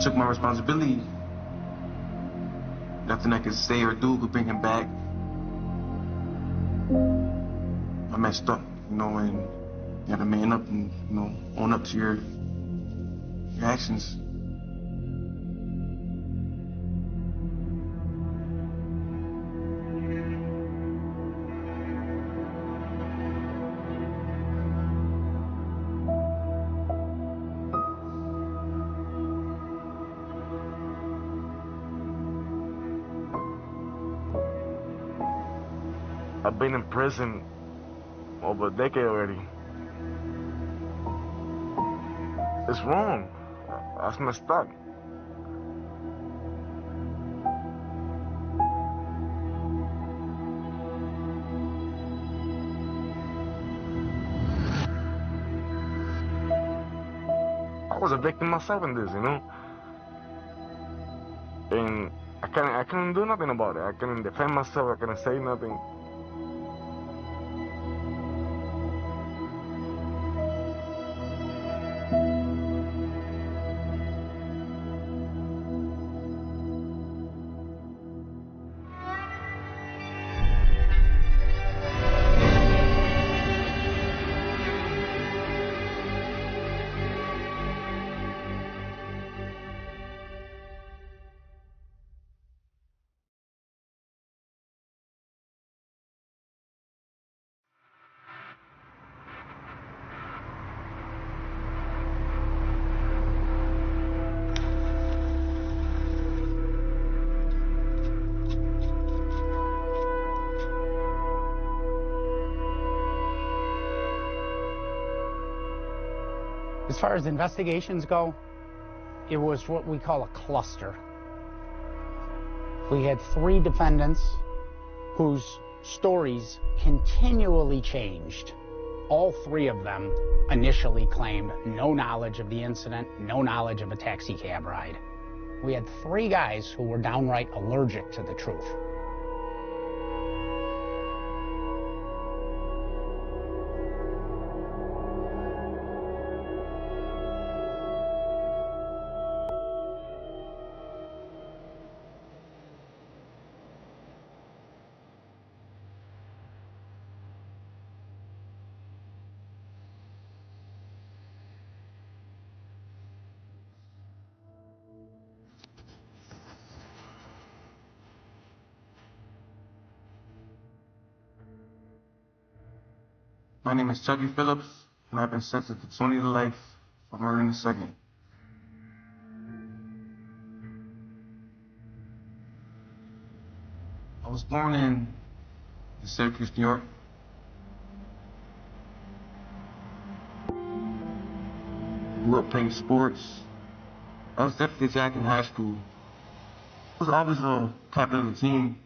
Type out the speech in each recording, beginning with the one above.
took my responsibility. Nothing I could say or do could bring him back. I messed up, and you gotta man up and, own up to your actions. I've been in prison over a decade already. It's wrong. That's messed up. I was a victim myself in this, and I couldn't do nothing about it. I couldn't defend myself. I couldn't say nothing. As far as investigations go, it was what we call a cluster. We had 3 defendants whose stories continually changed. All 3 of them initially claimed no knowledge of the incident, no knowledge of a taxi cab ride. We had 3 guys who were downright allergic to the truth. My name is Chucky Phillips, and I've been sentenced to 20 to life for murdering a second. I was born in Syracuse, New York. Grew up playing sports. I was definitely Jack in high school. I was always a captain of the team,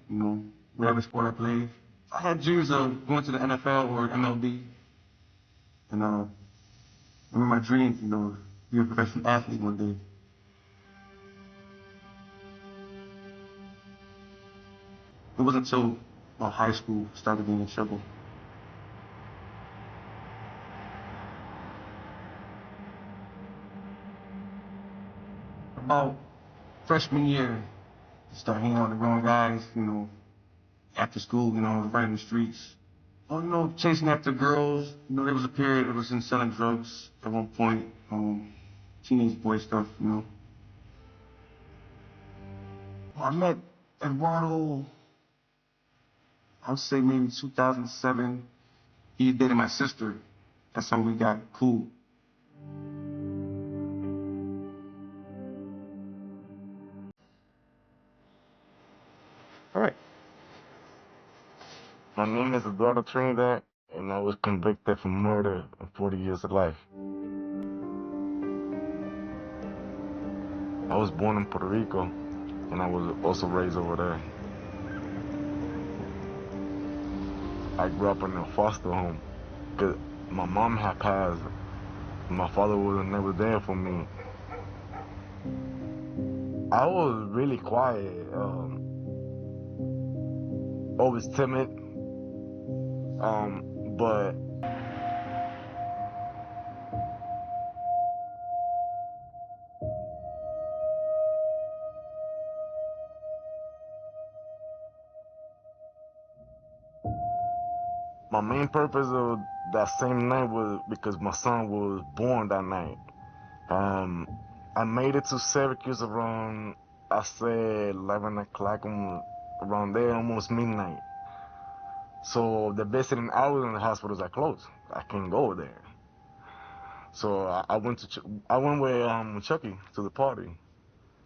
whatever sport I played. I had dreams of going to the NFL or MLB. And one of my dreams, be a professional athlete one day. It wasn't until high school I started getting in trouble. About freshman year, I started hanging out with the wrong guys, after school, I was running the streets. Chasing after girls. There was a period I was in selling drugs at one point, teenage boy stuff, I met Eduardo, I would say maybe 2007. He dated my sister. That's how we got cool. All right. My name is Eduardo Trinidad, and I was convicted for murder and 40 years of life. I was born in Puerto Rico, and I was also raised over there. I grew up in a foster home, because my mom had passed. My father was never there for me. I was really quiet, always timid, but My main purpose of that same night was because my son was born that night. Um, I made it to Syracuse around, I say 11 o'clock, around there, almost midnight. So the visiting hours in the hospitals are closed. I can't go there. So I went to I went with Chucky to the party.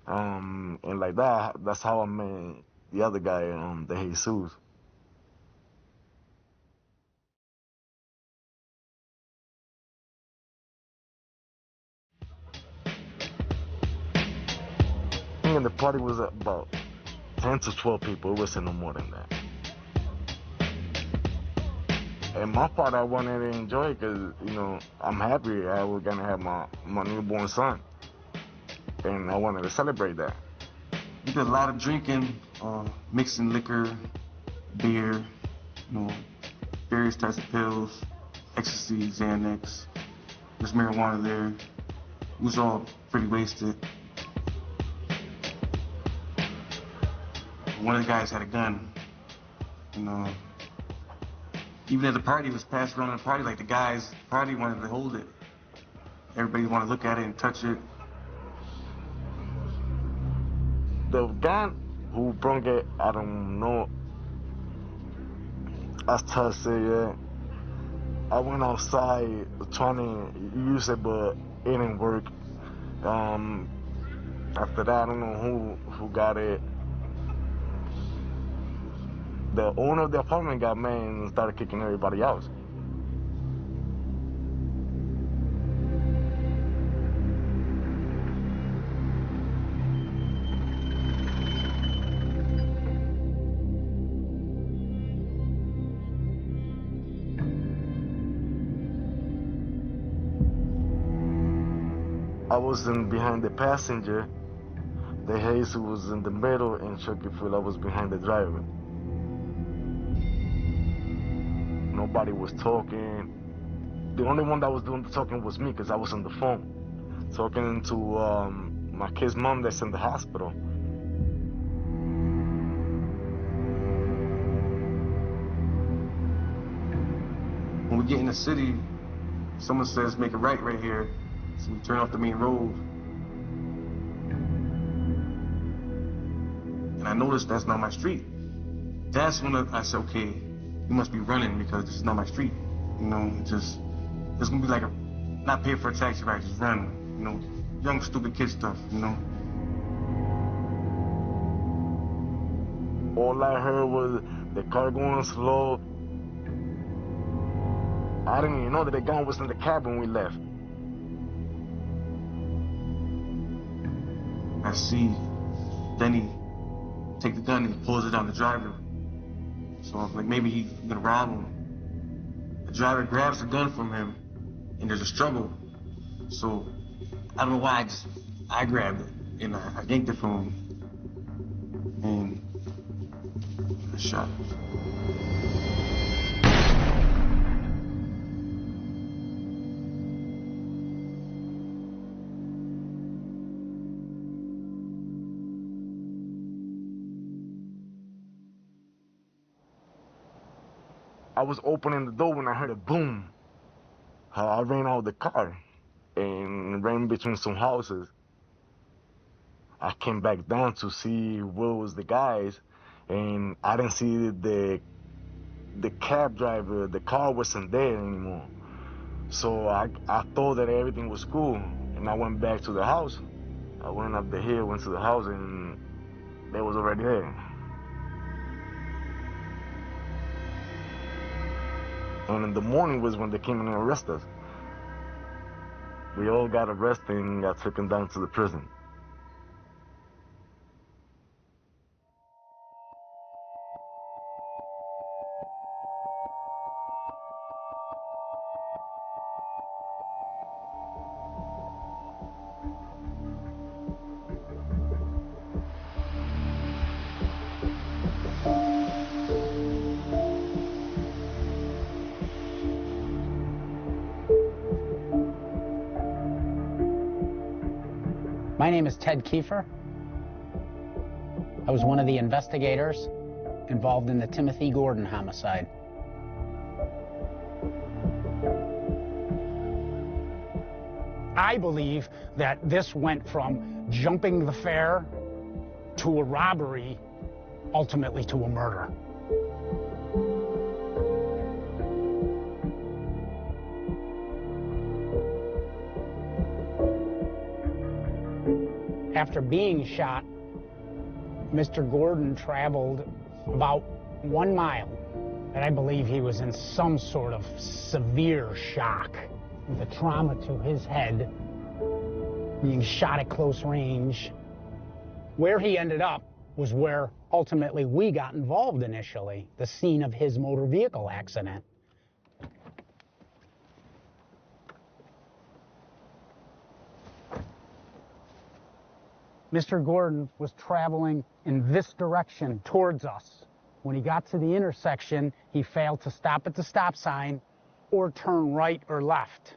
And like that's how I met the other guy, the Jesus. And the party was about 10 to 12 people. It wasn't no more than that. And my part, I wanted to enjoy it because, I'm happy I was going to have my newborn son. And I wanted to celebrate that. We did a lot of drinking, mixing liquor, beer, various types of pills, ecstasy, Xanax. There's marijuana there. It was all pretty wasted. One of the guys had a gun. Even at the party, it was passed around at the party, like the guys, the party wanted to hold it. Everybody wanted to look at it and touch it. The guy who brought it, I don't know. As tough to say, yeah. I went outside trying to use it, but it didn't work. After that, I don't know who got it. The owner of the apartment got mad and started kicking everybody out. I was behind the passenger. The Jesus was in the middle, and Chucky I was behind the driver. Nobody was talking. The only one that was doing the talking was me, because I was on the phone talking to my kid's mom that's in the hospital. When we get in the city, someone says make a right here. So we turn off the main road. And I noticed that's not my street. That's when I said, okay, you must be running because this is not my street. It's gonna be like not pay for a taxi ride, just run. Young stupid kid stuff, All I heard was the car going slow. I didn't even know that the gun was in the cab when we left. I see Denny take the gun and he pulls it on the driver. So I'm like, maybe he's gonna rob him. The driver grabs the gun from him and there's a struggle. So I don't know why I grabbed it and I yanked it from him and I shot him. I was opening the door when I heard a boom. I ran out of the car and ran between some houses. I came back down to see where was the guys, and I didn't see the cab driver. The car wasn't there anymore. So I thought that everything was cool, and I went back to the house. I went up the hill, went to the house, and they was already there. And in the morning was when they came and arrested us. We all got arrested and got taken down to the prison. My name is Ted Kiefer. I was one of the investigators involved in the Timothy Gordon homicide. I believe that this went from jumping the fare to a robbery, ultimately to a murder. After being shot, Mr. Gordon traveled about 1 mile, and I believe he was in some sort of severe shock. The trauma to his head, being shot at close range. Where he ended up was where ultimately we got involved initially, the scene of his motor vehicle accident. Mr. Gordon was traveling in this direction towards us. When he got to the intersection, he failed to stop at the stop sign or turn right or left.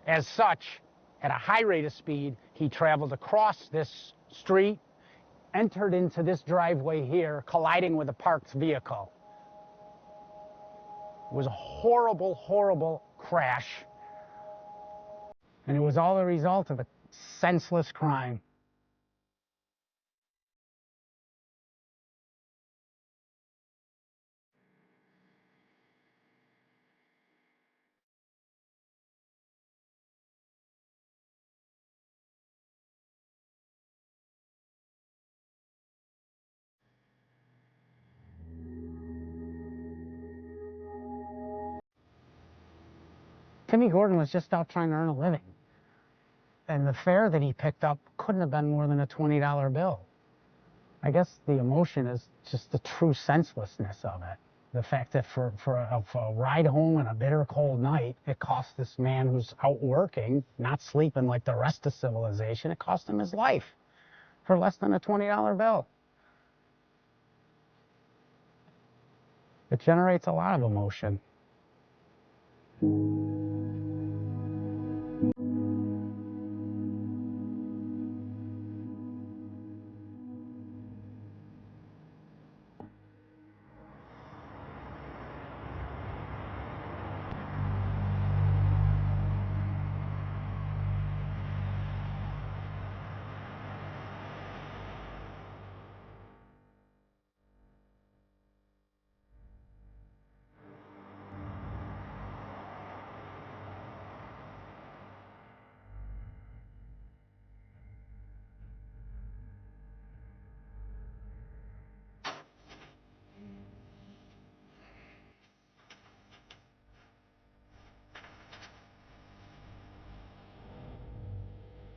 As such, at a high rate of speed, he traveled across this street, entered into this driveway here, colliding with a parked vehicle. It was a horrible, horrible crash. And it was all a result of a senseless crime. Timmy Gordon was just out trying to earn a living. And the fare that he picked up couldn't have been more than a $20 bill. I guess the emotion is just the true senselessness of it. The fact that for a ride home on a bitter cold night, it cost this man who's out working, not sleeping like the rest of civilization, it cost him his life for less than a $20 bill. It generates a lot of emotion.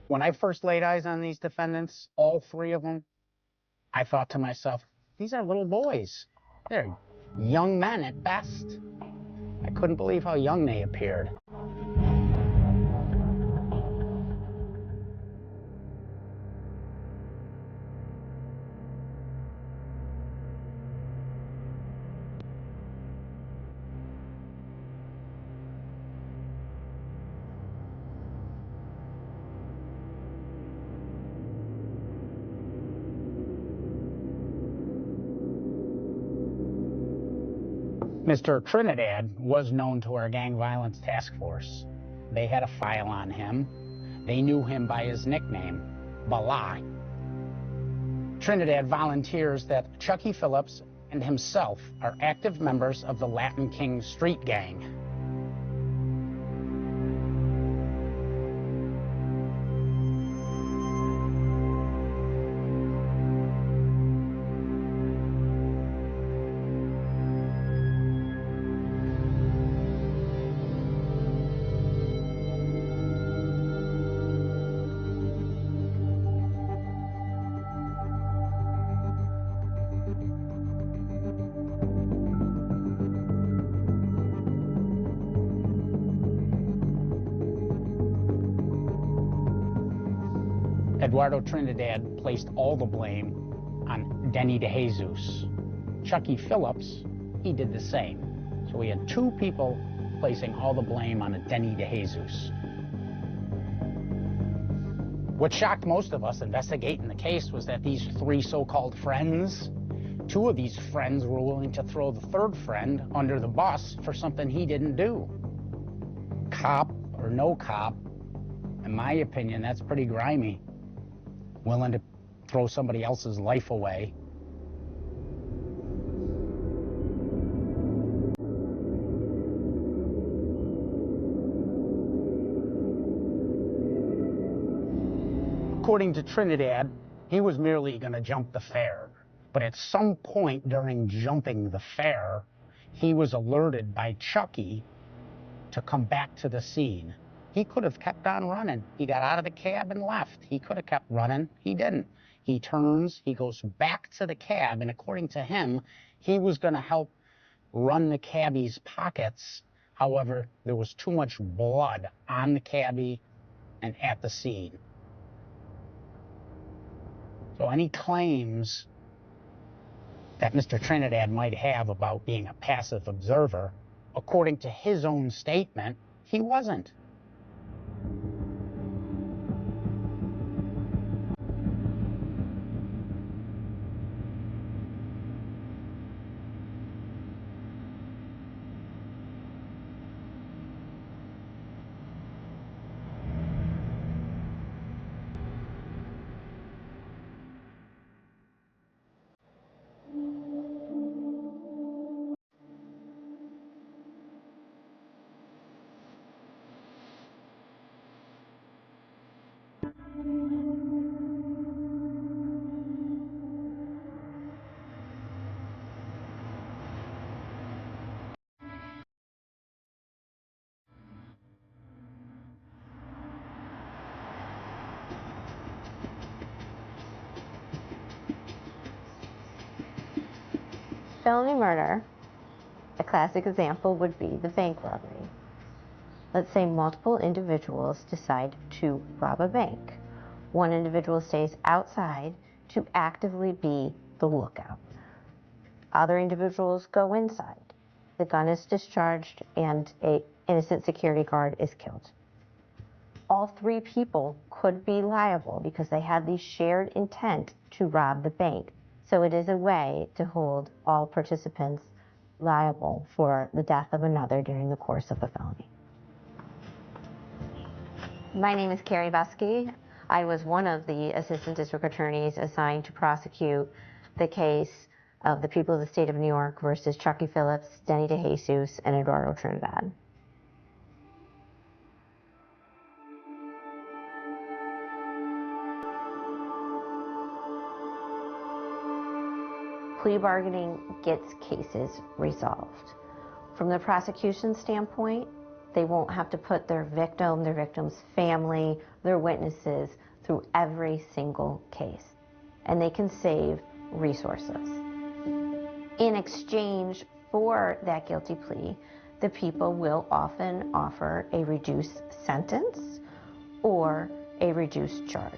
When I first laid eyes on these defendants, all three of them, I thought to myself, these are little boys. They're young men at best. I couldn't believe how young they appeared. Mr. Trinidad was known to our gang violence task force. They had a file on him. They knew him by his nickname, Bala. Trinidad volunteers that Chucky Phillips and himself are active members of the Latin King street gang. Eduardo Trinidad placed all the blame on Denny DeJesus. Chucky Phillips, he did the same. So we had two people placing all the blame on a Denny DeJesus. What shocked most of us investigating the case was that these three so-called friends, two of these friends were willing to throw the third friend under the bus for something he didn't do. Cop or no cop, In my opinion, that's pretty grimy. Willing to throw somebody else's life away. According to Trinidad, he was merely going to jump the fare. But at some point during jumping the fare, he was alerted by Chucky to come back to the scene. He could have kept on running. He got out of the cab and left. He could have kept running. He didn't. He turns, he goes back to the cab, and according to him, he was going to help run the cabbie's pockets. However, there was too much blood on the cabbie and at the scene. So any claims that Mr. Trinidad might have about being a passive observer, according to his own statement, he wasn't. Felony murder, a classic example would be the bank robbery. Let's say multiple individuals decide to rob a bank. One individual stays outside to actively be the lookout. Other individuals go inside. The gun is discharged and an innocent security guard is killed. All three people could be liable because they had the shared intent to rob the bank. So it is a way to hold all participants liable for the death of another during the course of a felony. My name is Carrie Buskey. I was one of the assistant district attorneys assigned to prosecute the case of the people of the state of New York versus Chucky Phillips, Denny DeJesus, and Eduardo Trinidad. Plea bargaining gets cases resolved. From the prosecution standpoint, they won't have to put their victim, their victim's family, their witnesses through every single case. And they can save resources. In exchange for that guilty plea, the people will often offer a reduced sentence or a reduced charge.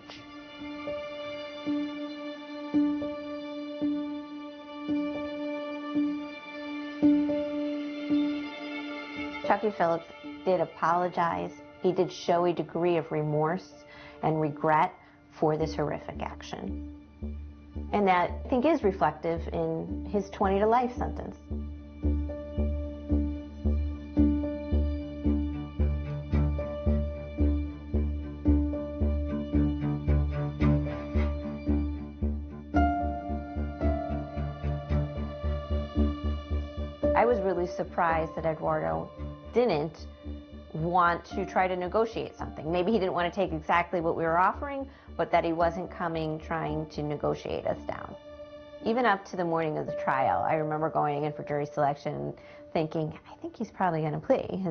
Chucky Phillips did apologize. He did show a degree of remorse and regret for this horrific action. And that, I think, is reflective in his 20 to life sentence. I was really surprised that Eduardo didn't want to try to negotiate something. Maybe he didn't want to take exactly what we were offering, but that he wasn't coming trying to negotiate us down. Even up to the morning of the trial, I remember going in for jury selection thinking, I think he's probably going to plea.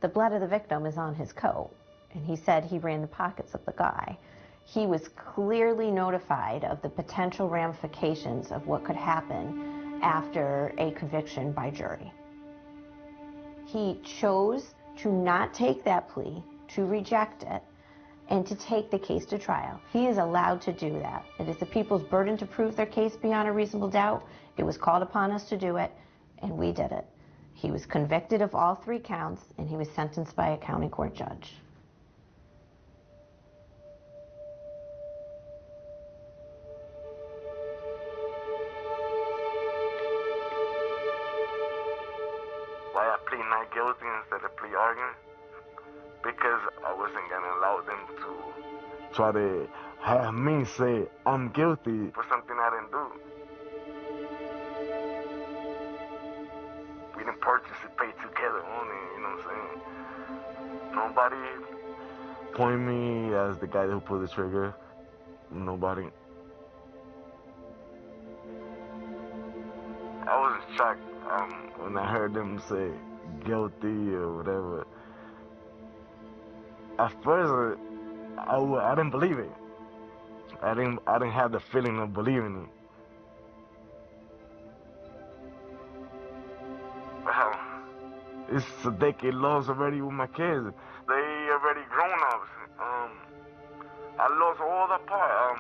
The blood of the victim is on his coat. And he said he ran the pockets of the guy. He was clearly notified of the potential ramifications of what could happen after a conviction by jury. He chose to not take that plea, to reject it, and to take the case to trial. He is allowed to do that. It is the people's burden to prove their case beyond a reasonable doubt. It was called upon us to do it, and we did it. He was convicted of all 3 counts, and he was sentenced by a county court judge. Why I plead not guilty instead of plea arguing? because I wasn't gonna allow them to try to have me say I'm guilty for something I didn't do. We didn't participate together on it, you know what I'm saying? Nobody point me as the guy who pulled the trigger. Nobody. I was shocked when I heard them say guilty or whatever. At first, I didn't believe it. I didn't have the feeling of believing it. Well, it's a decade lost already with my kids. They already grown ups. I lost all the part.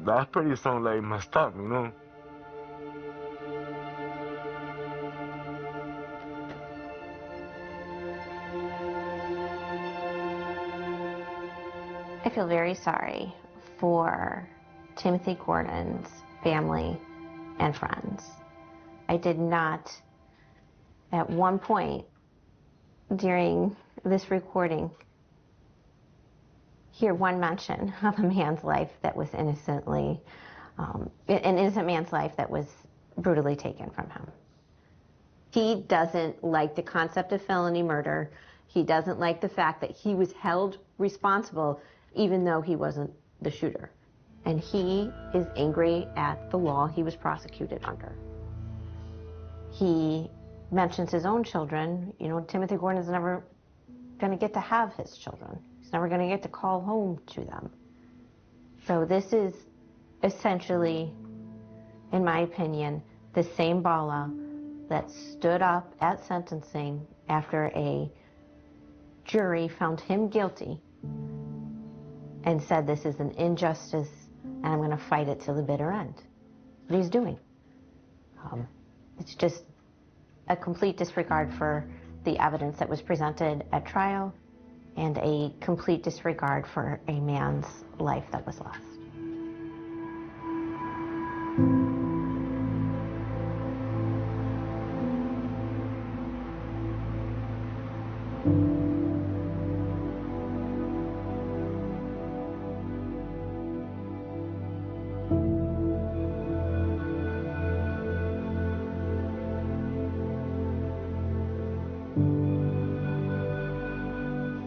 That's pretty something like messed up, you know. I feel very sorry for Timothy Gordon's family and friends. I did not, at one point during this recording, hear one mention of a man's life that was innocently, an innocent man's life that was brutally taken from him. He doesn't like the concept of felony murder. He doesn't like the fact that he was held responsible even though he wasn't the shooter. And he is angry at the law he was prosecuted under. He mentions his own children. You know, Timothy Gordon is never going to get to have his children. He's never going to get to call home to them. So this is essentially, in my opinion, the same Bala that stood up at sentencing after a jury found him guilty and said, this is an injustice and I'm going to fight it to the bitter end. What he's doing. It's just a complete disregard for the evidence that was presented at trial and a complete disregard for a man's life that was lost.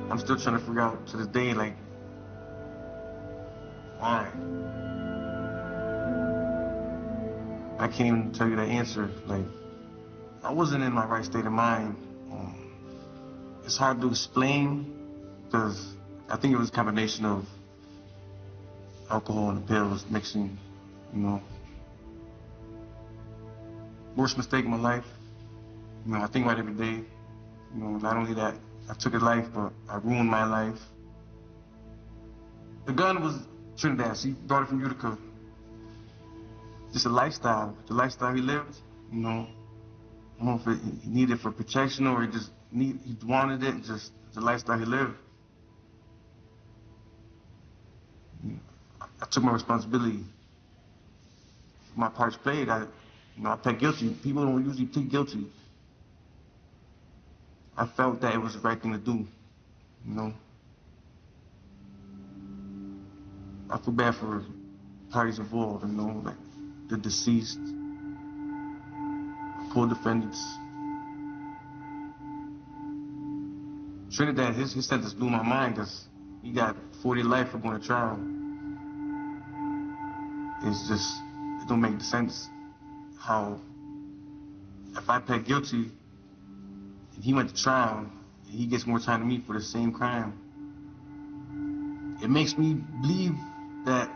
I'm still trying to figure out to this day, like, why? I can't even tell you the answer. Like, I wasn't in my right state of mind. It's hard to explain because I think it was a combination of alcohol and pills mixing, you know. Worst mistake of my life. You know, I think about it every day. You know, not only that I took his life, but I ruined my life. The gun was Trinidad. She brought it from Utica. Just a lifestyle. The lifestyle he lived, you know. I don't know if he needed it for protection or he wanted it, just the lifestyle he lived. I took my responsibility. My part's played. I pled guilty. People don't usually plead guilty. I felt that it was the right thing to do, you know. I feel bad for parties involved, you know, like the deceased, co-defendants. Trinidad, his sentence blew my mind because he got 40 life for going to trial. It's just, it don't make sense how, if I pled guilty and he went to trial and he gets more time than me for the same crime, it makes me believe that,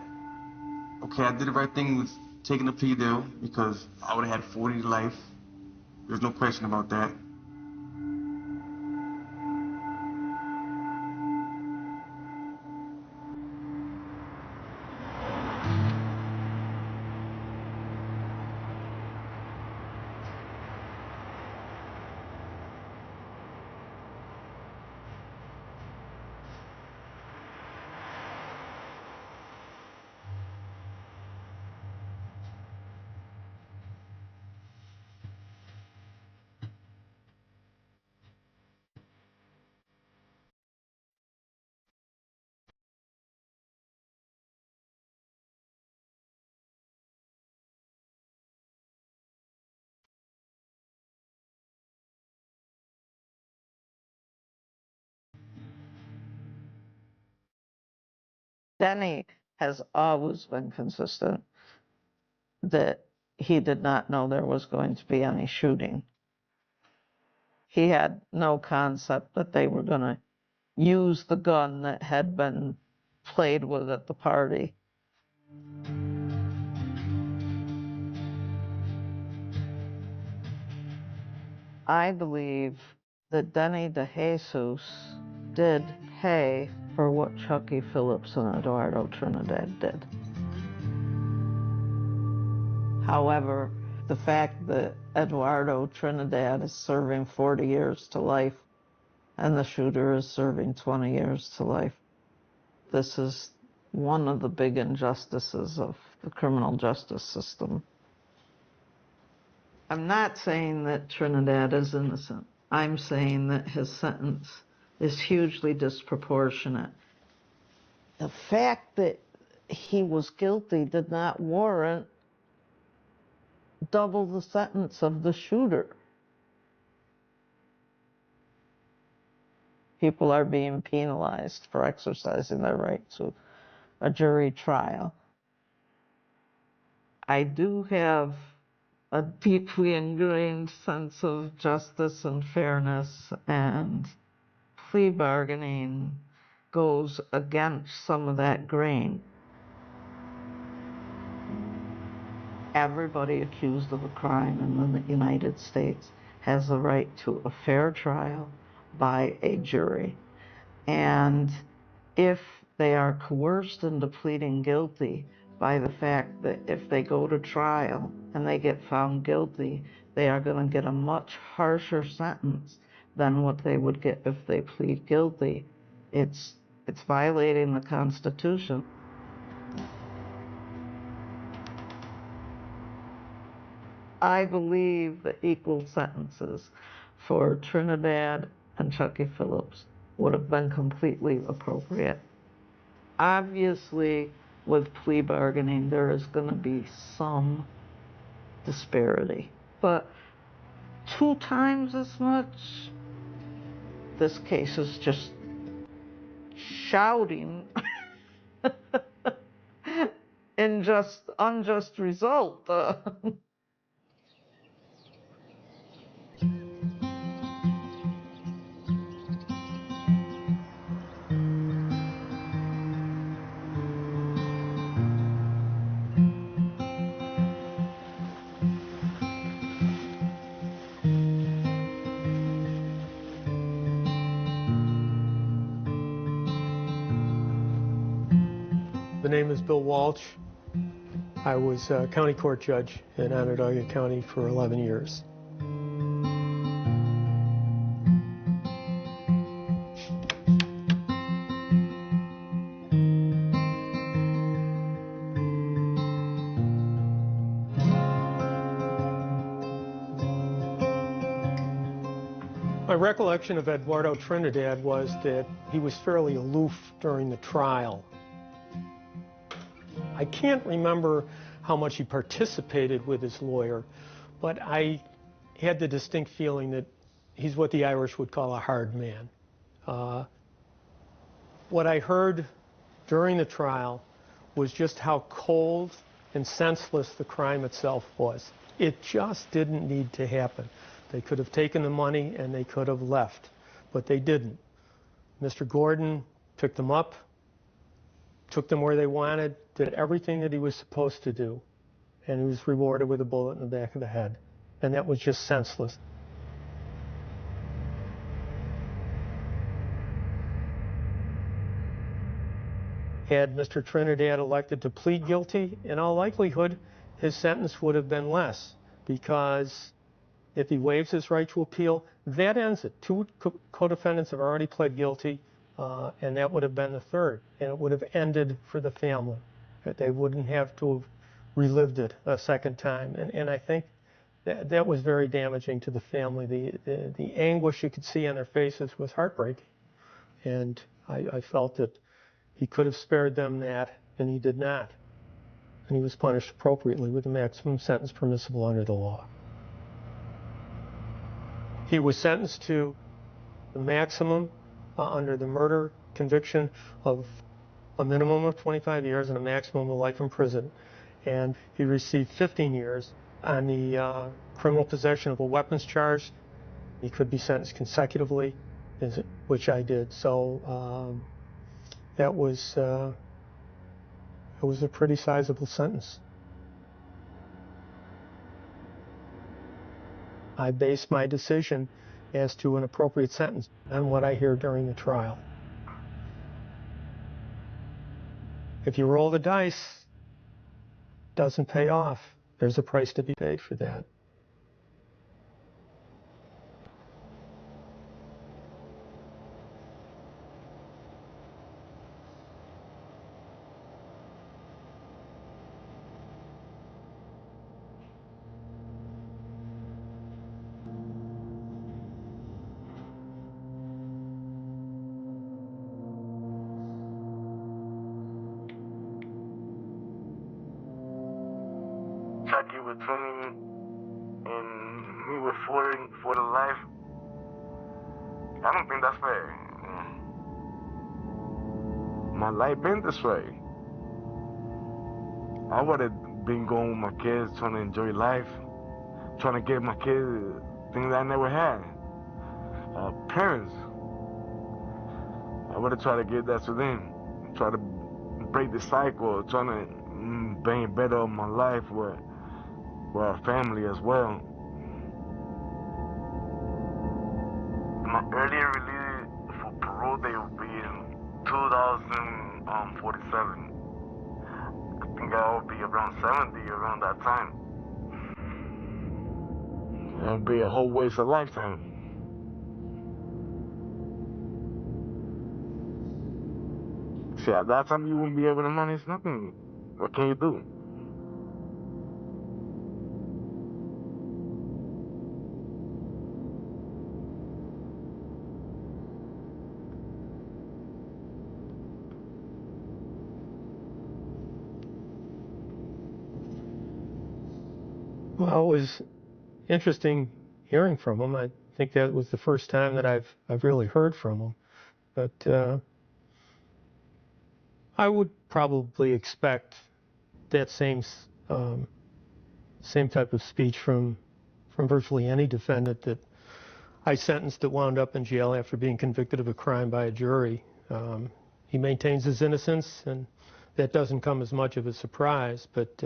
okay, I did the right thing with taking a plea deal because I would have had 40 to life. There's no question about that. Denny has always been consistent that he did not know there was going to be any shooting. He had no concept that they were going to use the gun that had been played with at the party. I believe that Denny DeJesus did pay for what Chucky Phillips and Eduardo Trinidad did. However, the fact that Eduardo Trinidad is serving 40 years to life and the shooter is serving 20 years to life, this is one of the big injustices of the criminal justice system. I'm not saying that Trinidad is innocent. I'm saying that his sentence is hugely disproportionate. The fact that he was guilty did not warrant double the sentence of the shooter. People are being penalized for exercising their right to a jury trial. I do have a deeply ingrained sense of justice and fairness, and plea bargaining goes against some of that grain. Everybody accused of a crime in the United States has the right to a fair trial by a jury. And if they are coerced into pleading guilty by the fact that if they go to trial and they get found guilty, they are going to get a much harsher sentence than what they would get if they plead guilty, it's violating the Constitution. I believe that equal sentences for Trinidad and Chucky Phillips would have been completely appropriate. Obviously, with plea bargaining, there is going to be some disparity, but 2 times as much? This case is just shouting unjust result. The name is Bill Walsh. I was a county court judge in Onondaga County for 11 years. My recollection of Eduardo Trinidad was that he was fairly aloof during the trial. I can't remember how much he participated with his lawyer, but I had the distinct feeling that he's what the Irish would call a hard man. What I heard during the trial was just how cold and senseless the crime itself was. It just didn't need to happen. They could have taken the money and they could have left, but they didn't. Mr. Gordon picked them up, took them where they wanted, did everything that he was supposed to do, and he was rewarded with a bullet in the back of the head. And that was just senseless. Had Mr. Trinidad elected to plead guilty, in all likelihood, his sentence would have been less, because if he waives his right to appeal, that ends it. 2 co-defendants have already pled guilty, and that would have been the 3rd, and it would have ended for the family. They wouldn't have to have relived it a second time, and I think that was very damaging to the family. The anguish you could see on their faces was heartbreaking, and I felt that he could have spared them that, and he did not. And he was punished appropriately with the maximum sentence permissible under the law. He was sentenced to the maximum under the murder conviction of a minimum of 25 years and a maximum of life in prison. And he received 15 years on the criminal possession of a weapons charge. He could be sentenced consecutively, which I did. So that was a pretty sizable sentence. I based my decision as to an appropriate sentence on what I hear during the trial. If you roll the dice, it doesn't pay off. There's a price to be paid for that. Chucky with 20 and me with 40 for the life. I don't think that's fair. My life been this way. I would have been going with my kids, trying to enjoy life, trying to give my kids things I never had. Parents. I would have tried to give that to them. Try to break the cycle, trying to bring better of my life with our family as well. My earlier release for parole date will be in 2047. I think I'll be around 70 around that time. It'll be a whole waste of lifetime. See, at that time you won't be able to manage nothing. What can you do? Well, it was interesting hearing from him. I think that was the first time that I've really heard from him. But I would probably expect that same type of speech from virtually any defendant that I sentenced that wound up in jail after being convicted of a crime by a jury. He maintains his innocence, and that doesn't come as much of a surprise. But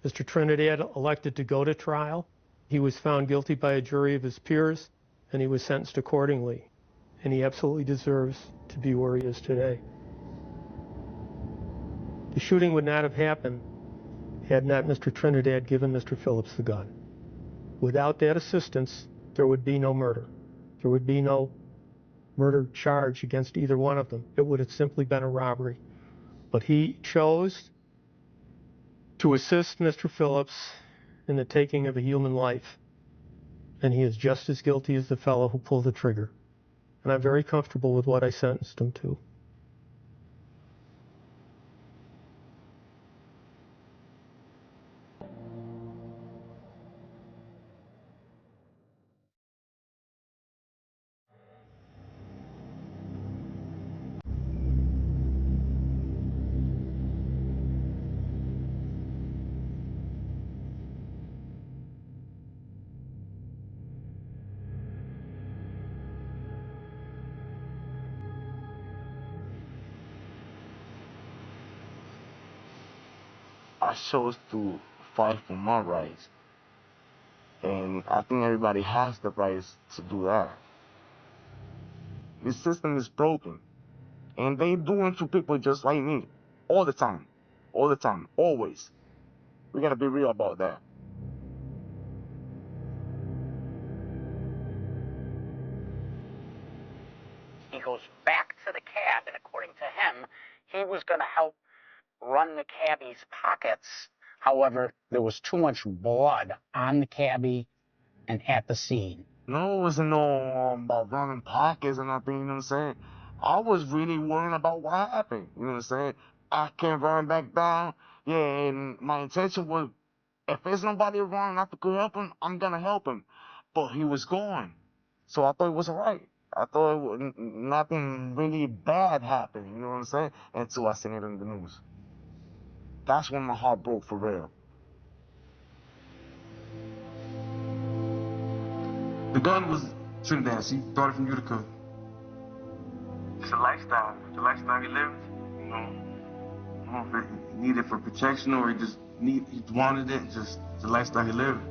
Mr. Trinidad elected to go to trial. He was found guilty by a jury of his peers, and he was sentenced accordingly. And he absolutely deserves to be where he is today. The shooting would not have happened had not Mr. Trinidad given Mr. Phillips the gun. Without that assistance, there would be no murder. There would be no murder charge against either one of them. It would have simply been a robbery. But he chose to assist Mr. Phillips in the taking of a human life. And he is just as guilty as the fellow who pulled the trigger. And I'm very comfortable with what I sentenced him to. I chose to fight for my rights. And I think everybody has the rights to do that. The system is broken. And they do it to people just like me. All the time. All the time. Always. We gotta be real about that. He goes back to the cab, and according to him, he was going to help run the cabbie's pockets. However, there was too much blood on the cabbie and at the scene. No, it wasn't no about running pockets and nothing, you know what I'm saying? I was really worrying about what happened, you know what I'm saying? I can't run back down. Yeah, and my intention was, if there's nobody around and I could help him, I'm gonna help him. But he was gone. So I thought it was alright. I thought nothing really bad happened, you know what I'm saying? Until I seen it in the news. That's when my heart broke for real. The gun was Trinidad. She brought it from Utica. It's a lifestyle. The lifestyle he lived, you know. I don't know if he needed it for protection or he wanted it. Just the lifestyle he lived.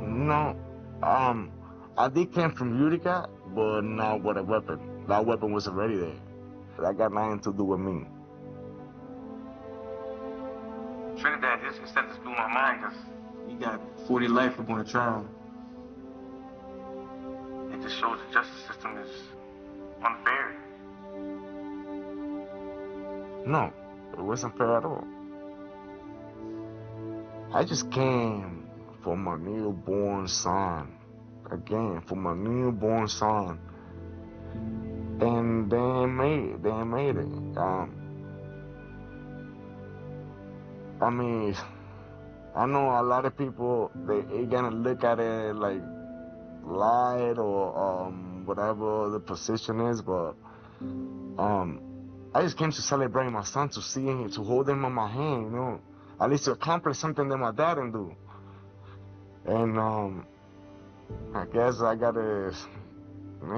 No, I did came from Utica, but not with a weapon. That weapon was already there. That got nothing to do with me. Trinidad, this instead just blew my mind because he got 40 life for going to trial. It just shows the justice system is unfair. No, it wasn't fair at all. I just came for my newborn son. Again, for my newborn son. And they made it. I mean, I know a lot of people, they gonna look at it like lied or whatever the position is, but I just came to celebrate my son, to see him, to hold him on my hand, you know, at least to accomplish something that my dad didn't do. And I guess I didn't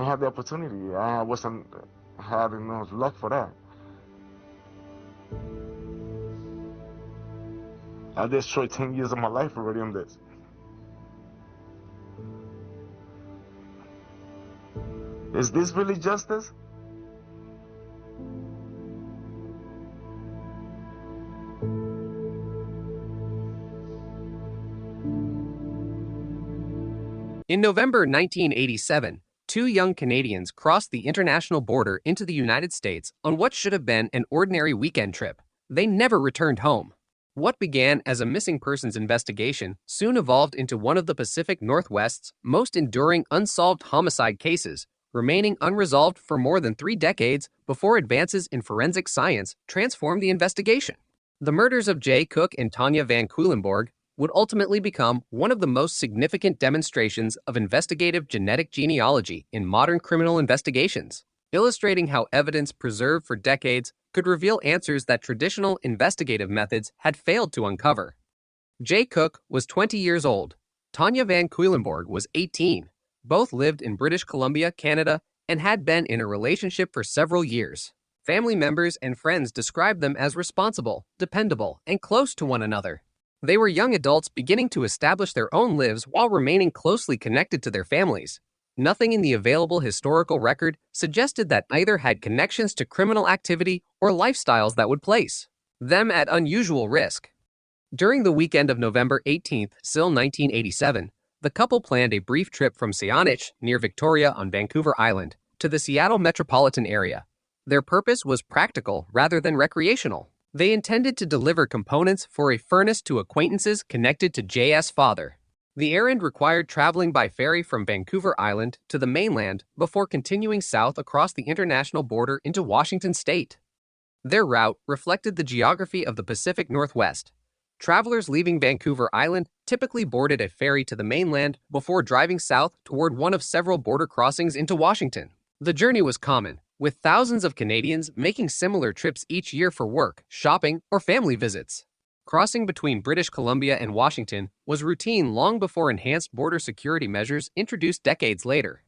have the opportunity. I wasn't had enough luck for that. I destroyed 10 years of my life already on this. Is this really justice? In November 1987, two young Canadians crossed the international border into the United States on what should have been an ordinary weekend trip. They never returned home. What began as a missing persons investigation soon evolved into one of the Pacific Northwest's most enduring unsolved homicide cases, remaining unresolved for more than 3 decades before advances in forensic science transformed the investigation. The murders of Jay Cook and Tanya Van Cuylenborg would ultimately become one of the most significant demonstrations of investigative genetic genealogy in modern criminal investigations, illustrating how evidence preserved for decades could reveal answers that traditional investigative methods had failed to uncover. Jay Cook was 20 years old. Tanya Van Cuylenborg was 18. Both lived in British Columbia, Canada, and had been in a relationship for several years. Family members and friends described them as responsible, dependable, and close to one another. They were young adults beginning to establish their own lives while remaining closely connected to their families. Nothing in the available historical record suggested that either had connections to criminal activity or lifestyles that would place them at unusual risk. During the weekend of November 18th, SIL 1987, the couple planned a brief trip from Saanich, near Victoria on Vancouver Island, to the Seattle metropolitan area. Their purpose was practical rather than recreational. They intended to deliver components for a furnace to acquaintances connected to J.S. father. The errand required traveling by ferry from Vancouver Island to the mainland before continuing south across the international border into Washington state. Their route reflected the geography of the Pacific Northwest. Travelers leaving Vancouver Island typically boarded a ferry to the mainland before driving south toward one of several border crossings into Washington. The journey was common, with thousands of Canadians making similar trips each year for work, shopping, or family visits. Crossing between British Columbia and Washington was routine long before enhanced border security measures introduced decades later.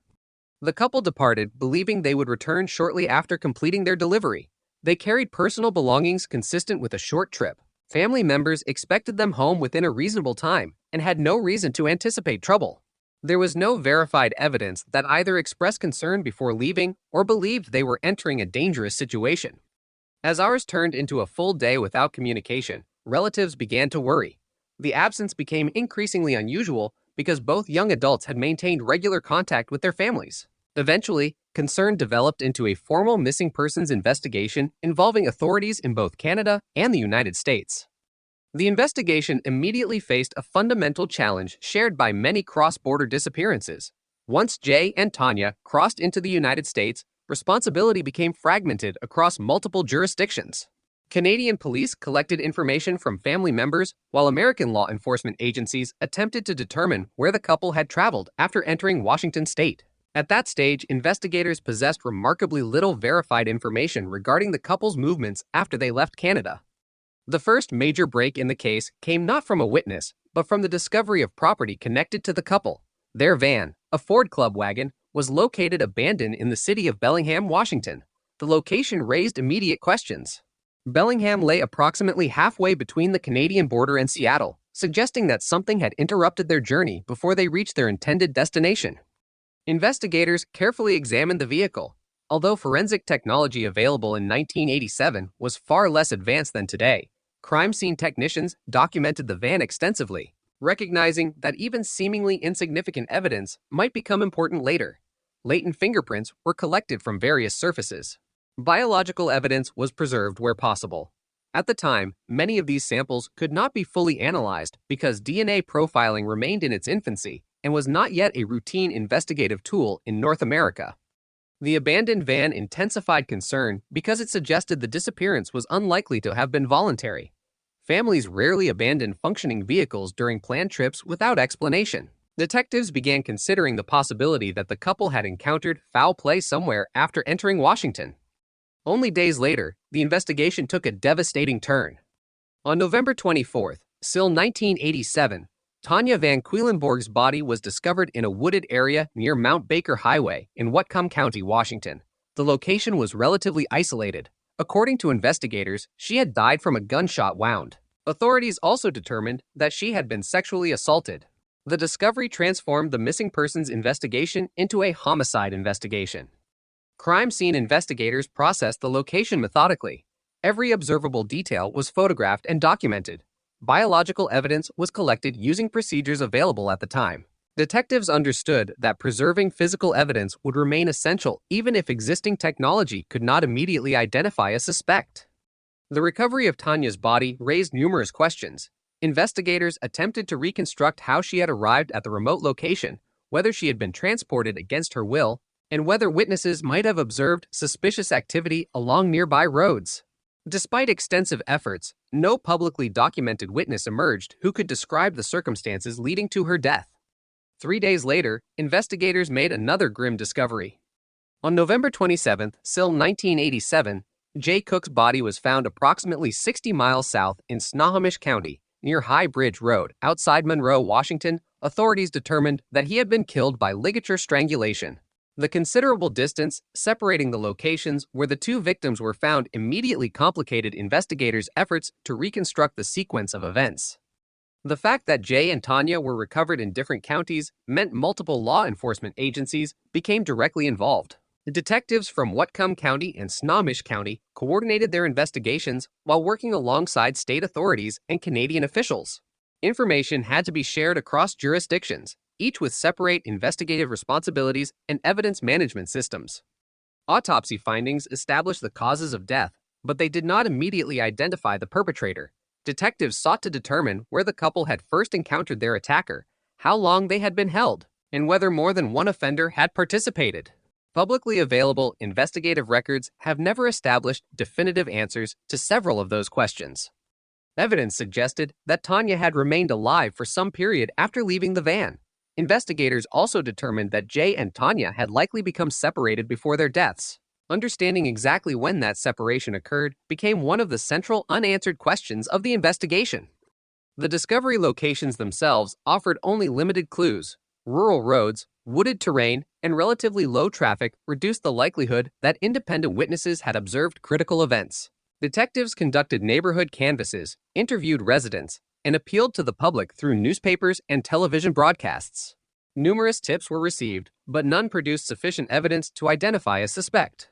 The couple departed believing they would return shortly after completing their delivery. They carried personal belongings consistent with a short trip. Family members expected them home within a reasonable time and had no reason to anticipate trouble. There was no verified evidence that either expressed concern before leaving or believed they were entering a dangerous situation. As ours turned into a full day without communication, relatives began to worry. The absence became increasingly unusual because both young adults had maintained regular contact with their families. Eventually, concern developed into a formal missing persons investigation involving authorities in both Canada and the United States. The investigation immediately faced a fundamental challenge shared by many cross-border disappearances. Once Jay and Tanya crossed into the United States, responsibility became fragmented across multiple jurisdictions. Canadian police collected information from family members, while American law enforcement agencies attempted to determine where the couple had traveled after entering Washington state. At that stage, investigators possessed remarkably little verified information regarding the couple's movements after they left Canada. The first major break in the case came not from a witness, but from the discovery of property connected to the couple. Their van, a Ford Club wagon, was located abandoned in the city of Bellingham, Washington. The location raised immediate questions. Bellingham lay approximately halfway between the Canadian border and Seattle, suggesting that something had interrupted their journey before they reached their intended destination. Investigators carefully examined the vehicle. Although forensic technology available in 1987 was far less advanced than today, crime scene technicians documented the van extensively, recognizing that even seemingly insignificant evidence might become important later. Latent fingerprints were collected from various surfaces. Biological evidence was preserved where possible. At the time, many of these samples could not be fully analyzed because DNA profiling remained in its infancy and was not yet a routine investigative tool in North America. The abandoned van intensified concern because it suggested the disappearance was unlikely to have been voluntary. Families rarely abandoned functioning vehicles during planned trips without explanation. Detectives began considering the possibility that the couple had encountered foul play somewhere after entering Washington. Only days later, the investigation took a devastating turn. On November 24, still 1987, Tanya Van Queilenborg's body was discovered in a wooded area near Mount Baker Highway in Whatcom County, Washington. The location was relatively isolated. According to investigators, she had died from a gunshot wound. Authorities also determined that she had been sexually assaulted. The discovery transformed the missing persons investigation into a homicide investigation. Crime scene investigators processed the location methodically. Every observable detail was photographed and documented. Biological evidence was collected using procedures available at the time. Detectives understood that preserving physical evidence would remain essential even if existing technology could not immediately identify a suspect. The recovery of Tanya's body raised numerous questions. Investigators attempted to reconstruct how she had arrived at the remote location, whether she had been transported against her will, and whether witnesses might have observed suspicious activity along nearby roads. Despite extensive efforts, no publicly documented witness emerged who could describe the circumstances leading to her death. 3 days later, investigators made another grim discovery. On November 27, still 1987, Jay Cook's body was found approximately 60 miles south in Snohomish County, near High Bridge Road, outside Monroe, Washington. Authorities determined that he had been killed by ligature strangulation. The considerable distance separating the locations where the two victims were found immediately complicated investigators' efforts to reconstruct the sequence of events. The fact that Jay and Tanya were recovered in different counties meant multiple law enforcement agencies became directly involved. Detectives from Whatcom County and Snohomish County coordinated their investigations while working alongside state authorities and Canadian officials. Information had to be shared across jurisdictions, each with separate investigative responsibilities and evidence management systems. Autopsy findings established the causes of death, but they did not immediately identify the perpetrator. Detectives sought to determine where the couple had first encountered their attacker, how long they had been held, and whether more than one offender had participated. Publicly available investigative records have never established definitive answers to several of those questions. Evidence suggested that Tanya had remained alive for some period after leaving the van. Investigators also determined that Jay and Tanya had likely become separated before their deaths. Understanding exactly when that separation occurred became one of the central unanswered questions of the investigation. The discovery locations themselves offered only limited clues. Rural roads, wooded terrain, and relatively low traffic reduced the likelihood that independent witnesses had observed critical events. Detectives conducted neighborhood canvasses, interviewed residents, and appealed to the public through newspapers and television broadcasts. Numerous tips were received, but none produced sufficient evidence to identify a suspect.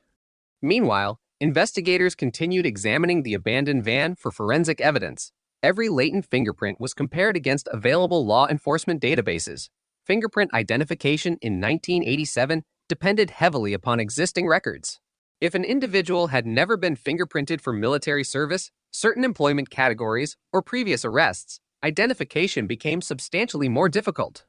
Meanwhile, investigators continued examining the abandoned van for forensic evidence. Every latent fingerprint was compared against available law enforcement databases. Fingerprint identification in 1987 depended heavily upon existing records. If an individual had never been fingerprinted for military service, certain employment categories, or previous arrests, identification became substantially more difficult.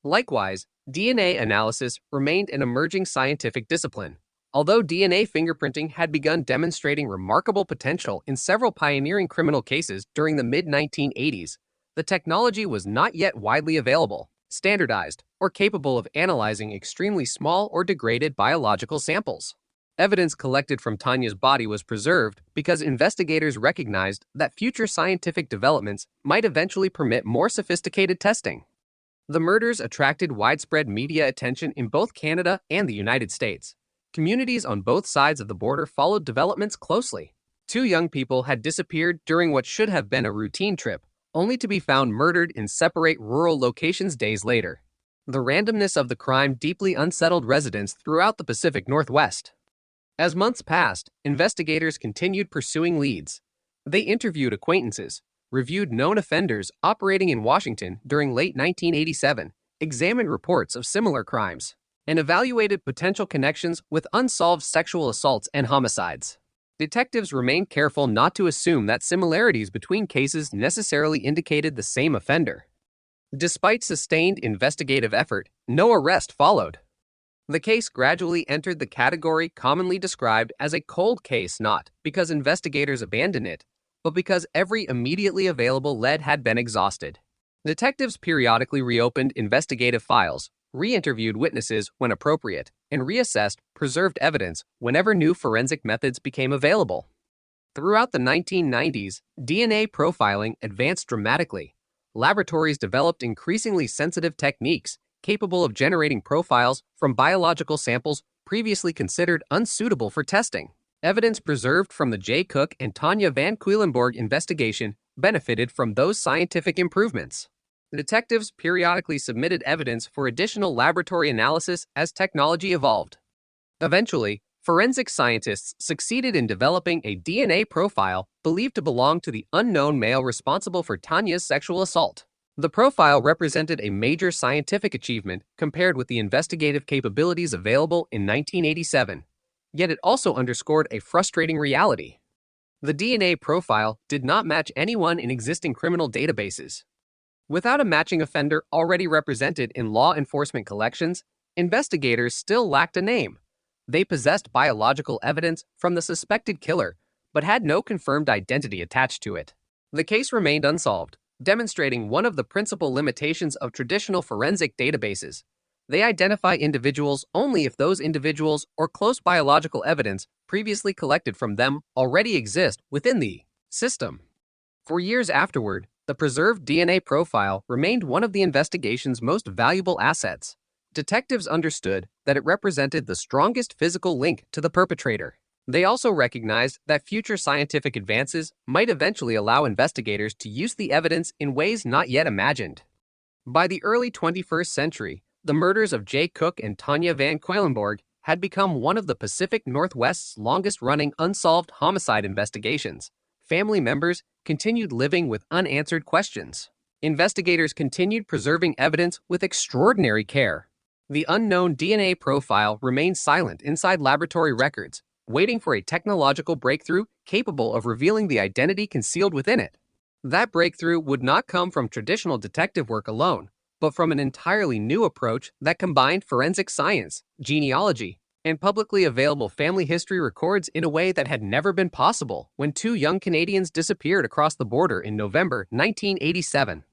Likewise, DNA analysis remained an emerging scientific discipline. Although DNA fingerprinting had begun demonstrating remarkable potential in several pioneering criminal cases during the mid-1980s, the technology was not yet widely available, standardized, or capable of analyzing extremely small or degraded biological samples. Evidence collected from Tanya's body was preserved because investigators recognized that future scientific developments might eventually permit more sophisticated testing. The murders attracted widespread media attention in both Canada and the United States. Communities on both sides of the border followed developments closely. Two young people had disappeared during what should have been a routine trip, only to be found murdered in separate rural locations days later. The randomness of the crime deeply unsettled residents throughout the Pacific Northwest. As months passed, investigators continued pursuing leads. They interviewed acquaintances, reviewed known offenders operating in Washington during late 1987, examined reports of similar crimes, and evaluated potential connections with unsolved sexual assaults and homicides. Detectives remained careful not to assume that similarities between cases necessarily indicated the same offender. Despite sustained investigative effort, no arrest followed. The case gradually entered the category commonly described as a cold case, not because investigators abandoned it, but because every immediately available lead had been exhausted. Detectives periodically reopened investigative files, re-interviewed witnesses when appropriate, and reassessed preserved evidence whenever new forensic methods became available. Throughout the 1990s, DNA profiling advanced dramatically. Laboratories developed increasingly sensitive techniques capable of generating profiles from biological samples previously considered unsuitable for testing. Evidence preserved from the Jay Cook and Tanya Van Cuylenborg investigation benefited from those scientific improvements. Detectives periodically submitted evidence for additional laboratory analysis as technology evolved. Eventually, forensic scientists succeeded in developing a DNA profile believed to belong to the unknown male responsible for Tanya's sexual assault. The profile represented a major scientific achievement compared with the investigative capabilities available in 1987, yet it also underscored a frustrating reality. The DNA profile did not match anyone in existing criminal databases. Without a matching offender already represented in law enforcement collections, investigators still lacked a name. They possessed biological evidence from the suspected killer, but had no confirmed identity attached to it. The case remained unsolved, demonstrating one of the principal limitations of traditional forensic databases. They identify individuals only if those individuals or close biological evidence previously collected from them already exist within the system. For years afterward, the preserved DNA profile remained one of the investigation's most valuable assets. Detectives understood that it represented the strongest physical link to the perpetrator. They also recognized that future scientific advances might eventually allow investigators to use the evidence in ways not yet imagined. By the early 21st century, the murders of Jay Cook and Tanya Van Cuylenborg had become one of the Pacific Northwest's longest-running unsolved homicide investigations. Family members continued living with unanswered questions. Investigators continued preserving evidence with extraordinary care. The unknown DNA profile remained silent inside laboratory records, waiting for a technological breakthrough capable of revealing the identity concealed within it. That breakthrough would not come from traditional detective work alone, but from an entirely new approach that combined forensic science, genealogy, and publicly available family history records in a way that had never been possible when two young Canadians disappeared across the border in November 1987.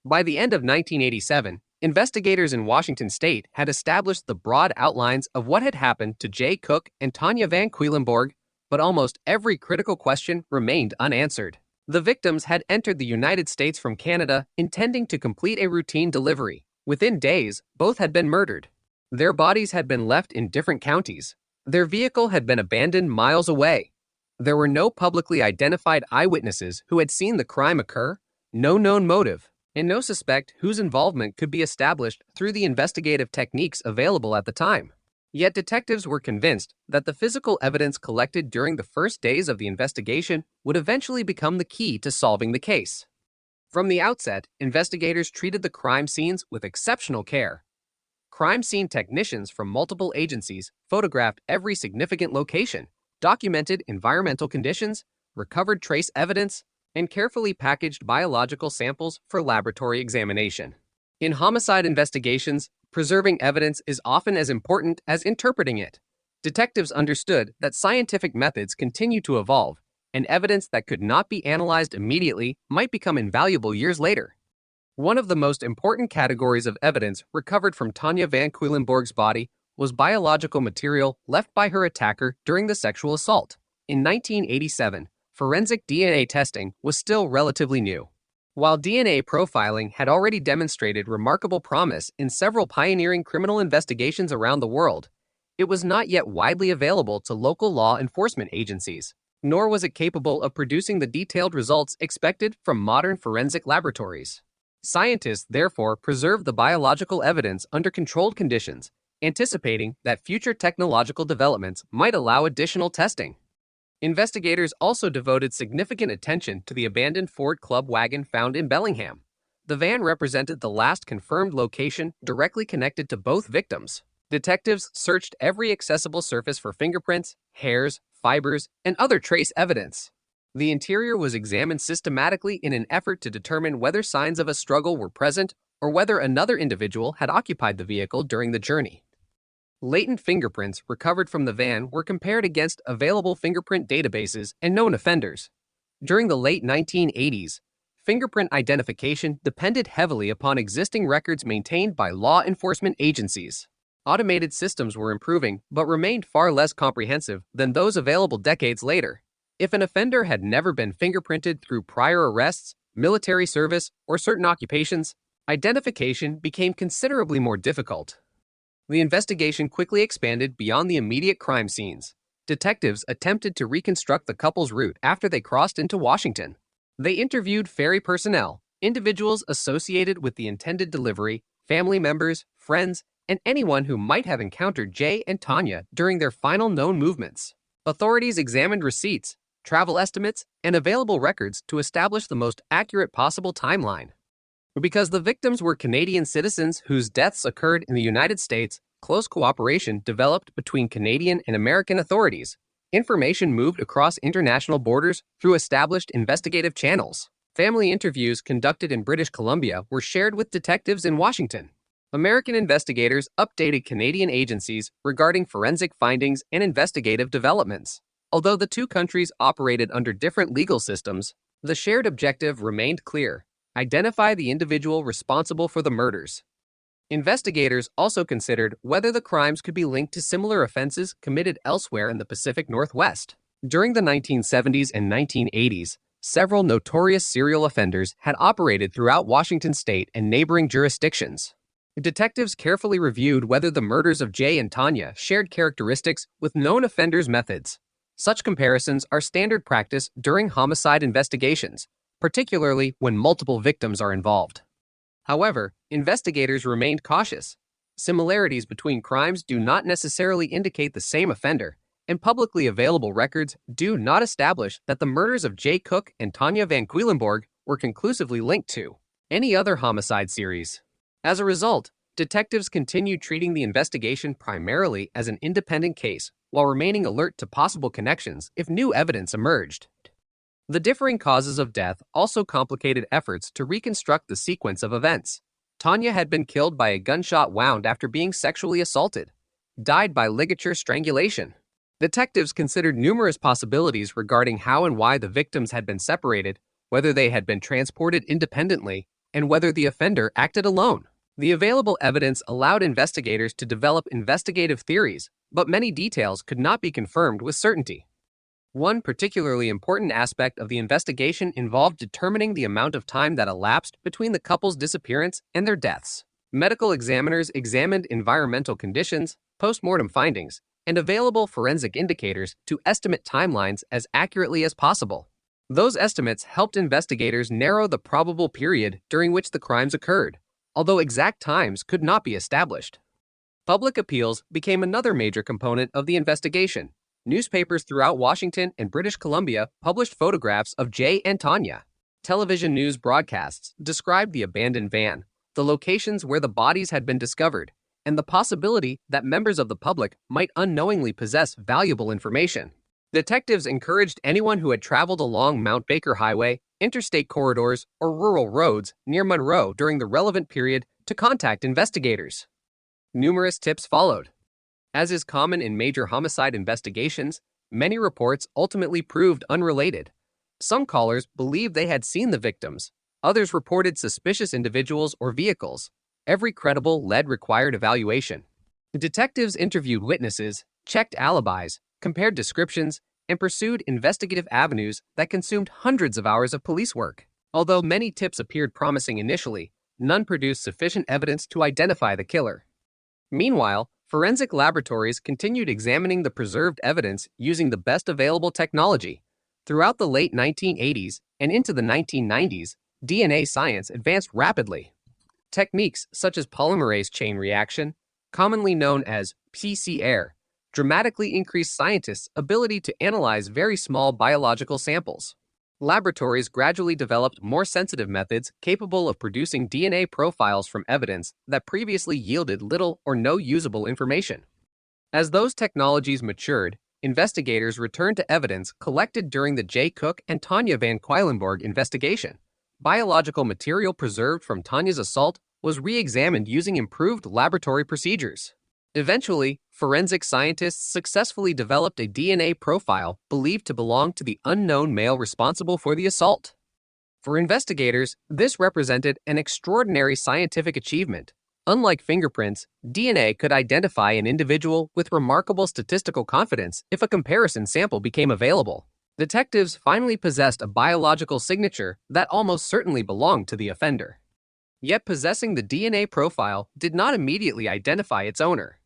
By the end of 1987, investigators in Washington state had established the broad outlines of what had happened to Jay Cook and Tanya Van Cuylenborg, but almost every critical question remained unanswered. The victims had entered the United States from Canada intending to complete a routine delivery. Within days, both had been murdered. Their bodies had been left in different counties. Their vehicle had been abandoned miles away. There were no publicly identified eyewitnesses who had seen the crime occur, no known motive, and no suspect whose involvement could be established through the investigative techniques available at the time. Yet detectives were convinced that the physical evidence collected during the first days of the investigation would eventually become the key to solving the case. From the outset, investigators treated the crime scenes with exceptional care. Crime scene technicians from multiple agencies photographed every significant location, documented environmental conditions, recovered trace evidence, and carefully packaged biological samples for laboratory examination. In homicide investigations, preserving evidence is often as important as interpreting it. Detectives understood that scientific methods continue to evolve, and evidence that could not be analyzed immediately might become invaluable years later. One of the most important categories of evidence recovered from Tanya van Cuylenborg's body was biological material left by her attacker during the sexual assault. In 1987, forensic DNA testing was still relatively new. While DNA profiling had already demonstrated remarkable promise in several pioneering criminal investigations around the world, it was not yet widely available to local law enforcement agencies, nor was it capable of producing the detailed results expected from modern forensic laboratories. Scientists therefore preserved the biological evidence under controlled conditions, anticipating that future technological developments might allow additional testing. Investigators also devoted significant attention to the abandoned Ford Club wagon found in Bellingham. The van represented the last confirmed location directly connected to both victims. Detectives searched every accessible surface for fingerprints, hairs, fibers, and other trace evidence. The interior was examined systematically in an effort to determine whether signs of a struggle were present or whether another individual had occupied the vehicle during the journey. Latent fingerprints recovered from the van were compared against available fingerprint databases and known offenders. During the late 1980s, fingerprint identification depended heavily upon existing records maintained by law enforcement agencies. Automated systems were improving but remained far less comprehensive than those available decades later. If an offender had never been fingerprinted through prior arrests, military service, or certain occupations, identification became considerably more difficult. The investigation quickly expanded beyond the immediate crime scenes. Detectives attempted to reconstruct the couple's route after they crossed into Washington. They interviewed ferry personnel, individuals associated with the intended delivery, family members, friends, and anyone who might have encountered Jay and Tanya during their final known movements. Authorities examined receipts, travel estimates, and available records to establish the most accurate possible timeline. Because the victims were Canadian citizens whose deaths occurred in the United States, close cooperation developed between Canadian and American authorities. Information moved across international borders through established investigative channels. Family interviews conducted in British Columbia were shared with detectives in Washington. American investigators updated Canadian agencies regarding forensic findings and investigative developments. Although the two countries operated under different legal systems, the shared objective remained clear: identify the individual responsible for the murders. Investigators also considered whether the crimes could be linked to similar offenses committed elsewhere in the Pacific Northwest. During the 1970s and 1980s, several notorious serial offenders had operated throughout Washington state and neighboring jurisdictions. Detectives carefully reviewed whether the murders of Jay and Tanya shared characteristics with known offenders' methods. Such comparisons are standard practice during homicide investigations, particularly when multiple victims are involved. However, investigators remained cautious. Similarities between crimes do not necessarily indicate the same offender, and publicly available records do not establish that the murders of Jay Cook and Tanya van Cuylenborg were conclusively linked to any other homicide series. As a result, detectives continued treating the investigation primarily as an independent case, while remaining alert to possible connections if new evidence emerged. The differing causes of death also complicated efforts to reconstruct the sequence of events. Tanya had been killed by a gunshot wound after being sexually assaulted, died by ligature strangulation. Detectives considered numerous possibilities regarding how and why the victims had been separated, whether they had been transported independently, and whether the offender acted alone. The available evidence allowed investigators to develop investigative theories, but many details could not be confirmed with certainty. One particularly important aspect of the investigation involved determining the amount of time that elapsed between the couple's disappearance and their deaths. Medical examiners examined environmental conditions, post-mortem findings, and available forensic indicators to estimate timelines as accurately as possible. Those estimates helped investigators narrow the probable period during which the crimes occurred, although exact times could not be established. Public appeals became another major component of the investigation. Newspapers throughout Washington and British Columbia published photographs of Jay and Tanya. Television news broadcasts described the abandoned van, the locations where the bodies had been discovered, and the possibility that members of the public might unknowingly possess valuable information. Detectives encouraged anyone who had traveled along Mount Baker Highway, interstate corridors, or rural roads near Monroe during the relevant period to contact investigators. Numerous tips followed. As is common in major homicide investigations, many reports ultimately proved unrelated. Some callers believed they had seen the victims. Others reported suspicious individuals or vehicles. Every credible lead required evaluation. Detectives interviewed witnesses, checked alibis, compared descriptions, and pursued investigative avenues that consumed hundreds of hours of police work. Although many tips appeared promising initially, none produced sufficient evidence to identify the killer. Meanwhile, forensic laboratories continued examining the preserved evidence using the best available technology. Throughout the late 1980s and into the 1990s, DNA science advanced rapidly. Techniques such as polymerase chain reaction, commonly known as PCR, dramatically increased scientists' ability to analyze very small biological samples. Laboratories gradually developed more sensitive methods capable of producing DNA profiles from evidence that previously yielded little or no usable information. As those technologies matured, investigators returned to evidence collected during the J. Cook and Tanya Van Queilenborg investigation. Biological material preserved from Tanya's assault was re-examined using improved laboratory procedures. Eventually, forensic scientists successfully developed a DNA profile believed to belong to the unknown male responsible for the assault. For investigators, this represented an extraordinary scientific achievement. Unlike fingerprints, DNA could identify an individual with remarkable statistical confidence if a comparison sample became available. Detectives finally possessed a biological signature that almost certainly belonged to the offender. Yet possessing the DNA profile did not immediately identify its owner.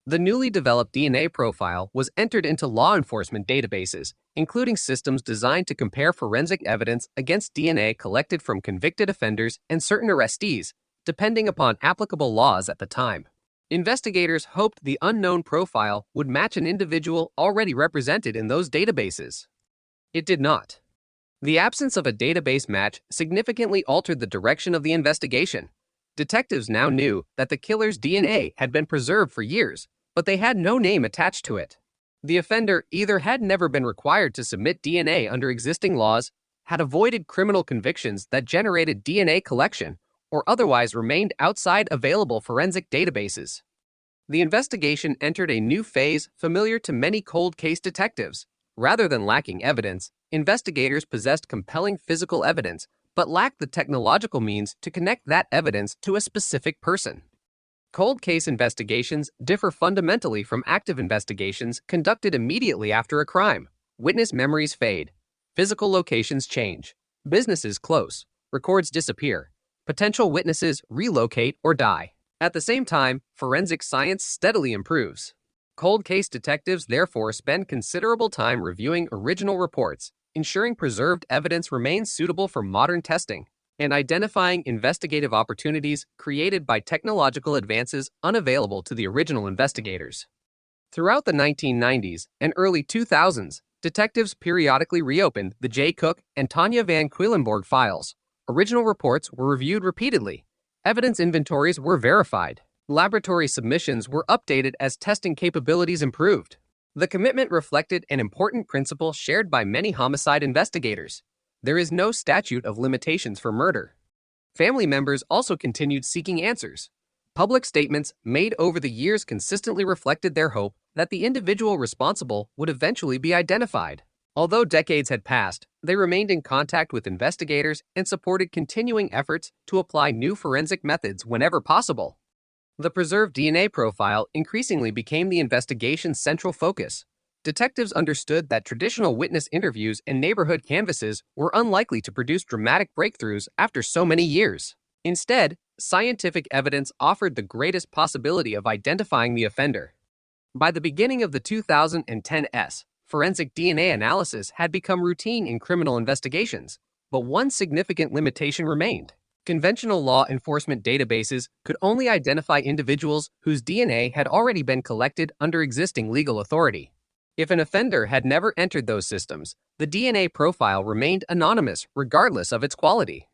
The newly developed DNA profile was entered into law enforcement databases, including systems designed to compare forensic evidence against DNA collected from convicted offenders and certain arrestees, depending upon applicable laws at the time. Investigators hoped the unknown profile would match an individual already represented in those databases. It did not. The absence of a database match significantly altered the direction of the investigation. Detectives now knew that the killer's DNA had been preserved for years, but they had no name attached to it. The offender either had never been required to submit DNA under existing laws, had avoided criminal convictions that generated DNA collection, or otherwise remained outside available forensic databases. The investigation entered a new phase familiar to many cold case detectives. Rather than lacking evidence, investigators possessed compelling physical evidence, but lacked the technological means to connect that evidence to a specific person. Cold case investigations differ fundamentally from active investigations conducted immediately after a crime. Witness memories fade, physical locations change, businesses close, records disappear, potential witnesses relocate or die. At the same time, forensic science steadily improves. Cold case detectives therefore spend considerable time reviewing original reports, ensuring preserved evidence remains suitable for modern testing, and identifying investigative opportunities created by technological advances unavailable to the original investigators. Throughout the 1990s and early 2000s, detectives periodically reopened the J. Cook and Tanya Van Queilenborg files. Original reports were reviewed repeatedly. Evidence inventories were verified. Laboratory submissions were updated as testing capabilities improved. The commitment reflected an important principle shared by many homicide investigators. There is no statute of limitations for murder. Family members also continued seeking answers. Public statements made over the years consistently reflected their hope that the individual responsible would eventually be identified. Although decades had passed, they remained in contact with investigators and supported continuing efforts to apply new forensic methods whenever possible. The preserved DNA profile increasingly became the investigation's central focus. Detectives understood that traditional witness interviews and neighborhood canvasses were unlikely to produce dramatic breakthroughs after so many years. Instead, scientific evidence offered the greatest possibility of identifying the offender. By the beginning of the 2010s, forensic DNA analysis had become routine in criminal investigations, but one significant limitation remained. Conventional law enforcement databases could only identify individuals whose DNA had already been collected under existing legal authority. If an offender had never entered those systems, the DNA profile remained anonymous regardless of its quality.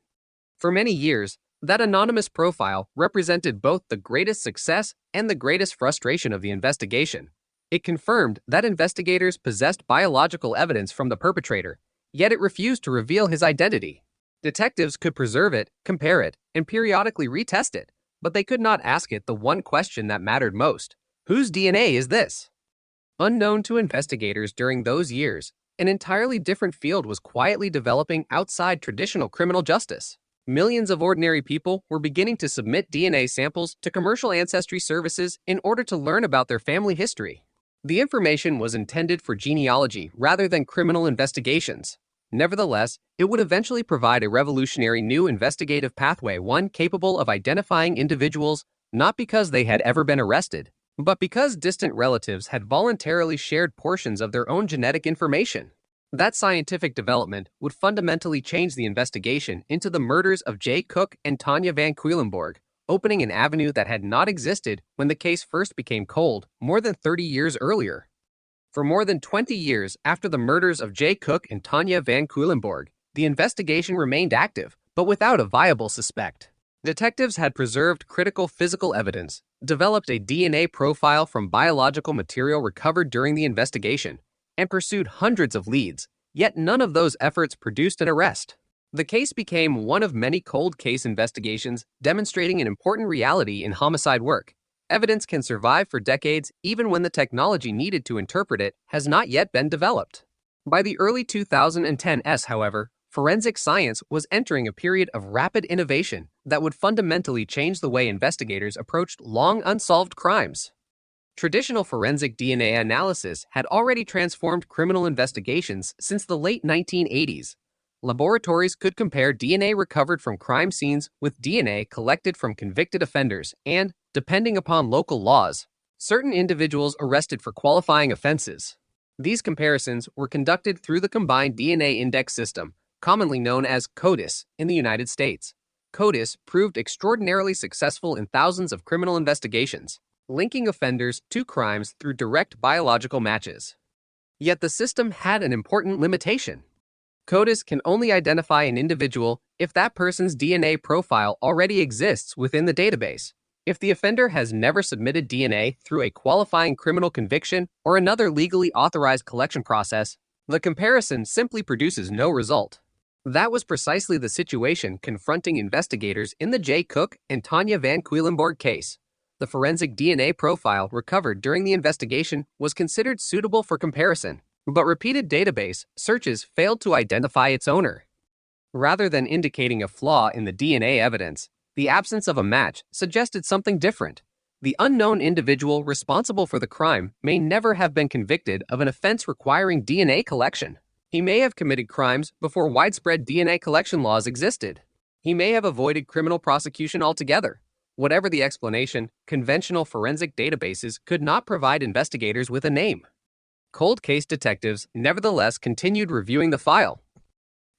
For many years, that anonymous profile represented both the greatest success and the greatest frustration of the investigation. It confirmed that investigators possessed biological evidence from the perpetrator, yet it refused to reveal his identity. Detectives could preserve it, compare it, and periodically retest it, but they could not ask it the one question that mattered most: Whose DNA is this? Unknown to investigators during those years, an entirely different field was quietly developing outside traditional criminal justice. Millions of ordinary people were beginning to submit DNA samples to commercial ancestry services in order to learn about their family history. The information was intended for genealogy rather than criminal investigations. Nevertheless, it would eventually provide a revolutionary new investigative pathway, one capable of identifying individuals not because they had ever been arrested, but because distant relatives had voluntarily shared portions of their own genetic information. That scientific development would fundamentally change the investigation into the murders of Jay Cook and Tanya Van Cuylenborg, opening an avenue that had not existed when the case first became cold more than 30 years earlier. For more than 20 years after the murders of Jay Cook and Tanya Van Cuylenborg, the investigation remained active, but without a viable suspect. Detectives had preserved critical physical evidence, developed a DNA profile from biological material recovered during the investigation, and pursued hundreds of leads, yet none of those efforts produced an arrest. The case became one of many cold case investigations demonstrating an important reality in homicide work. Evidence can survive for decades even when the technology needed to interpret it has not yet been developed. By the early 2010s, however, forensic science was entering a period of rapid innovation that would fundamentally change the way investigators approached long unsolved crimes. Traditional forensic DNA analysis had already transformed criminal investigations since the late 1980s. Laboratories could compare DNA recovered from crime scenes with DNA collected from convicted offenders and, depending upon local laws, certain individuals arrested for qualifying offenses. These comparisons were conducted through the Combined DNA Index System, commonly known as CODIS, in the United States. CODIS proved extraordinarily successful in thousands of criminal investigations, linking offenders to crimes through direct biological matches. Yet the system had an important limitation. CODIS can only identify an individual if that person's DNA profile already exists within the database. If the offender has never submitted DNA through a qualifying criminal conviction or another legally authorized collection process, the comparison simply produces no result. That was precisely the situation confronting investigators in the Jay Cook and Tanya Van Cuylenborg case. The forensic DNA profile recovered during the investigation was considered suitable for comparison, but repeated database searches failed to identify its owner. Rather than indicating a flaw in the DNA evidence, the absence of a match suggested something different. The unknown individual responsible for the crime may never have been convicted of an offense requiring DNA collection. He may have committed crimes before widespread DNA collection laws existed. He may have avoided criminal prosecution altogether. Whatever the explanation, conventional forensic databases could not provide investigators with a name. Cold case detectives nevertheless continued reviewing the file.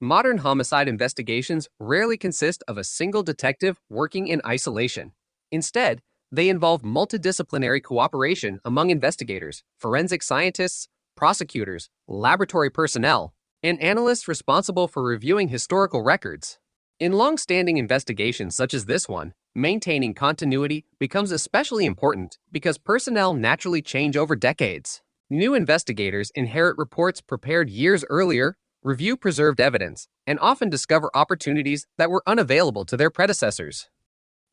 Modern homicide investigations rarely consist of a single detective working in isolation. Instead, they involve multidisciplinary cooperation among investigators, forensic scientists, prosecutors, laboratory personnel, and analysts responsible for reviewing historical records. In long-standing investigations such as this one, maintaining continuity becomes especially important because personnel naturally change over decades. New investigators inherit reports prepared years earlier, review preserved evidence, and often discover opportunities that were unavailable to their predecessors.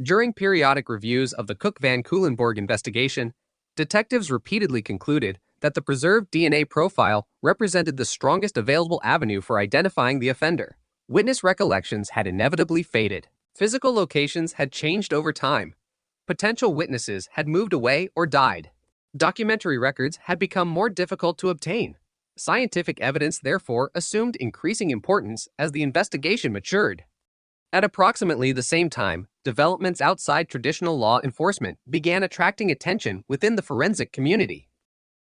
During periodic reviews of the Cook-Van Cuylenborg investigation, detectives repeatedly concluded that the preserved DNA profile represented the strongest available avenue for identifying the offender. Witness recollections had inevitably faded. Physical locations had changed over time. Potential witnesses had moved away or died. Documentary records had become more difficult to obtain. Scientific evidence therefore assumed increasing importance as the investigation matured. At approximately the same time, developments outside traditional law enforcement began attracting attention within the forensic community.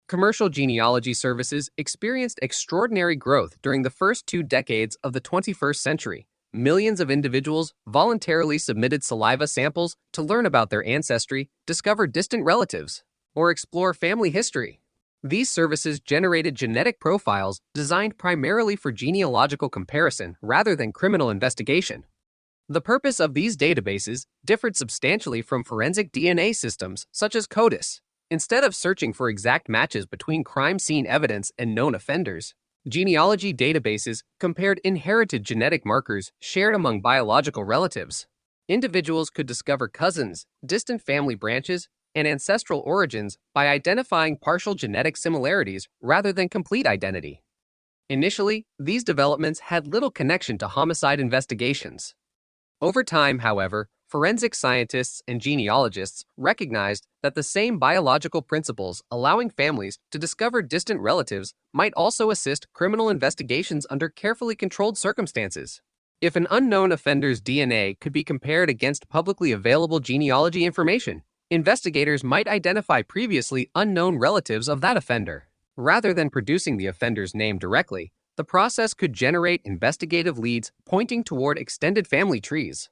Commercial genealogy services experienced extraordinary growth during the first 2 decades of the 21st century. Millions of individuals voluntarily submitted saliva samples to learn about their ancestry, discover distant relatives, or explore family history. These services generated genetic profiles designed primarily for genealogical comparison rather than criminal investigation. The purpose of these databases differed substantially from forensic DNA systems such as CODIS. Instead of searching for exact matches between crime scene evidence and known offenders, genealogy databases compared inherited genetic markers shared among biological relatives. Individuals could discover cousins, distant family branches, and ancestral origins by identifying partial genetic similarities rather than complete identity. Initially, these developments had little connection to homicide investigations. Over time, however, forensic scientists and genealogists recognized that the same biological principles allowing families to discover distant relatives might also assist criminal investigations under carefully controlled circumstances. If an unknown offender's DNA could be compared against publicly available genealogy information, investigators might identify previously unknown relatives of that offender. Rather than producing the offender's name directly, the process could generate investigative leads pointing toward extended family trees.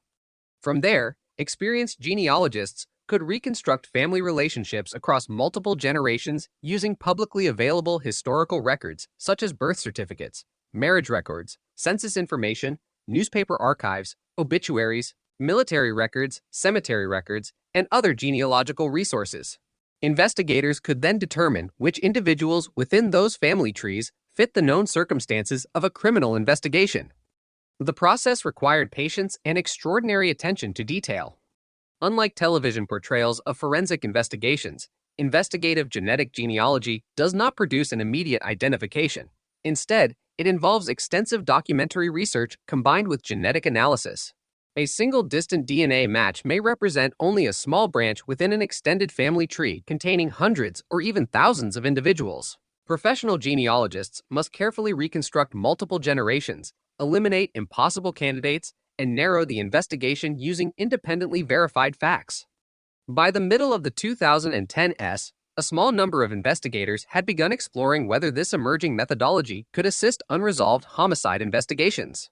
From there, experienced genealogists could reconstruct family relationships across multiple generations using publicly available historical records such as birth certificates, marriage records, census information, newspaper archives, obituaries, military records, cemetery records, and other genealogical resources. Investigators could then determine which individuals within those family trees fit the known circumstances of a criminal investigation. The process required patience and extraordinary attention to detail. Unlike television portrayals of forensic investigations, investigative genetic genealogy does not produce an immediate identification. Instead, it involves extensive documentary research combined with genetic analysis. A single distant DNA match may represent only a small branch within an extended family tree containing hundreds or even thousands of individuals. Professional genealogists must carefully reconstruct multiple generations, eliminate impossible candidates, and narrow the investigation using independently verified facts. By the middle of the 2010s, a small number of investigators had begun exploring whether this emerging methodology could assist unresolved homicide investigations.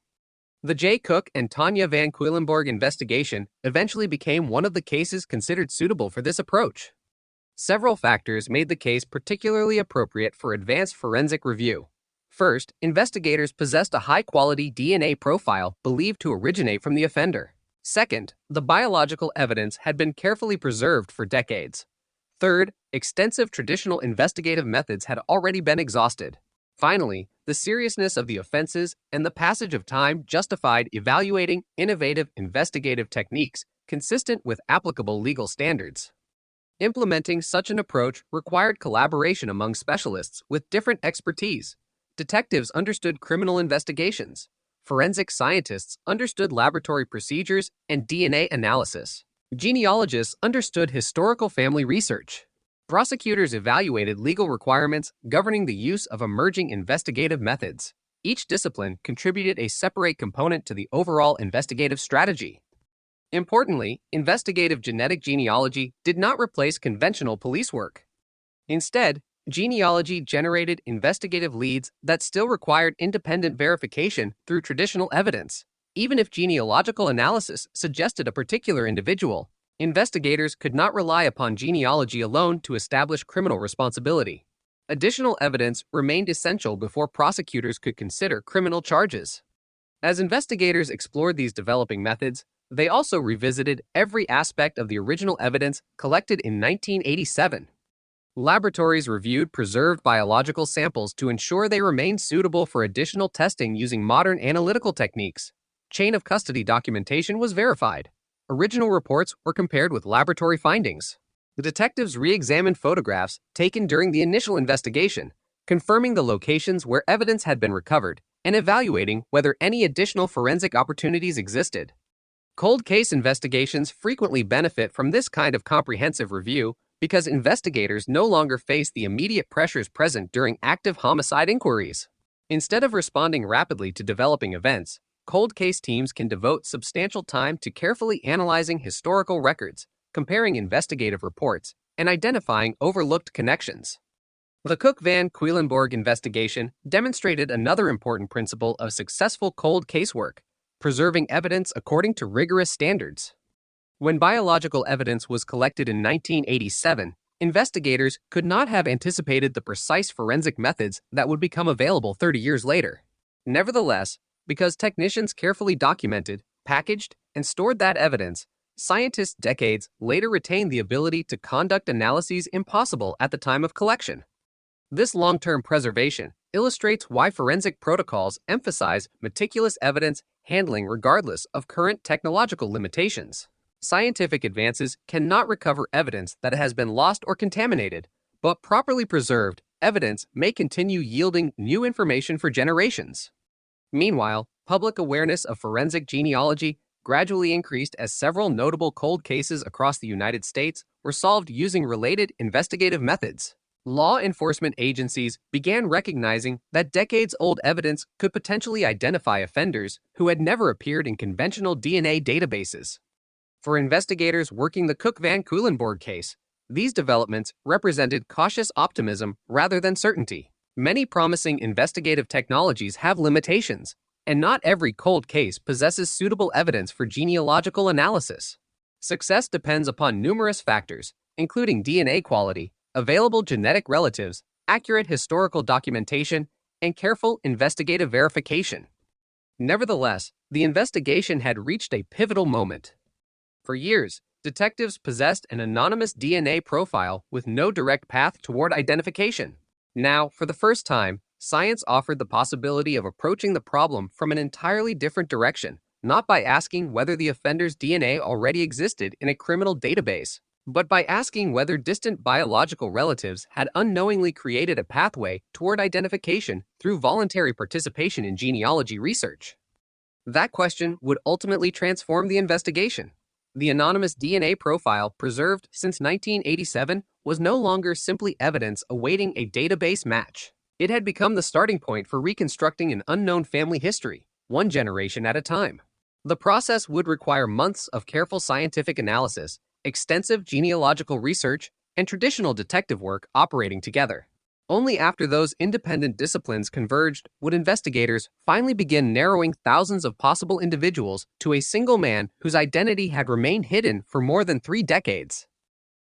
The J. Cook and Tanya Van Cuylenborg investigation eventually became one of the cases considered suitable for this approach. Several factors made the case particularly appropriate for advanced forensic review. First, investigators possessed a high-quality DNA profile believed to originate from the offender. Second, the biological evidence had been carefully preserved for decades. Third, extensive traditional investigative methods had already been exhausted. Finally, the seriousness of the offenses and the passage of time justified evaluating innovative investigative techniques consistent with applicable legal standards. Implementing such an approach required collaboration among specialists with different expertise. Detectives understood criminal investigations. Forensic scientists understood laboratory procedures and DNA analysis. Genealogists understood historical family research. Prosecutors evaluated legal requirements governing the use of emerging investigative methods. Each discipline contributed a separate component to the overall investigative strategy. Importantly, investigative genetic genealogy did not replace conventional police work. Instead, genealogy generated investigative leads that still required independent verification through traditional evidence. Even if genealogical analysis suggested a particular individual, investigators could not rely upon genealogy alone to establish criminal responsibility. Additional evidence remained essential before prosecutors could consider criminal charges. As investigators explored these developing methods, they also revisited every aspect of the original evidence collected in 1987. Laboratories reviewed preserved biological samples to ensure they remained suitable for additional testing using modern analytical techniques. Chain of custody documentation was verified. Original reports were compared with laboratory findings. The detectives re-examined photographs taken during the initial investigation, confirming the locations where evidence had been recovered and evaluating whether any additional forensic opportunities existed. Cold case investigations frequently benefit from this kind of comprehensive review because investigators no longer face the immediate pressures present during active homicide inquiries. Instead of responding rapidly to developing events, cold case teams can devote substantial time to carefully analyzing historical records, comparing investigative reports, and identifying overlooked connections. The Cook-Van Cuylenborg investigation demonstrated another important principle of successful cold case work: preserving evidence according to rigorous standards. When biological evidence was collected in 1987, investigators could not have anticipated the precise forensic methods that would become available 30 years later. Nevertheless, because technicians carefully documented, packaged, and stored that evidence, scientists decades later retained the ability to conduct analyses impossible at the time of collection. This long-term preservation illustrates why forensic protocols emphasize meticulous evidence handling regardless of current technological limitations. Scientific advances cannot recover evidence that has been lost or contaminated, but properly preserved evidence may continue yielding new information for generations. Meanwhile, public awareness of forensic genealogy gradually increased as several notable cold cases across the United States were solved using related investigative methods. Law enforcement agencies began recognizing that decades-old evidence could potentially identify offenders who had never appeared in conventional DNA databases. For investigators working the Cook Van Cuylenborg case, these developments represented cautious optimism rather than certainty. Many promising investigative technologies have limitations, and not every cold case possesses suitable evidence for genealogical analysis. Success depends upon numerous factors, including DNA quality, available genetic relatives, accurate historical documentation, and careful investigative verification. Nevertheless, the investigation had reached a pivotal moment. For years, detectives possessed an anonymous DNA profile with no direct path toward identification. Now, for the first time, science offered the possibility of approaching the problem from an entirely different direction, not by asking whether the offender's DNA already existed in a criminal database, but by asking whether distant biological relatives had unknowingly created a pathway toward identification through voluntary participation in genealogy research. That question would ultimately transform the investigation. The anonymous DNA profile preserved since 1987 was no longer simply evidence awaiting a database match. It had become the starting point for reconstructing an unknown family history, one generation at a time. The process would require months of careful scientific analysis, extensive genealogical research, and traditional detective work operating together. Only after those independent disciplines converged would investigators finally begin narrowing thousands of possible individuals to a single man whose identity had remained hidden for more than 3 decades.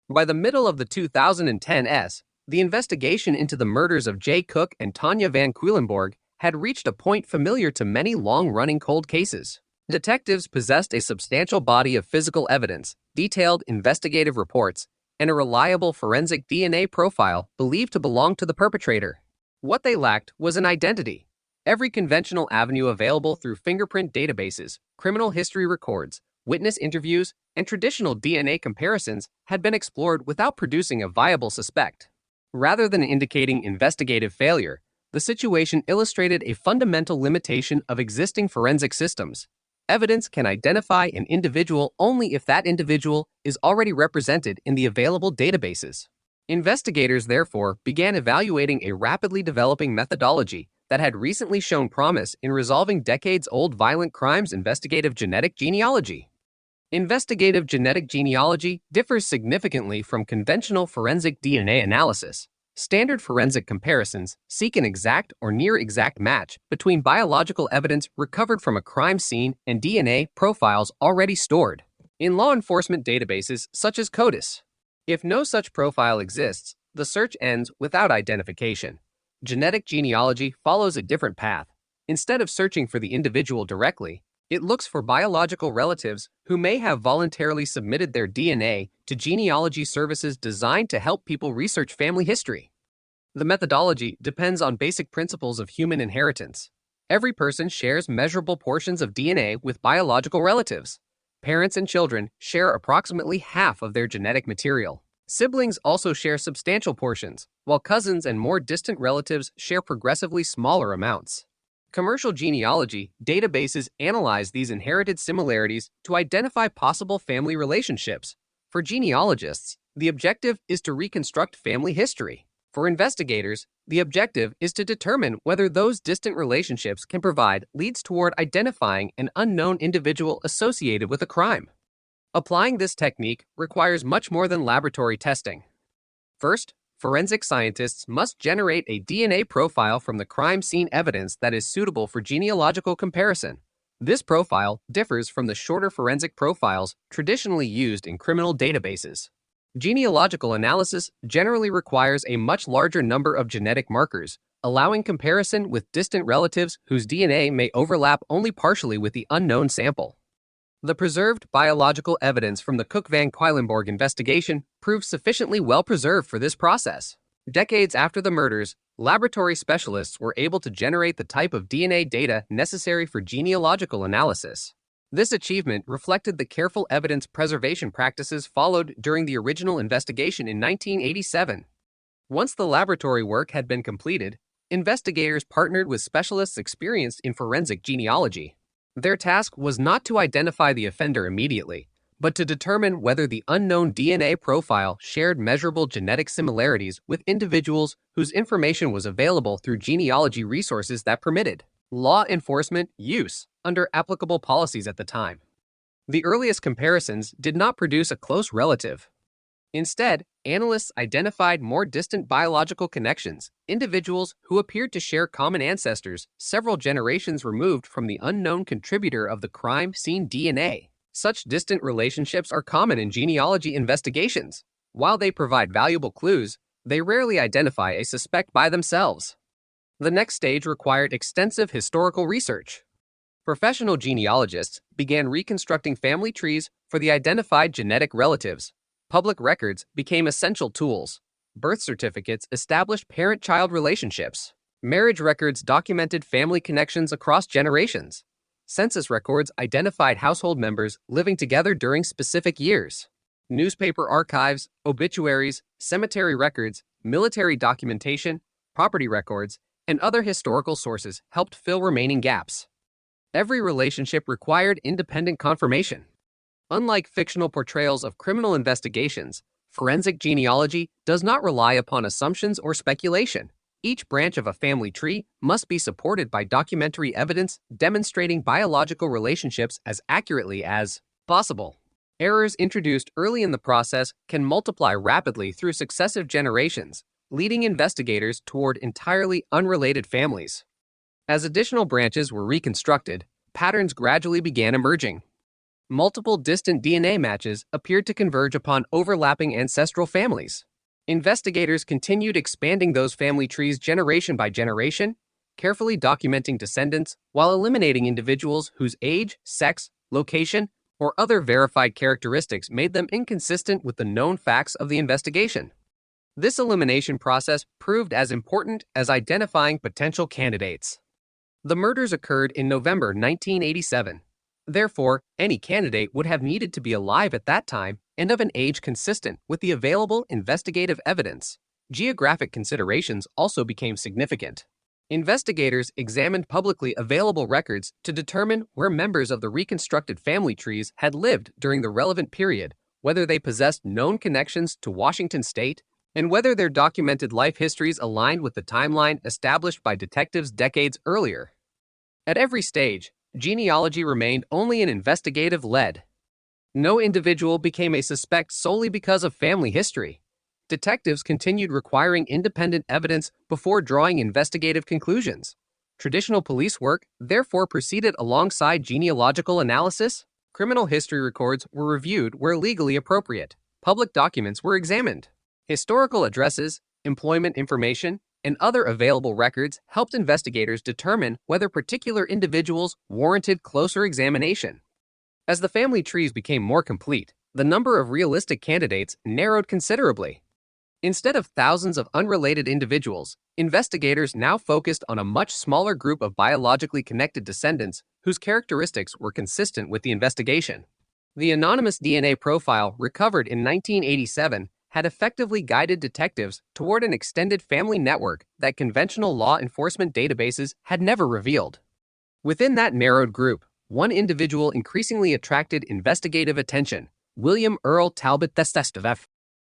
By the middle of the 2010s, the investigation into the murders of Jay Cook and Tanya Van Cuylenborg had reached a point familiar to many long-running cold cases. Detectives possessed a substantial body of physical evidence, detailed investigative reports, and a reliable forensic DNA profile believed to belong to the perpetrator. What they lacked was an identity. Every conventional avenue available through fingerprint databases, criminal history records, witness interviews, and traditional DNA comparisons had been explored without producing a viable suspect. Rather than indicating investigative failure, the situation illustrated a fundamental limitation of existing forensic systems. Evidence can identify an individual only if that individual is already represented in the available databases. Investigators, therefore, began evaluating a rapidly developing methodology that had recently shown promise in resolving decades-old violent crimes: investigative genetic genealogy. Investigative genetic genealogy differs significantly from conventional forensic DNA analysis. Standard forensic comparisons seek an exact or near-exact match between biological evidence recovered from a crime scene and DNA profiles already stored in law enforcement databases such as CODIS. If no such profile exists, the search ends without identification. Genetic genealogy follows a different path. Instead of searching for the individual directly, it looks for biological relatives who may have voluntarily submitted their DNA to genealogy services designed to help people research family history. The methodology depends on basic principles of human inheritance. Every person shares measurable portions of DNA with biological relatives. Parents and children share approximately half of their genetic material. Siblings also share substantial portions, while cousins and more distant relatives share progressively smaller amounts. Commercial genealogy databases analyze these inherited similarities to identify possible family relationships. For genealogists, the objective is to reconstruct family history. For investigators, the objective is to determine whether those distant relationships can provide leads toward identifying an unknown individual associated with a crime. Applying this technique requires much more than laboratory testing. First, forensic scientists must generate a DNA profile from the crime scene evidence that is suitable for genealogical comparison. This profile differs from the shorter forensic profiles traditionally used in criminal databases. Genealogical analysis generally requires a much larger number of genetic markers, allowing comparison with distant relatives whose DNA may overlap only partially with the unknown sample. The preserved biological evidence from the Cook Van Cuylenborg investigation proved sufficiently well preserved for this process. Decades after the murders, laboratory specialists were able to generate the type of DNA data necessary for genealogical analysis. This achievement reflected the careful evidence preservation practices followed during the original investigation in 1987. Once the laboratory work had been completed, investigators partnered with specialists experienced in forensic genealogy. Their task was not to identify the offender immediately, but to determine whether the unknown DNA profile shared measurable genetic similarities with individuals whose information was available through genealogy resources that permitted law enforcement use under applicable policies at the time. The earliest comparisons did not produce a close relative. Instead, analysts identified more distant biological connections, individuals who appeared to share common ancestors several generations removed from the unknown contributor of the crime scene DNA. Such distant relationships are common in genealogy investigations. While they provide valuable clues, they rarely identify a suspect by themselves. The next stage required extensive historical research. Professional genealogists began reconstructing family trees for the identified genetic relatives. Public records became essential tools. Birth certificates established parent-child relationships. Marriage records documented family connections across generations. Census records identified household members living together during specific years. Newspaper archives, obituaries, cemetery records, military documentation, property records, and other historical sources helped fill remaining gaps. Every relationship required independent confirmation. Unlike fictional portrayals of criminal investigations, forensic genealogy does not rely upon assumptions or speculation. Each branch of a family tree must be supported by documentary evidence demonstrating biological relationships as accurately as possible. Errors introduced early in the process can multiply rapidly through successive generations, leading investigators toward entirely unrelated families. As additional branches were reconstructed, patterns gradually began emerging. Multiple distant DNA matches appeared to converge upon overlapping ancestral families. Investigators continued expanding those family trees generation by generation, carefully documenting descendants while eliminating individuals whose age, sex, location, or other verified characteristics made them inconsistent with the known facts of the investigation. This elimination process proved as important as identifying potential candidates. The murders occurred in November 1987. Therefore, any candidate would have needed to be alive at that time and of an age consistent with the available investigative evidence. Geographic considerations also became significant. Investigators examined publicly available records to determine where members of the reconstructed family trees had lived during the relevant period, whether they possessed known connections to Washington state, and whether their documented life histories aligned with the timeline established by detectives decades earlier. At every stage, genealogy remained only an investigative lead. No individual became a suspect solely because of family history. Detectives continued requiring independent evidence before drawing investigative conclusions. Traditional police work therefore proceeded alongside genealogical analysis. Criminal history records were reviewed where legally appropriate. Public documents were examined. Historical addresses, employment information, and other available records helped investigators determine whether particular individuals warranted closer examination. As the family trees became more complete, the number of realistic candidates narrowed considerably. Instead of thousands of unrelated individuals, investigators now focused on a much smaller group of biologically connected descendants whose characteristics were consistent with the investigation. The anonymous DNA profile recovered in 1987 had effectively guided detectives toward an extended family network that conventional law enforcement databases had never revealed. Within that narrowed group, one individual increasingly attracted investigative attention: William Earl Talbot III.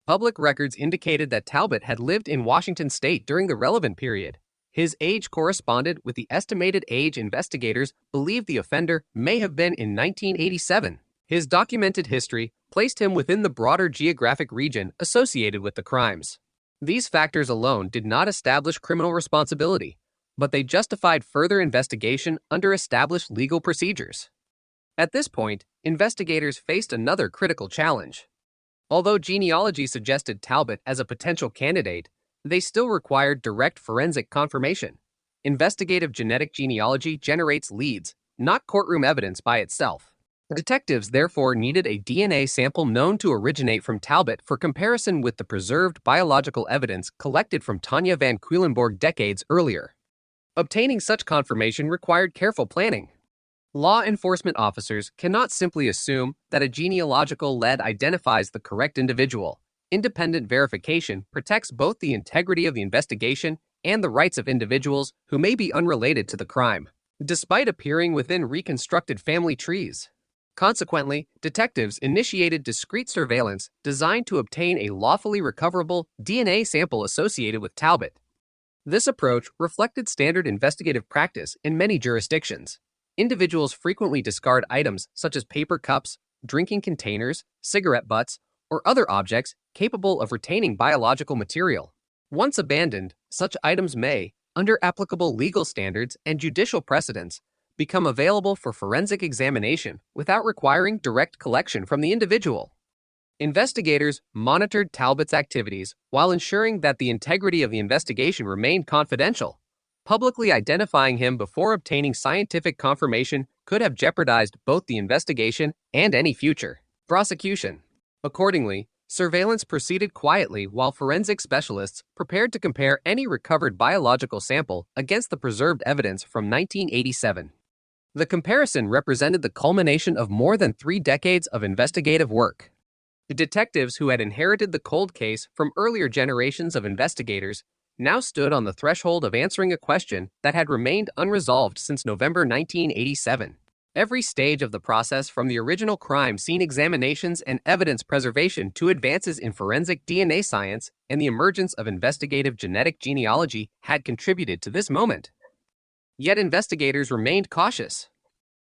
Public records indicated that Talbot had lived in Washington state during the relevant period. His age corresponded with the estimated age investigators believed the offender may have been in 1987. His documented history placed him within the broader geographic region associated with the crimes. These factors alone did not establish criminal responsibility, but they justified further investigation under established legal procedures. At this point, investigators faced another critical challenge. Although genealogy suggested Talbot as a potential candidate, they still required direct forensic confirmation. Investigative genetic genealogy generates leads, not courtroom evidence by itself. Detectives therefore needed a DNA sample known to originate from Talbot for comparison with the preserved biological evidence collected from Tanya Van Cuylenborg decades earlier. Obtaining such confirmation required careful planning. Law enforcement officers cannot simply assume that a genealogical lead identifies the correct individual. Independent verification protects both the integrity of the investigation and the rights of individuals who may be unrelated to the crime, despite appearing within reconstructed family trees. Consequently, detectives initiated discreet surveillance designed to obtain a lawfully recoverable DNA sample associated with Talbot. This approach reflected standard investigative practice in many jurisdictions. Individuals frequently discard items such as paper cups, drinking containers, cigarette butts, or other objects capable of retaining biological material. Once abandoned, such items may, under applicable legal standards and judicial precedents, become available for forensic examination without requiring direct collection from the individual. Investigators monitored Talbot's activities while ensuring that the integrity of the investigation remained confidential. Publicly identifying him before obtaining scientific confirmation could have jeopardized both the investigation and any future prosecution. Accordingly, surveillance proceeded quietly while forensic specialists prepared to compare any recovered biological sample against the preserved evidence from 1987. The comparison represented the culmination of more than 3 decades of investigative work. The detectives who had inherited the cold case from earlier generations of investigators now stood on the threshold of answering a question that had remained unresolved since November 1987. Every stage of the process, from the original crime scene examinations and evidence preservation to advances in forensic DNA science and the emergence of investigative genetic genealogy, had contributed to this moment. Yet investigators remained cautious.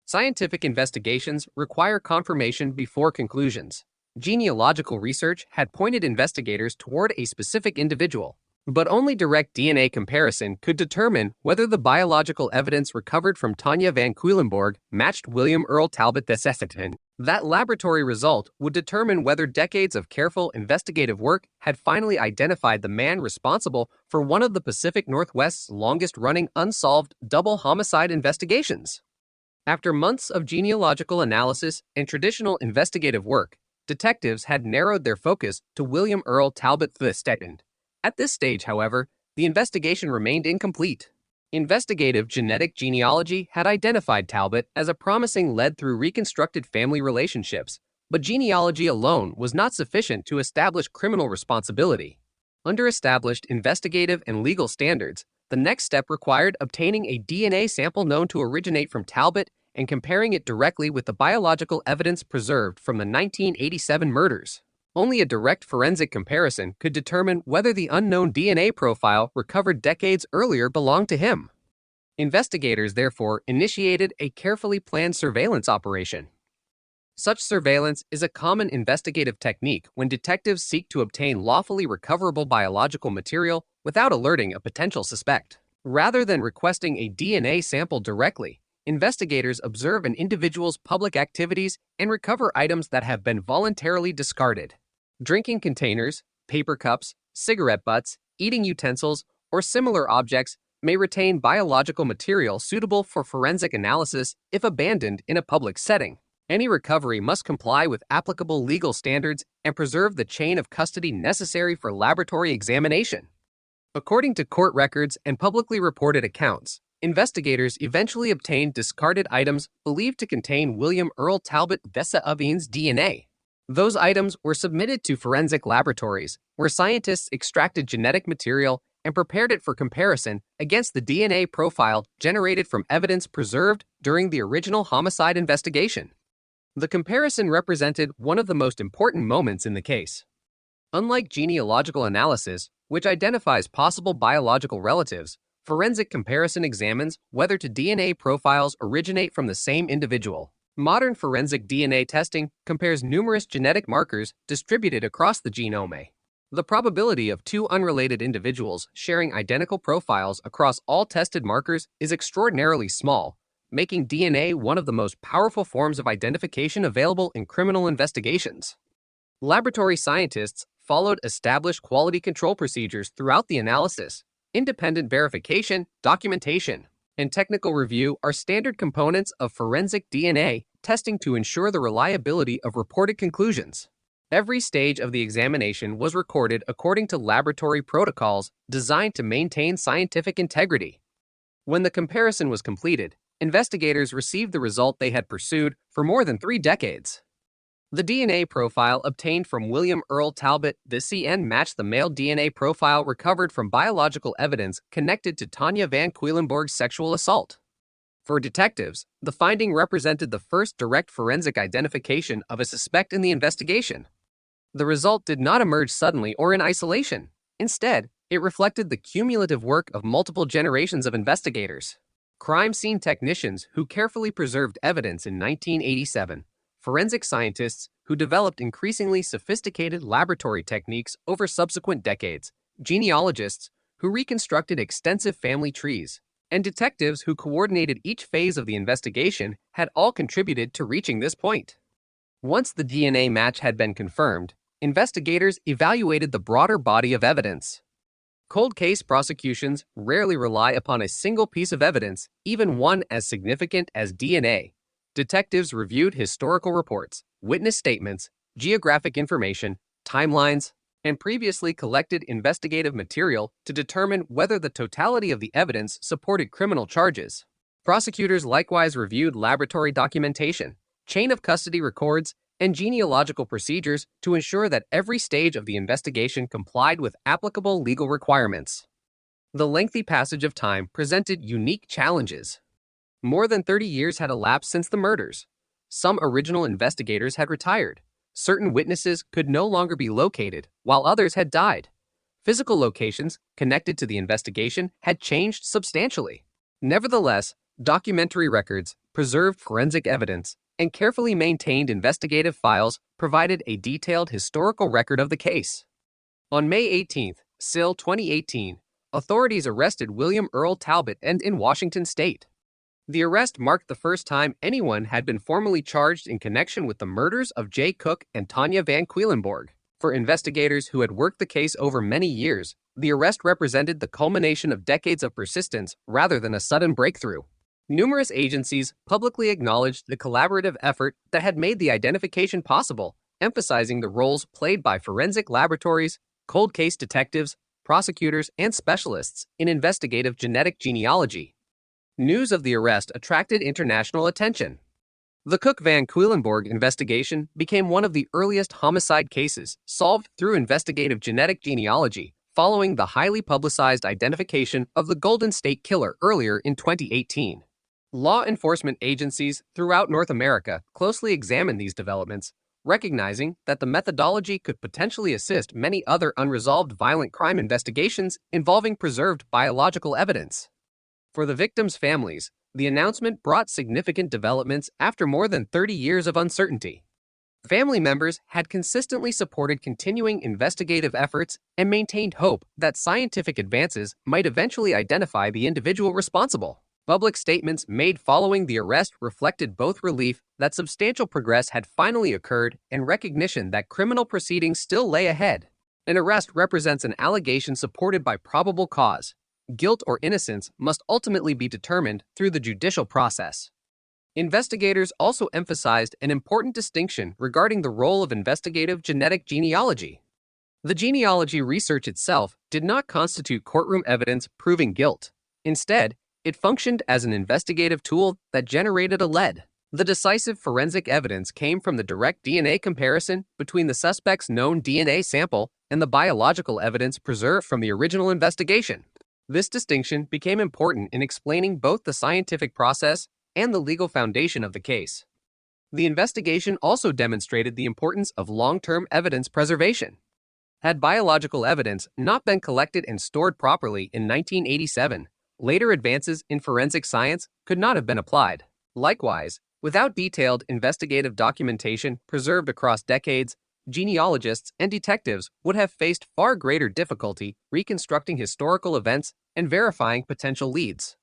Scientific investigations require confirmation before conclusions. Genealogical research had pointed investigators toward a specific individual, but only direct DNA comparison could determine whether the biological evidence recovered from Tanya Van Cuylenborg matched William Earl Talbot II. That laboratory result would determine whether decades of careful investigative work had finally identified the man responsible for one of the Pacific Northwest's longest-running unsolved double homicide investigations. After months of genealogical analysis and traditional investigative work, detectives had narrowed their focus to William Earl Talbot II. At this stage, however, the investigation remained incomplete. Investigative genetic genealogy had identified Talbot as a promising lead through reconstructed family relationships, but genealogy alone was not sufficient to establish criminal responsibility. Under established investigative and legal standards, the next step required obtaining a DNA sample known to originate from Talbot and comparing it directly with the biological evidence preserved from the 1987 murders. Only a direct forensic comparison could determine whether the unknown DNA profile recovered decades earlier belonged to him. Investigators therefore initiated a carefully planned surveillance operation. Such surveillance is a common investigative technique when detectives seek to obtain lawfully recoverable biological material without alerting a potential suspect. Rather than requesting a DNA sample directly, investigators observe an individual's public activities and recover items that have been voluntarily discarded. Drinking containers, paper cups, cigarette butts, eating utensils, or similar objects may retain biological material suitable for forensic analysis if abandoned in a public setting. Any recovery must comply with applicable legal standards and preserve the chain of custody necessary for laboratory examination. According to court records and publicly reported accounts, investigators eventually obtained discarded items believed to contain William Earl Talbot II's DNA. Those items were submitted to forensic laboratories, where scientists extracted genetic material and prepared it for comparison against the DNA profile generated from evidence preserved during the original homicide investigation. The comparison represented one of the most important moments in the case. Unlike genealogical analysis, which identifies possible biological relatives, forensic comparison examines whether DNA profiles originate from the same individual. Modern forensic DNA testing compares numerous genetic markers distributed across the genome. The probability of two unrelated individuals sharing identical profiles across all tested markers is extraordinarily small, making DNA one of the most powerful forms of identification available in criminal investigations. Laboratory scientists followed established quality control procedures throughout the analysis. Independent verification, documentation, and technical review are standard components of forensic DNA testing to ensure the reliability of reported conclusions. Every stage of the examination was recorded according to laboratory protocols designed to maintain scientific integrity. When the comparison was completed, investigators received the result they had pursued for more than 3 decades. The DNA profile obtained from William Earl Talbot, the CN matched the male DNA profile recovered from biological evidence connected to Tanya Van Quedlinburg's sexual assault. For detectives, the finding represented the first direct forensic identification of a suspect in the investigation. The result did not emerge suddenly or in isolation. Instead, it reflected the cumulative work of multiple generations of investigators. Crime scene technicians who carefully preserved evidence in 1987, forensic scientists who developed increasingly sophisticated laboratory techniques over subsequent decades, genealogists who reconstructed extensive family trees, and detectives who coordinated each phase of the investigation had all contributed to reaching this point. Once the DNA match had been confirmed, investigators evaluated the broader body of evidence. Cold case prosecutions rarely rely upon a single piece of evidence, even one as significant as DNA. Detectives reviewed historical reports, witness statements, geographic information, timelines, and previously collected investigative material to determine whether the totality of the evidence supported criminal charges. Prosecutors likewise reviewed laboratory documentation, chain of custody records, and genealogical procedures to ensure that every stage of the investigation complied with applicable legal requirements. The lengthy passage of time presented unique challenges. More than 30 years had elapsed since the murders. Some original investigators had retired. Certain witnesses could no longer be located, while others had died. Physical locations connected to the investigation had changed substantially. Nevertheless, documentary records, preserved forensic evidence, and carefully maintained investigative files provided a detailed historical record of the case. On May 18, 2018, authorities arrested William Earl Talbot in Washington state. The arrest marked the first time anyone had been formally charged in connection with the murders of Jay Cook and Tanya Van Quedlinburg. For investigators who had worked the case over many years, the arrest represented the culmination of decades of persistence rather than a sudden breakthrough. Numerous agencies publicly acknowledged the collaborative effort that had made the identification possible, emphasizing the roles played by forensic laboratories, cold case detectives, prosecutors, and specialists in investigative genetic genealogy. News of the arrest attracted international attention. The Cook-Van Quedlinburg investigation became one of the earliest homicide cases solved through investigative genetic genealogy, following the highly publicized identification of the Golden State Killer earlier in 2018. Law enforcement agencies throughout North America closely examined these developments, recognizing that the methodology could potentially assist many other unresolved violent crime investigations involving preserved biological evidence. For the victims' families, the announcement brought significant developments after more than 30 years of uncertainty. Family members had consistently supported continuing investigative efforts and maintained hope that scientific advances might eventually identify the individual responsible. Public statements made following the arrest reflected both relief that substantial progress had finally occurred and recognition that criminal proceedings still lay ahead. An arrest represents an allegation supported by probable cause. Guilt or innocence must ultimately be determined through the judicial process. Investigators also emphasized an important distinction regarding the role of investigative genetic genealogy. The genealogy research itself did not constitute courtroom evidence proving guilt. Instead, it functioned as an investigative tool that generated a lead. The decisive forensic evidence came from the direct DNA comparison between the suspect's known DNA sample and the biological evidence preserved from the original investigation. This distinction became important in explaining both the scientific process and the legal foundation of the case. The investigation also demonstrated the importance of long-term evidence preservation. Had biological evidence not been collected and stored properly in 1987, later advances in forensic science could not have been applied. Likewise, without detailed investigative documentation preserved across decades, genealogists and detectives would have faced far greater difficulty reconstructing historical events and verifying potential leads.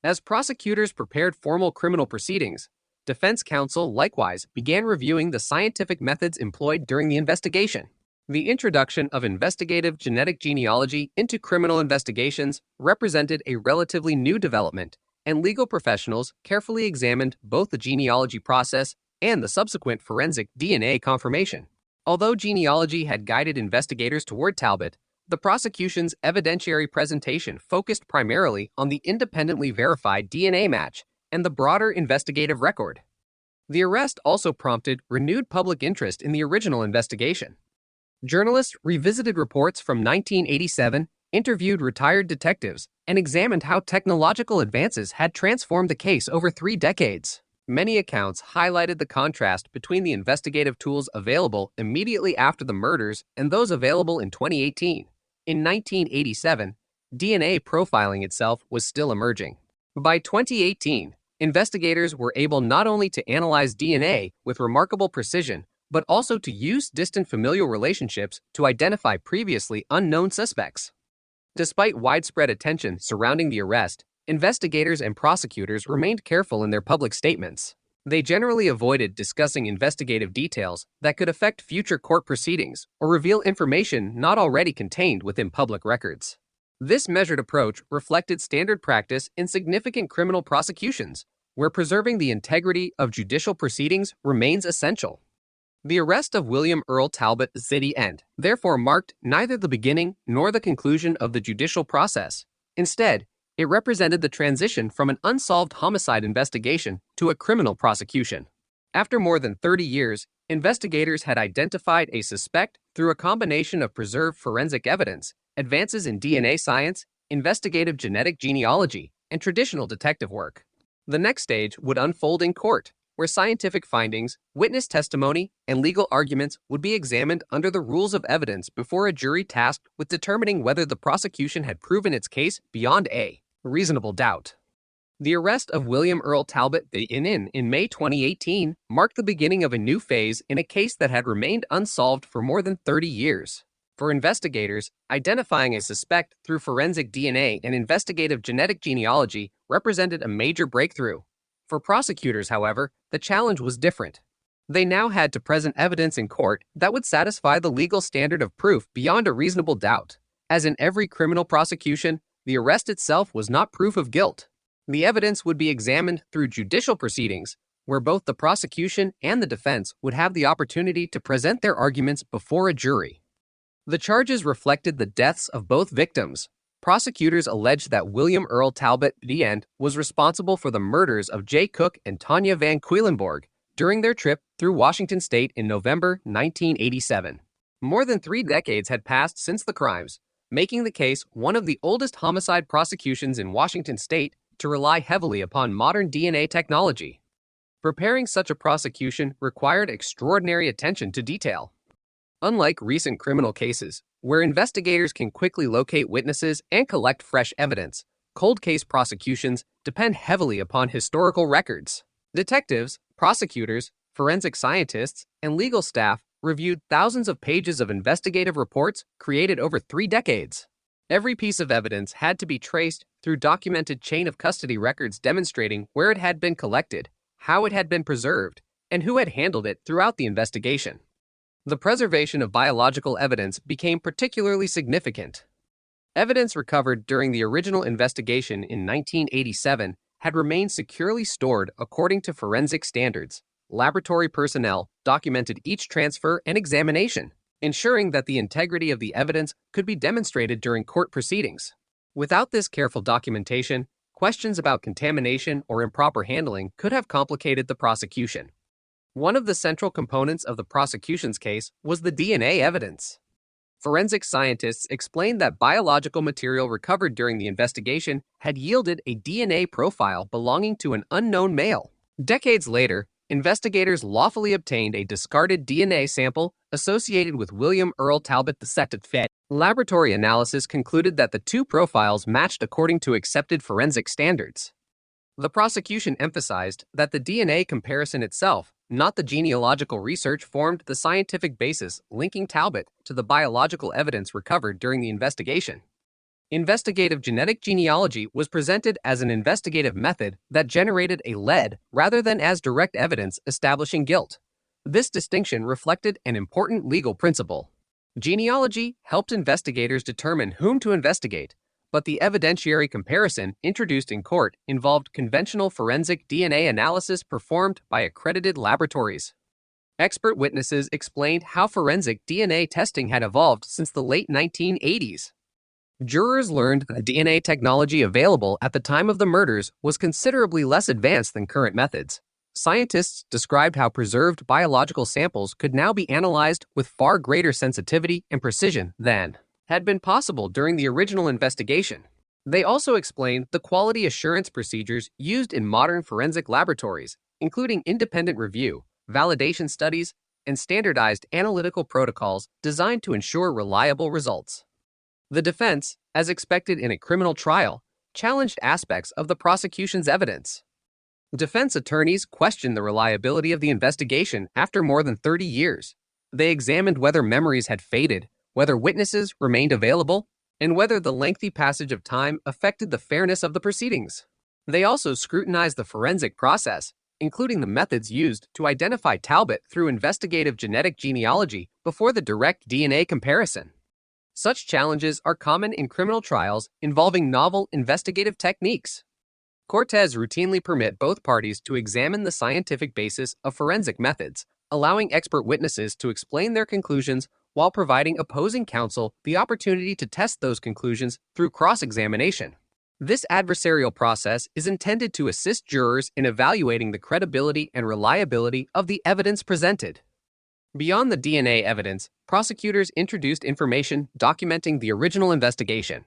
As prosecutors prepared formal criminal proceedings, defense counsel likewise began reviewing the scientific methods employed during the investigation. The introduction of investigative genetic genealogy into criminal investigations represented a relatively new development, and legal professionals carefully examined both the genealogy process and the subsequent forensic DNA confirmation. Although genealogy had guided investigators toward Talbot, the prosecution's evidentiary presentation focused primarily on the independently verified DNA match and the broader investigative record. The arrest also prompted renewed public interest in the original investigation. Journalists revisited reports from 1987, interviewed retired detectives, and examined how technological advances had transformed the case over 3 decades. Many accounts highlighted the contrast between the investigative tools available immediately after the murders and those available in 2018. In 1987, DNA profiling itself was still emerging. By 2018, investigators were able not only to analyze DNA with remarkable precision, but also to use distant familial relationships to identify previously unknown suspects. Despite widespread attention surrounding the arrest, investigators and prosecutors remained careful in their public statements. They generally avoided discussing investigative details that could affect future court proceedings or reveal information not already contained within public records. This measured approach reflected standard practice in significant criminal prosecutions, where preserving the integrity of judicial proceedings remains essential. The arrest of William Earl Talbot City End therefore marked neither the beginning nor the conclusion of the judicial process. Instead, it represented the transition from an unsolved homicide investigation to a criminal prosecution. After more than 30 years, investigators had identified a suspect through a combination of preserved forensic evidence, advances in DNA science, investigative genetic genealogy, and traditional detective work. The next stage would unfold in court, where scientific findings, witness testimony, and legal arguments would be examined under the rules of evidence before a jury tasked with determining whether the prosecution had proven its case beyond a reasonable doubt. The arrest of William Earl Talbot in May 2018 marked the beginning of a new phase in a case that had remained unsolved for more than 30 years. For investigators, identifying a suspect through forensic DNA and investigative genetic genealogy represented a major breakthrough. For prosecutors, however, the challenge was different. They now had to present evidence in court that would satisfy the legal standard of proof beyond a reasonable doubt. As in every criminal prosecution, the arrest itself was not proof of guilt. The evidence would be examined through judicial proceedings, where both the prosecution and the defense would have the opportunity to present their arguments before a jury. The charges reflected the deaths of both victims. Prosecutors alleged that William Earl Talbot was responsible for the murders of Jay Cook and Tanya Van Quillenborg during their trip through Washington state in November 1987. More than 3 decades had passed since the crimes, making the case one of the oldest homicide prosecutions in Washington state to rely heavily upon modern DNA technology. Preparing such a prosecution required extraordinary attention to detail. Unlike recent criminal cases, where investigators can quickly locate witnesses and collect fresh evidence, cold case prosecutions depend heavily upon historical records. Detectives, prosecutors, forensic scientists, and legal staff reviewed thousands of pages of investigative reports created over 3 decades. Every piece of evidence had to be traced through documented chain of custody records demonstrating where it had been collected, how it had been preserved, and who had handled it throughout the investigation. The preservation of biological evidence became particularly significant. Evidence recovered during the original investigation in 1987 had remained securely stored according to forensic standards. Laboratory personnel documented each transfer and examination, ensuring that the integrity of the evidence could be demonstrated during court proceedings. Without this careful documentation, questions about contamination or improper handling could have complicated the prosecution. One of the central components of the prosecution's case was the DNA evidence. Forensic scientists explained that biological material recovered during the investigation had yielded a DNA profile belonging to an unknown male. Decades later, investigators lawfully obtained a discarded DNA sample associated with William Earl Talbot II. Laboratory analysis concluded that the 2 profiles matched according to accepted forensic standards. The prosecution emphasized that the DNA comparison itself, not the genealogical research, formed the scientific basis linking Talbot to the biological evidence recovered during the investigation. Investigative genetic genealogy was presented as an investigative method that generated a lead rather than as direct evidence establishing guilt. This distinction reflected an important legal principle. Genealogy helped investigators determine whom to investigate, but the evidentiary comparison introduced in court involved conventional forensic DNA analysis performed by accredited laboratories. Expert witnesses explained how forensic DNA testing had evolved since the late 1980s. Jurors learned that DNA technology available at the time of the murders was considerably less advanced than current methods. Scientists described how preserved biological samples could now be analyzed with far greater sensitivity and precision than had been possible during the original investigation. They also explained the quality assurance procedures used in modern forensic laboratories, including independent review, validation studies, and standardized analytical protocols designed to ensure reliable results. The defense, as expected in a criminal trial, challenged aspects of the prosecution's evidence. Defense attorneys questioned the reliability of the investigation after more than 30 years. They examined whether memories had faded, whether witnesses remained available, and whether the lengthy passage of time affected the fairness of the proceedings. They also scrutinized the forensic process, including the methods used to identify Talbot through investigative genetic genealogy before the direct DNA comparison. Such challenges are common in criminal trials involving novel investigative techniques. Courts routinely permit both parties to examine the scientific basis of forensic methods, allowing expert witnesses to explain their conclusions while providing opposing counsel the opportunity to test those conclusions through cross-examination. This adversarial process is intended to assist jurors in evaluating the credibility and reliability of the evidence presented. Beyond the DNA evidence, prosecutors introduced information documenting the original investigation.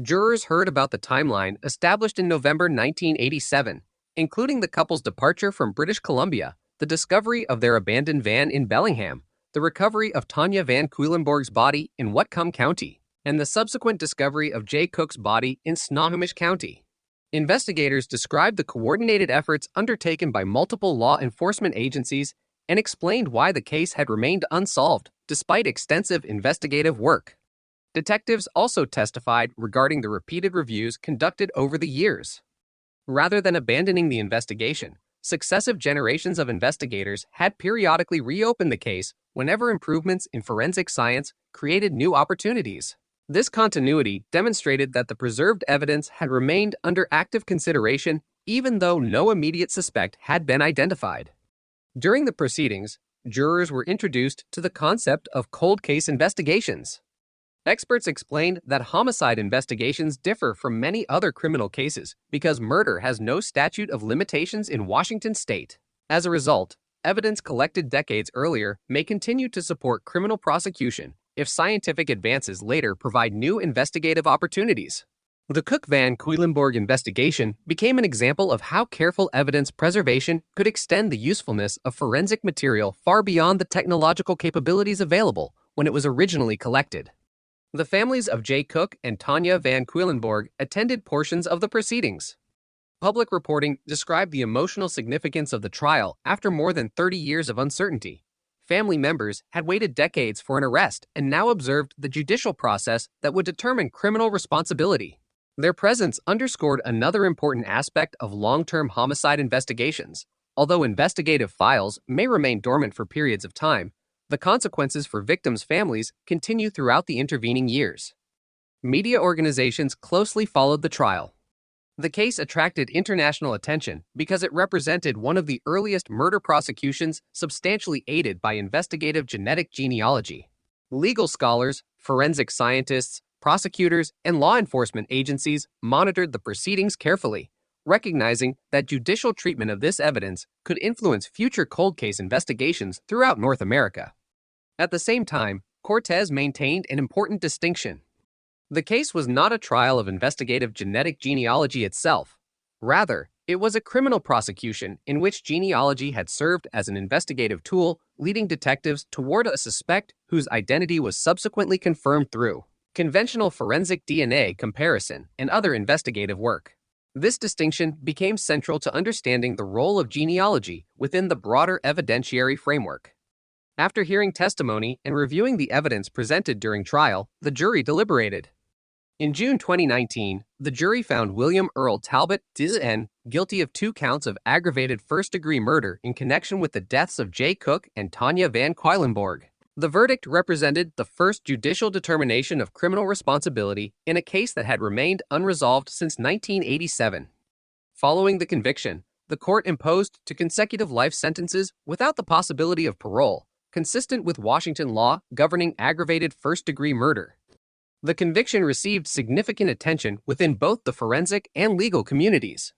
Jurors heard about the timeline established in November 1987, including the couple's departure from British Columbia, the discovery of their abandoned van in Bellingham, the recovery of Tanya Van Cuylenborg's body in Whatcom County, and the subsequent discovery of Jay Cook's body in Snohomish County. Investigators described the coordinated efforts undertaken by multiple law enforcement agencies and explained why the case had remained unsolved despite extensive investigative work. Detectives also testified regarding the repeated reviews conducted over the years. Rather than abandoning the investigation, successive generations of investigators had periodically reopened the case whenever improvements in forensic science created new opportunities. This continuity demonstrated that the preserved evidence had remained under active consideration even though no immediate suspect had been identified. During the proceedings, jurors were introduced to the concept of cold case investigations. Experts explained that homicide investigations differ from many other criminal cases because murder has no statute of limitations in Washington state. As a result, evidence collected decades earlier may continue to support criminal prosecution if scientific advances later provide new investigative opportunities. The Cook Van Cuylenborg investigation became an example of how careful evidence preservation could extend the usefulness of forensic material far beyond the technological capabilities available when it was originally collected. The families of Jay Cook and Tanya Van Cuylenborg attended portions of the proceedings. Public reporting described the emotional significance of the trial after more than 30 years of uncertainty. Family members had waited decades for an arrest and now observed the judicial process that would determine criminal responsibility. Their presence underscored another important aspect of long-term homicide investigations. Although investigative files may remain dormant for periods of time, the consequences for victims' families continue throughout the intervening years. Media organizations closely followed the trial. The case attracted international attention because it represented one of the earliest murder prosecutions substantially aided by investigative genetic genealogy. Legal scholars, forensic scientists, prosecutors, and law enforcement agencies monitored the proceedings carefully, recognizing that judicial treatment of this evidence could influence future cold case investigations throughout North America. At the same time, Cortez maintained an important distinction. The case was not a trial of investigative genetic genealogy itself. Rather, it was a criminal prosecution in which genealogy had served as an investigative tool, leading detectives toward a suspect whose identity was subsequently confirmed through conventional forensic DNA comparison and other investigative work. This distinction became central to understanding the role of genealogy within the broader evidentiary framework. After hearing testimony and reviewing the evidence presented during trial, the jury deliberated. In June 2019, the jury found William Earl Talbot D.N. guilty of 2 counts of aggravated first-degree murder in connection with the deaths of Jay Cook and Tanya Van Cuylenborg. The verdict represented the first judicial determination of criminal responsibility in a case that had remained unresolved since 1987. Following the conviction, the court imposed 2 consecutive life sentences without the possibility of parole, consistent with Washington law governing aggravated first-degree murder. The conviction received significant attention within both the forensic and legal communities.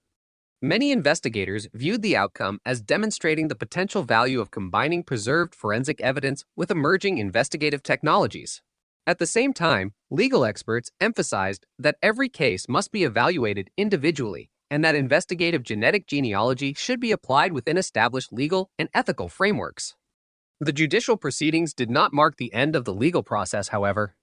Many investigators viewed the outcome as demonstrating the potential value of combining preserved forensic evidence with emerging investigative technologies. At the same time, legal experts emphasized that every case must be evaluated individually and that investigative genetic genealogy should be applied within established legal and ethical frameworks. The judicial proceedings did not mark the end of the legal process, however.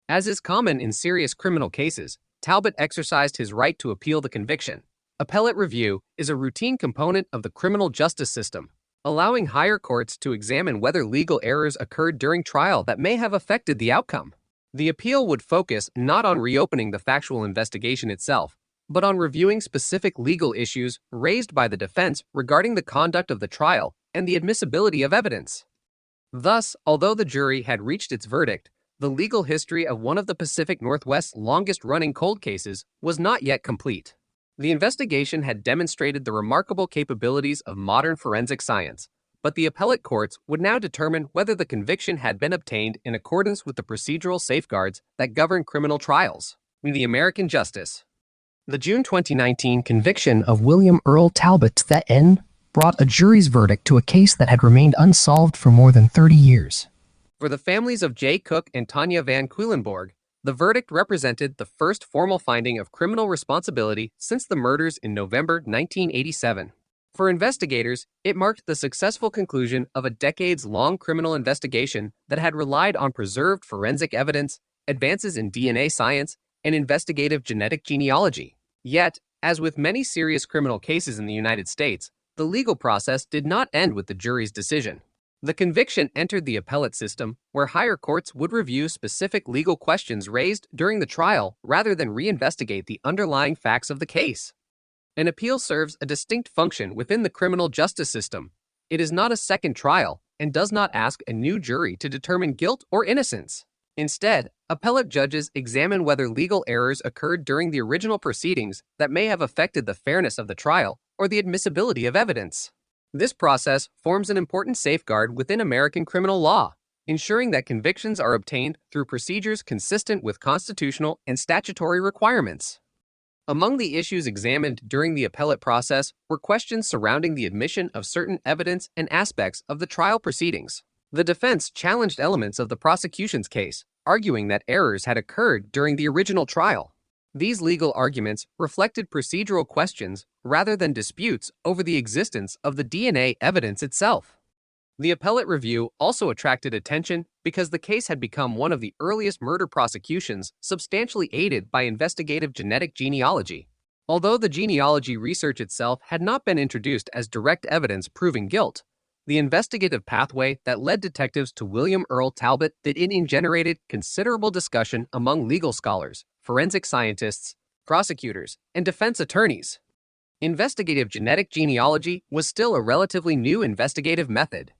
As is common in serious criminal cases, Talbot exercised his right to appeal the conviction. Appellate review is a routine component of the criminal justice system, allowing higher courts to examine whether legal errors occurred during trial that may have affected the outcome. The appeal would focus not on reopening the factual investigation itself, but on reviewing specific legal issues raised by the defense regarding the conduct of the trial and the admissibility of evidence. Thus, although the jury had reached its verdict, the legal history of one of the Pacific Northwest's longest-running cold cases was not yet complete. The investigation had demonstrated the remarkable capabilities of modern forensic science, but the appellate courts would now determine whether the conviction had been obtained in accordance with the procedural safeguards that govern criminal trials. The American Justice. The June 2019 conviction of William Earl Talbot N. brought a jury's verdict to a case that had remained unsolved for more than 30 years. For the families of Jay Cook and Tanya Van Cuylenborg, the verdict represented the first formal finding of criminal responsibility since the murders in November 1987. For investigators, it marked the successful conclusion of a decades-long criminal investigation that had relied on preserved forensic evidence, advances in DNA science, and investigative genetic genealogy. Yet, as with many serious criminal cases in the United States, the legal process did not end with the jury's decision. The conviction entered the appellate system, where higher courts would review specific legal questions raised during the trial rather than reinvestigate the underlying facts of the case. An appeal serves a distinct function within the criminal justice system. It is not a second trial and does not ask a new jury to determine guilt or innocence. Instead, appellate judges examine whether legal errors occurred during the original proceedings that may have affected the fairness of the trial or the admissibility of evidence. This process forms an important safeguard within American criminal law, ensuring that convictions are obtained through procedures consistent with constitutional and statutory requirements. Among the issues examined during the appellate process were questions surrounding the admission of certain evidence and aspects of the trial proceedings. The defense challenged elements of the prosecution's case, arguing that errors had occurred during the original trial. These legal arguments reflected procedural questions rather than disputes over the existence of the DNA evidence itself. The appellate review also attracted attention because the case had become one of the earliest murder prosecutions substantially aided by investigative genetic genealogy. Although the genealogy research itself had not been introduced as direct evidence proving guilt, the investigative pathway that led detectives to William Earl Talbot generated considerable discussion among legal scholars, forensic scientists, prosecutors, and defense attorneys. Investigative genetic genealogy was still a relatively new investigative method.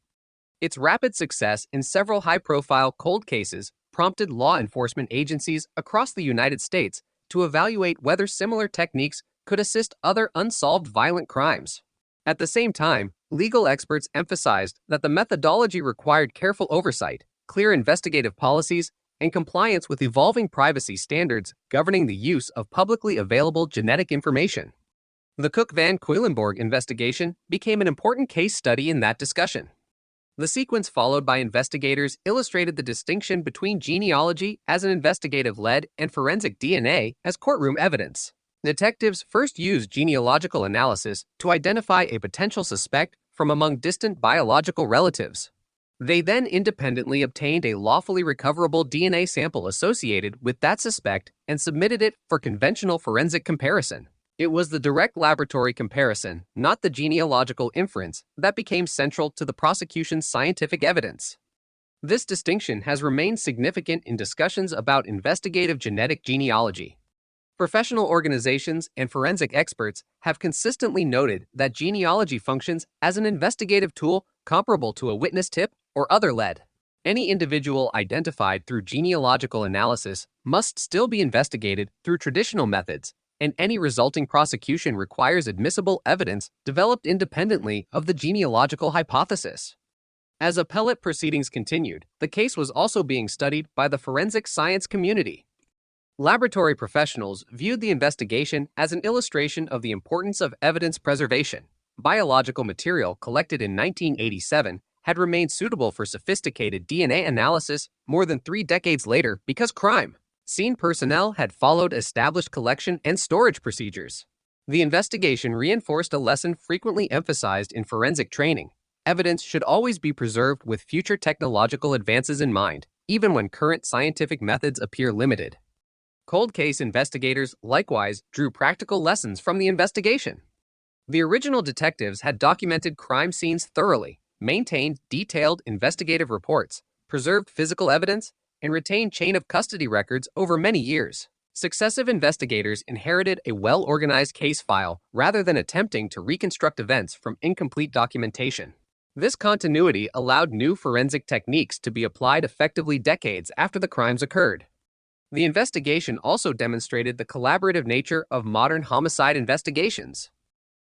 Its rapid success in several high-profile cold cases prompted law enforcement agencies across the United States to evaluate whether similar techniques could assist other unsolved violent crimes. At the same time, legal experts emphasized that the methodology required careful oversight, clear investigative policies, and compliance with evolving privacy standards governing the use of publicly available genetic information. The Cook-Van Cuylenborg investigation became an important case study in that discussion. The sequence followed by investigators illustrated the distinction between genealogy as an investigative lead and forensic DNA as courtroom evidence. Detectives first used genealogical analysis to identify a potential suspect from among distant biological relatives. They then independently obtained a lawfully recoverable DNA sample associated with that suspect and submitted it for conventional forensic comparison. It was the direct laboratory comparison, not the genealogical inference, that became central to the prosecution's scientific evidence. This distinction has remained significant in discussions about investigative genetic genealogy. Professional organizations and forensic experts have consistently noted that genealogy functions as an investigative tool comparable to a witness tip or other lead. Any individual identified through genealogical analysis must still be investigated through traditional methods, and any resulting prosecution requires admissible evidence developed independently of the genealogical hypothesis. As appellate proceedings continued, the case was also being studied by the forensic science community. Laboratory professionals viewed the investigation as an illustration of the importance of evidence preservation. Biological material collected in 1987 had remained suitable for sophisticated DNA analysis more than 3 decades later because crime. Scene personnel had followed established collection and storage procedures. The investigation reinforced a lesson frequently emphasized in forensic training. Evidence should always be preserved with future technological advances in mind, even when current scientific methods appear limited. Cold case investigators likewise drew practical lessons from the investigation. The original detectives had documented crime scenes thoroughly, maintained detailed investigative reports, preserved physical evidence, and retained chain of custody records over many years. Successive investigators inherited a well-organized case file rather than attempting to reconstruct events from incomplete documentation. This continuity allowed new forensic techniques to be applied effectively decades after the crimes occurred. The investigation also demonstrated the collaborative nature of modern homicide investigations.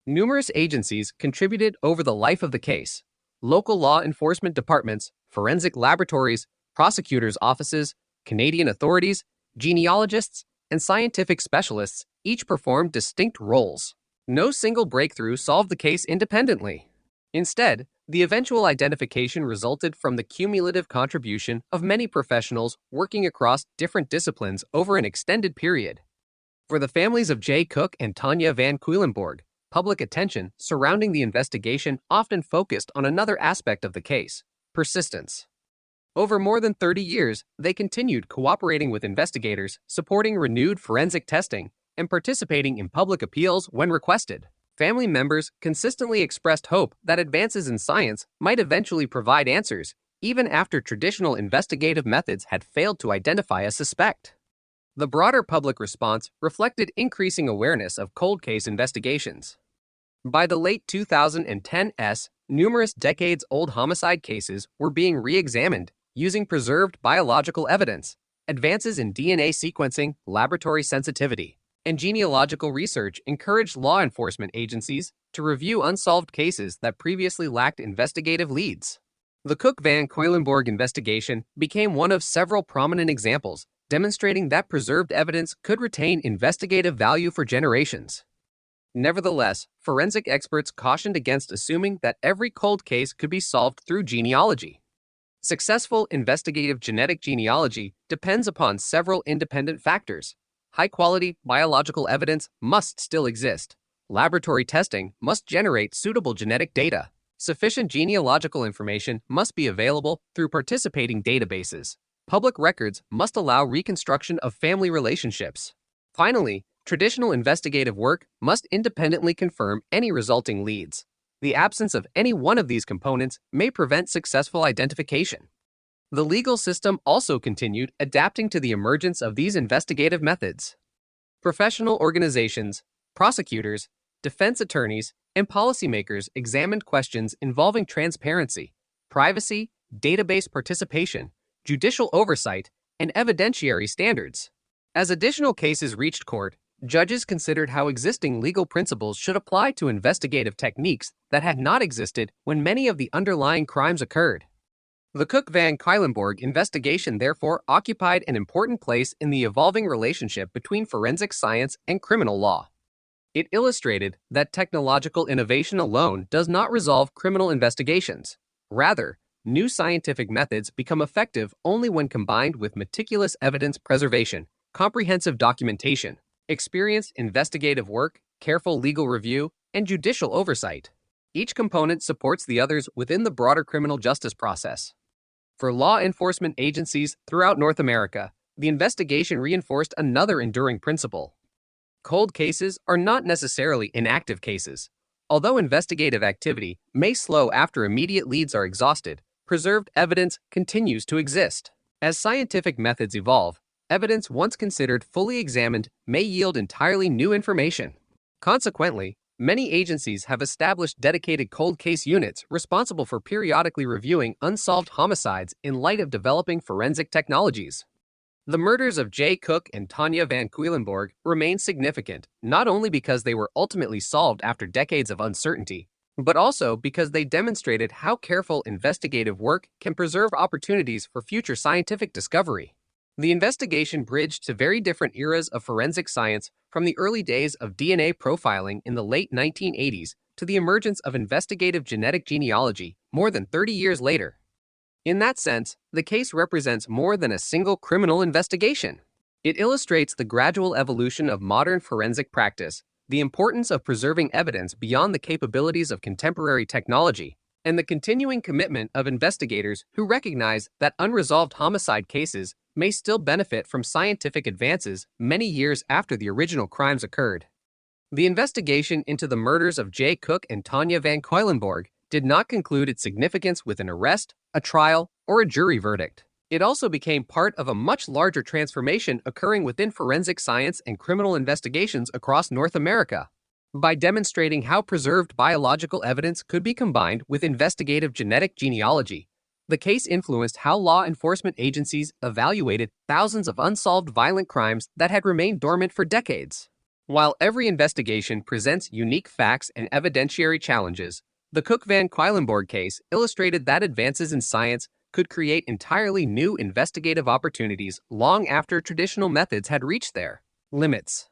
Numerous agencies contributed over the life of the case. Local law enforcement departments, forensic laboratories, prosecutors' offices, Canadian authorities, genealogists, and scientific specialists each performed distinct roles. No single breakthrough solved the case independently. Instead, the eventual identification resulted from the cumulative contribution of many professionals working across different disciplines over an extended period. For the families of Jay Cook and Tanya Van Cuylenborg, public attention surrounding the investigation often focused on another aspect of the case: persistence. Over more than 30 years, they continued cooperating with investigators, supporting renewed forensic testing, and participating in public appeals when requested. Family members consistently expressed hope that advances in science might eventually provide answers, even after traditional investigative methods had failed to identify a suspect. The broader public response reflected increasing awareness of cold case investigations. By the late 2010s, numerous decades-old homicide cases were being re-examined using preserved biological evidence. Advances in DNA sequencing, laboratory sensitivity, and genealogical research encouraged law enforcement agencies to review unsolved cases that previously lacked investigative leads. The Cook-Van Cuylenborg investigation became one of several prominent examples demonstrating that preserved evidence could retain investigative value for generations. Nevertheless, forensic experts cautioned against assuming that every cold case could be solved through genealogy. Successful investigative genetic genealogy depends upon several independent factors. High-quality biological evidence must still exist. Laboratory testing must generate suitable genetic data. Sufficient genealogical information must be available through participating databases. Public records must allow reconstruction of family relationships. Finally, traditional investigative work must independently confirm any resulting leads. The absence of any one of these components may prevent successful identification. The legal system also continued adapting to the emergence of these investigative methods. Professional organizations, prosecutors, defense attorneys, and policymakers examined questions involving transparency, privacy, database participation, judicial oversight, and evidentiary standards. As additional cases reached court, judges considered how existing legal principles should apply to investigative techniques that had not existed when many of the underlying crimes occurred. The Cook-Van Cuylenborg investigation therefore occupied an important place in the evolving relationship between forensic science and criminal law. It illustrated that technological innovation alone does not resolve criminal investigations. Rather, new scientific methods become effective only when combined with meticulous evidence preservation, comprehensive documentation, experienced investigative work, careful legal review, and judicial oversight. Each component supports the others within the broader criminal justice process. For law enforcement agencies throughout North America, the investigation reinforced another enduring principle. Cold cases are not necessarily inactive cases. Although investigative activity may slow after immediate leads are exhausted, preserved evidence continues to exist. As scientific methods evolve, evidence once considered fully examined may yield entirely new information. Consequently, many agencies have established dedicated cold case units responsible for periodically reviewing unsolved homicides in light of developing forensic technologies. The murders of Jay Cook and Tanya Van Cuylenborg remain significant, not only because they were ultimately solved after decades of uncertainty, but also because they demonstrated how careful investigative work can preserve opportunities for future scientific discovery. The investigation bridged to very different eras of forensic science, from the early days of DNA profiling in the late 1980s to the emergence of investigative genetic genealogy more than 30 years later. In that sense, the case represents more than a single criminal investigation. It illustrates the gradual evolution of modern forensic practice, the importance of preserving evidence beyond the capabilities of contemporary technology, and the continuing commitment of investigators who recognize that unresolved homicide cases may still benefit from scientific advances many years after the original crimes occurred. The investigation into the murders of Jay Cook and Tanya Van Cuylenborg did not conclude its significance with an arrest, a trial, or a jury verdict. It also became part of a much larger transformation occurring within forensic science and criminal investigations across North America. By demonstrating how preserved biological evidence could be combined with investigative genetic genealogy, the case influenced how law enforcement agencies evaluated thousands of unsolved violent crimes that had remained dormant for decades. While every investigation presents unique facts and evidentiary challenges, the Cook-Van Cuylenborg case illustrated that advances in science could create entirely new investigative opportunities long after traditional methods had reached their limits.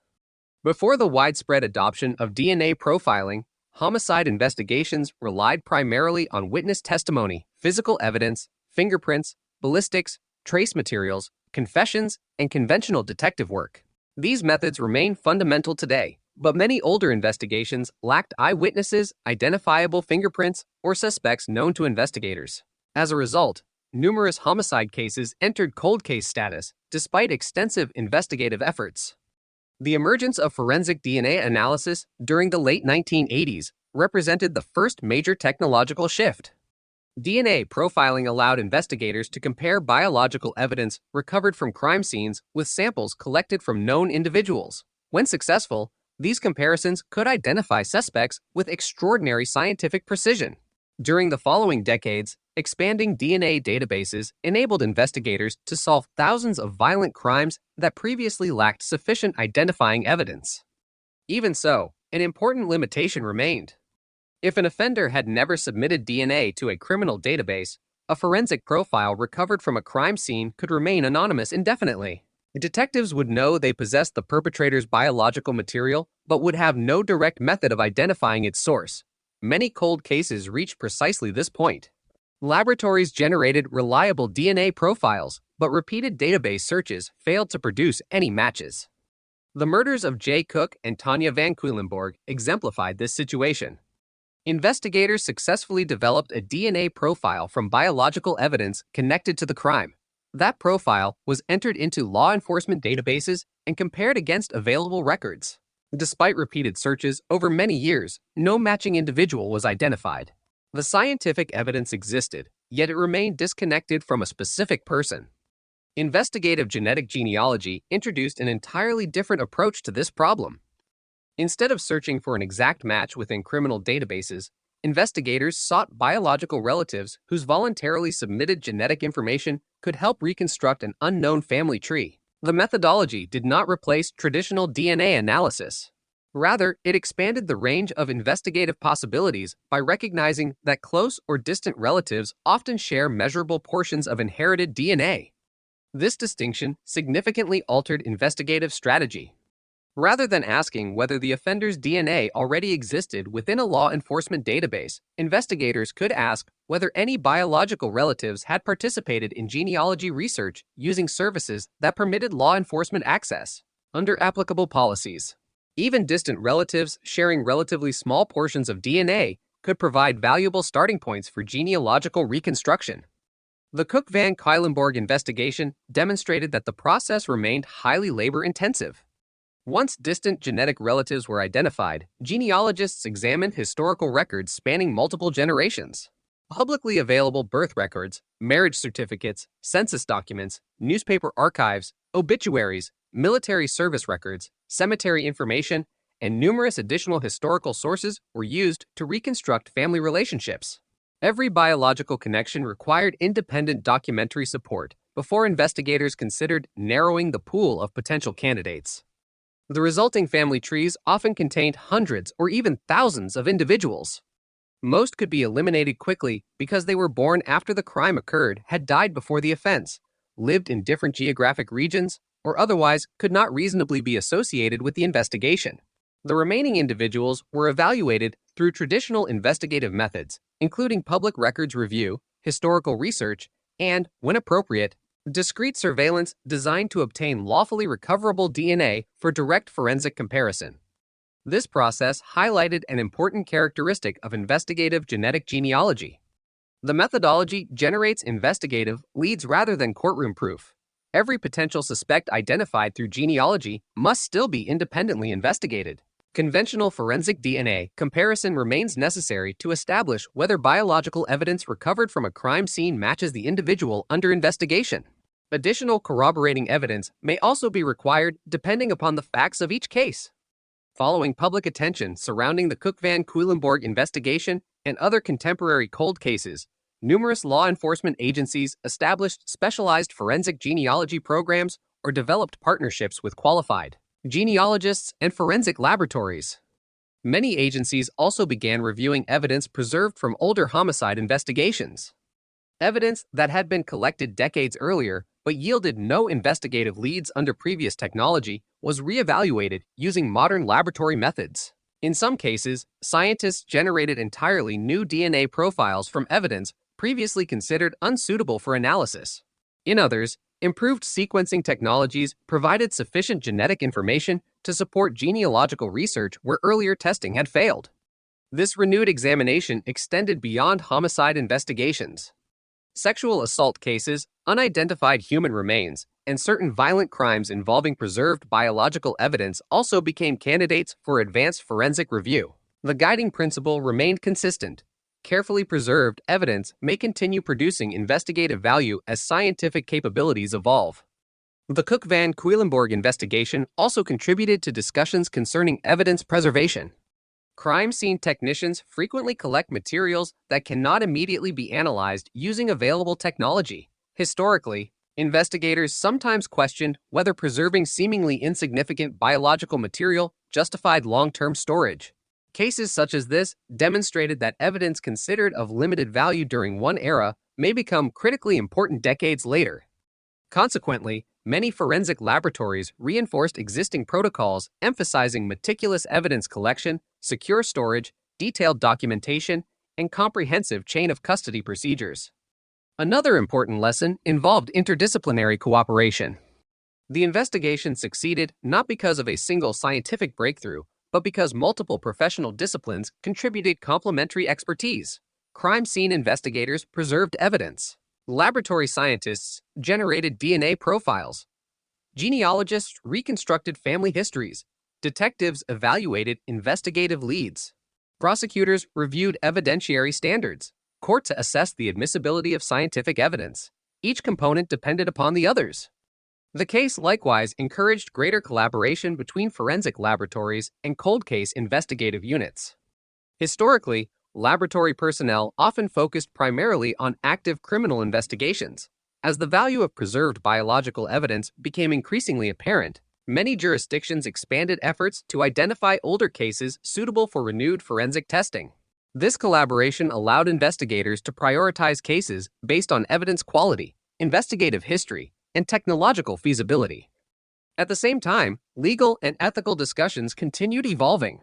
Before the widespread adoption of DNA profiling, homicide investigations relied primarily on witness testimony, physical evidence, fingerprints, ballistics, trace materials, confessions, and conventional detective work. These methods remain fundamental today, but many older investigations lacked eyewitnesses, identifiable fingerprints, or suspects known to investigators. As a result, numerous homicide cases entered cold case status despite extensive investigative efforts. The emergence of forensic DNA analysis during the late 1980s represented the first major technological shift. DNA profiling allowed investigators to compare biological evidence recovered from crime scenes with samples collected from known individuals. When successful, these comparisons could identify suspects with extraordinary scientific precision. During the following decades, expanding DNA databases enabled investigators to solve thousands of violent crimes that previously lacked sufficient identifying evidence. Even so, an important limitation remained. If an offender had never submitted DNA to a criminal database, a forensic profile recovered from a crime scene could remain anonymous indefinitely. Detectives would know they possessed the perpetrator's biological material, but would have no direct method of identifying its source. Many cold cases reached precisely this point. Laboratories generated reliable DNA profiles, but repeated database searches failed to produce any matches. The murders of Jay Cook and Tanya Van Cuylenborg exemplified this situation. Investigators successfully developed a DNA profile from biological evidence connected to the crime. That profile was entered into law enforcement databases and compared against available records. Despite repeated searches over many years, no matching individual was identified. The scientific evidence existed, yet it remained disconnected from a specific person. Investigative genetic genealogy introduced an entirely different approach to this problem. Instead of searching for an exact match within criminal databases, investigators sought biological relatives whose voluntarily submitted genetic information could help reconstruct an unknown family tree. The methodology did not replace traditional DNA analysis. Rather, it expanded the range of investigative possibilities by recognizing that close or distant relatives often share measurable portions of inherited DNA. This distinction significantly altered investigative strategy. Rather than asking whether the offender's DNA already existed within a law enforcement database, investigators could ask whether any biological relatives had participated in genealogy research using services that permitted law enforcement access. Under applicable policies, even distant relatives sharing relatively small portions of DNA could provide valuable starting points for genealogical reconstruction. The Cook-Van Cuylenborg investigation demonstrated that the process remained highly labor-intensive. Once distant genetic relatives were identified, genealogists examined historical records spanning multiple generations. Publicly available birth records, marriage certificates, census documents, newspaper archives, obituaries, military service records, cemetery information, and numerous additional historical sources were used to reconstruct family relationships. Every biological connection required independent documentary support before investigators considered narrowing the pool of potential candidates. The resulting family trees often contained hundreds or even thousands of individuals. Most could be eliminated quickly because they were born after the crime occurred, had died before the offense, lived in different geographic regions, or otherwise could not reasonably be associated with the investigation. The remaining individuals were evaluated through traditional investigative methods, including public records review, historical research, and, when appropriate, discrete surveillance designed to obtain lawfully recoverable DNA for direct forensic comparison. This process highlighted an important characteristic of investigative genetic genealogy. The methodology generates investigative leads rather than courtroom proof. Every potential suspect identified through genealogy must still be independently investigated. Conventional forensic DNA comparison remains necessary to establish whether biological evidence recovered from a crime scene matches the individual under investigation. Additional corroborating evidence may also be required depending upon the facts of each case. Following public attention surrounding the Cook van Cuylenborg investigation and other contemporary cold cases, numerous law enforcement agencies established specialized forensic genealogy programs or developed partnerships with qualified genealogists and forensic laboratories. Many agencies also began reviewing evidence preserved from older homicide investigations. Evidence that had been collected decades earlier but yielded no investigative leads under previous technology was reevaluated using modern laboratory methods. In some cases, scientists generated entirely new DNA profiles from evidence previously considered unsuitable for analysis. In others, improved sequencing technologies provided sufficient genetic information to support genealogical research where earlier testing had failed. This renewed examination extended beyond homicide investigations. Sexual assault cases, unidentified human remains, and certain violent crimes involving preserved biological evidence also became candidates for advanced forensic review. The guiding principle remained consistent. Carefully preserved evidence may continue producing investigative value as scientific capabilities evolve. The Cook van Cuylenborg investigation also contributed to discussions concerning evidence preservation. Crime scene technicians frequently collect materials that cannot immediately be analyzed using available technology. Historically, investigators sometimes questioned whether preserving seemingly insignificant biological material justified long-term storage. Cases such as this demonstrated that evidence considered of limited value during one era may become critically important decades later. Consequently, many forensic laboratories reinforced existing protocols emphasizing meticulous evidence collection, secure storage, detailed documentation, and comprehensive chain of custody procedures. Another important lesson involved interdisciplinary cooperation. The investigation succeeded not because of a single scientific breakthrough, but because multiple professional disciplines contributed complementary expertise. Crime scene investigators preserved evidence. Laboratory scientists generated DNA profiles. Genealogists reconstructed family histories. Detectives evaluated investigative leads. Prosecutors reviewed evidentiary standards. Courts assessed the admissibility of scientific evidence. Each component depended upon the others. The case likewise encouraged greater collaboration between forensic laboratories and cold case investigative units. Historically, laboratory personnel often focused primarily on active criminal investigations. As the value of preserved biological evidence became increasingly apparent, many jurisdictions expanded efforts to identify older cases suitable for renewed forensic testing. This collaboration allowed investigators to prioritize cases based on evidence quality, investigative history, and technological feasibility. At the same time, legal and ethical discussions continued evolving.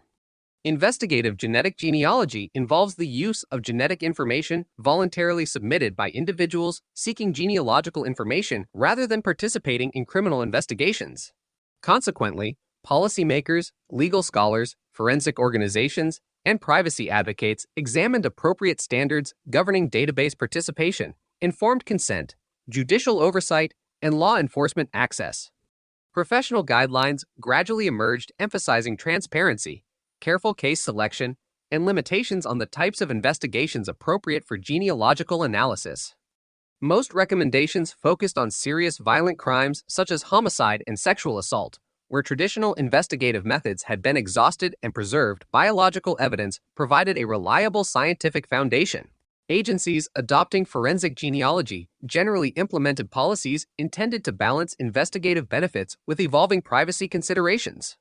Investigative genetic genealogy involves the use of genetic information voluntarily submitted by individuals seeking genealogical information rather than participating in criminal investigations. Consequently, policymakers, legal scholars, forensic organizations, and privacy advocates examined appropriate standards governing database participation, informed consent, judicial oversight, and law enforcement access. Professional guidelines gradually emerged emphasizing transparency, careful case selection, and limitations on the types of investigations appropriate for genealogical analysis. Most recommendations focused on serious violent crimes such as homicide and sexual assault, where traditional investigative methods had been exhausted and preserved biological evidence provided a reliable scientific foundation. Agencies adopting forensic genealogy generally implemented policies intended to balance investigative benefits with evolving privacy considerations.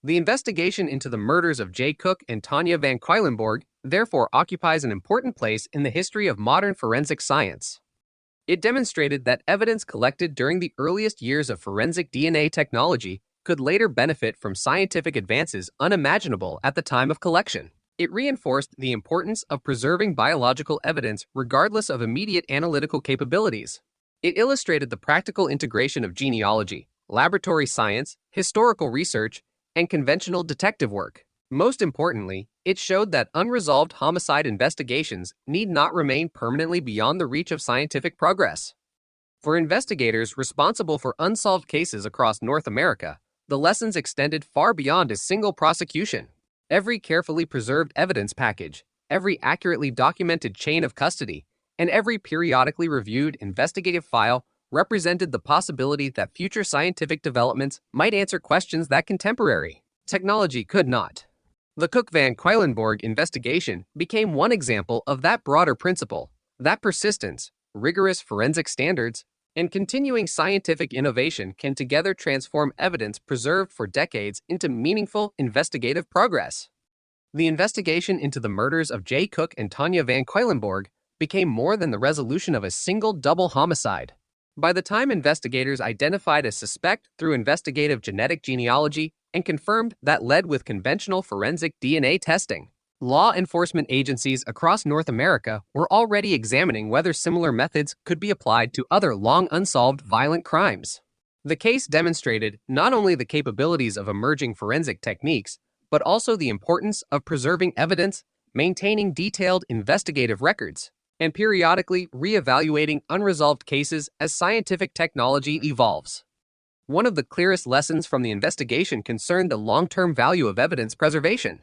The investigation into the murders of J. Cook and Tanya van Cuylenborg therefore occupies an important place in the history of modern forensic science. It demonstrated that evidence collected during the earliest years of forensic DNA technology could later benefit from scientific advances unimaginable at the time of collection. It reinforced the importance of preserving biological evidence regardless of immediate analytical capabilities. It illustrated the practical integration of genealogy, laboratory science, historical research, and conventional detective work. Most importantly, it showed that unresolved homicide investigations need not remain permanently beyond the reach of scientific progress. For investigators responsible for unsolved cases across North America, the lessons extended far beyond a single prosecution. Every carefully preserved evidence package, every accurately documented chain of custody, and every periodically reviewed investigative file represented the possibility that future scientific developments might answer questions that contemporary technology could not. The Cook-Van Queilenborg investigation became one example of that broader principle, that persistence, rigorous forensic standards, and continuing scientific innovation can together transform evidence preserved for decades into meaningful investigative progress. The investigation into the murders of Jay Cook and Tanya Van Queilenborg became more than the resolution of a single double homicide. By the time investigators identified a suspect through investigative genetic genealogy and confirmed that led with conventional forensic DNA testing, law enforcement agencies across North America were already examining whether similar methods could be applied to other long unsolved violent crimes. The case demonstrated not only the capabilities of emerging forensic techniques, but also the importance of preserving evidence, maintaining detailed investigative records, and periodically re-evaluating unresolved cases as scientific technology evolves. One of the clearest lessons from the investigation concerned the long-term value of evidence preservation.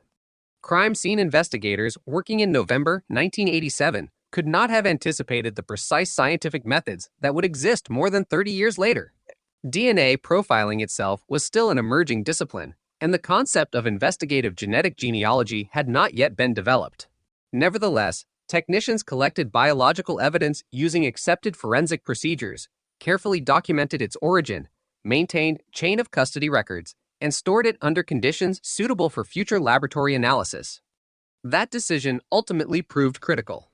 Crime scene investigators working in November 1987 could not have anticipated the precise scientific methods that would exist more than 30 years later. DNA profiling itself was still an emerging discipline, and the concept of investigative genetic genealogy had not yet been developed. Nevertheless, technicians collected biological evidence using accepted forensic procedures, carefully documented its origin, maintained chain of custody records, and stored it under conditions suitable for future laboratory analysis. That decision ultimately proved critical.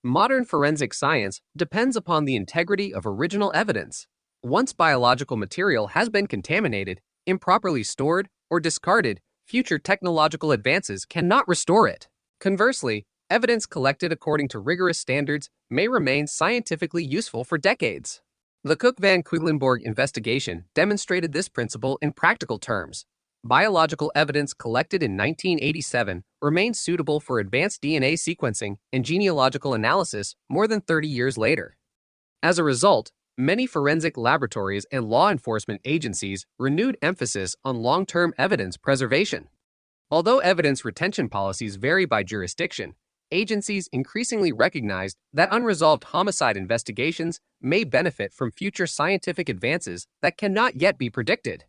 Modern forensic science depends upon the integrity of original evidence. Once biological material has been contaminated, improperly stored, or discarded, future technological advances cannot restore it. Conversely, evidence collected according to rigorous standards may remain scientifically useful for decades. The Cook-Van Quedlinburg investigation demonstrated this principle in practical terms. Biological evidence collected in 1987 remains suitable for advanced DNA sequencing and genealogical analysis more than 30 years later. As a result, many forensic laboratories and law enforcement agencies renewed emphasis on long-term evidence preservation. Although evidence retention policies vary by jurisdiction, agencies increasingly recognized that unresolved homicide investigations may benefit from future scientific advances that cannot yet be predicted.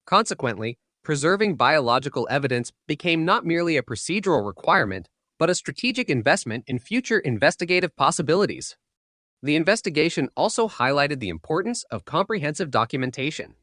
Consequently, preserving biological evidence became not merely a procedural requirement, but a strategic investment in future investigative possibilities. The investigation also highlighted the importance of comprehensive documentation.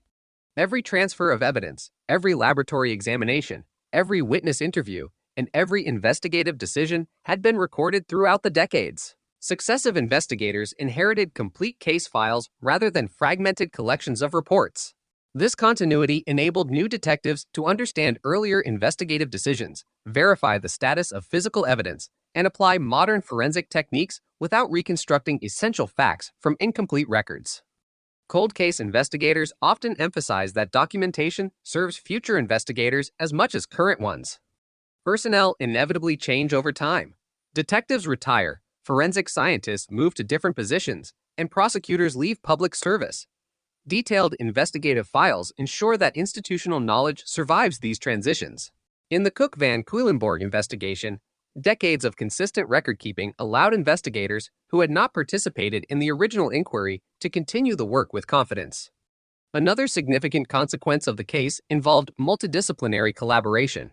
Every transfer of evidence, every laboratory examination, every witness interview, and every investigative decision had been recorded throughout the decades. Successive investigators inherited complete case files rather than fragmented collections of reports. This continuity enabled new detectives to understand earlier investigative decisions, verify the status of physical evidence, and apply modern forensic techniques without reconstructing essential facts from incomplete records. Cold case investigators often emphasize that documentation serves future investigators as much as current ones. Personnel inevitably change over time. Detectives retire, forensic scientists move to different positions, and prosecutors leave public service. Detailed investigative files ensure that institutional knowledge survives these transitions. In the Cook-Van Quedlinburg investigation, decades of consistent record-keeping allowed investigators who had not participated in the original inquiry to continue the work with confidence. Another significant consequence of the case involved multidisciplinary collaboration.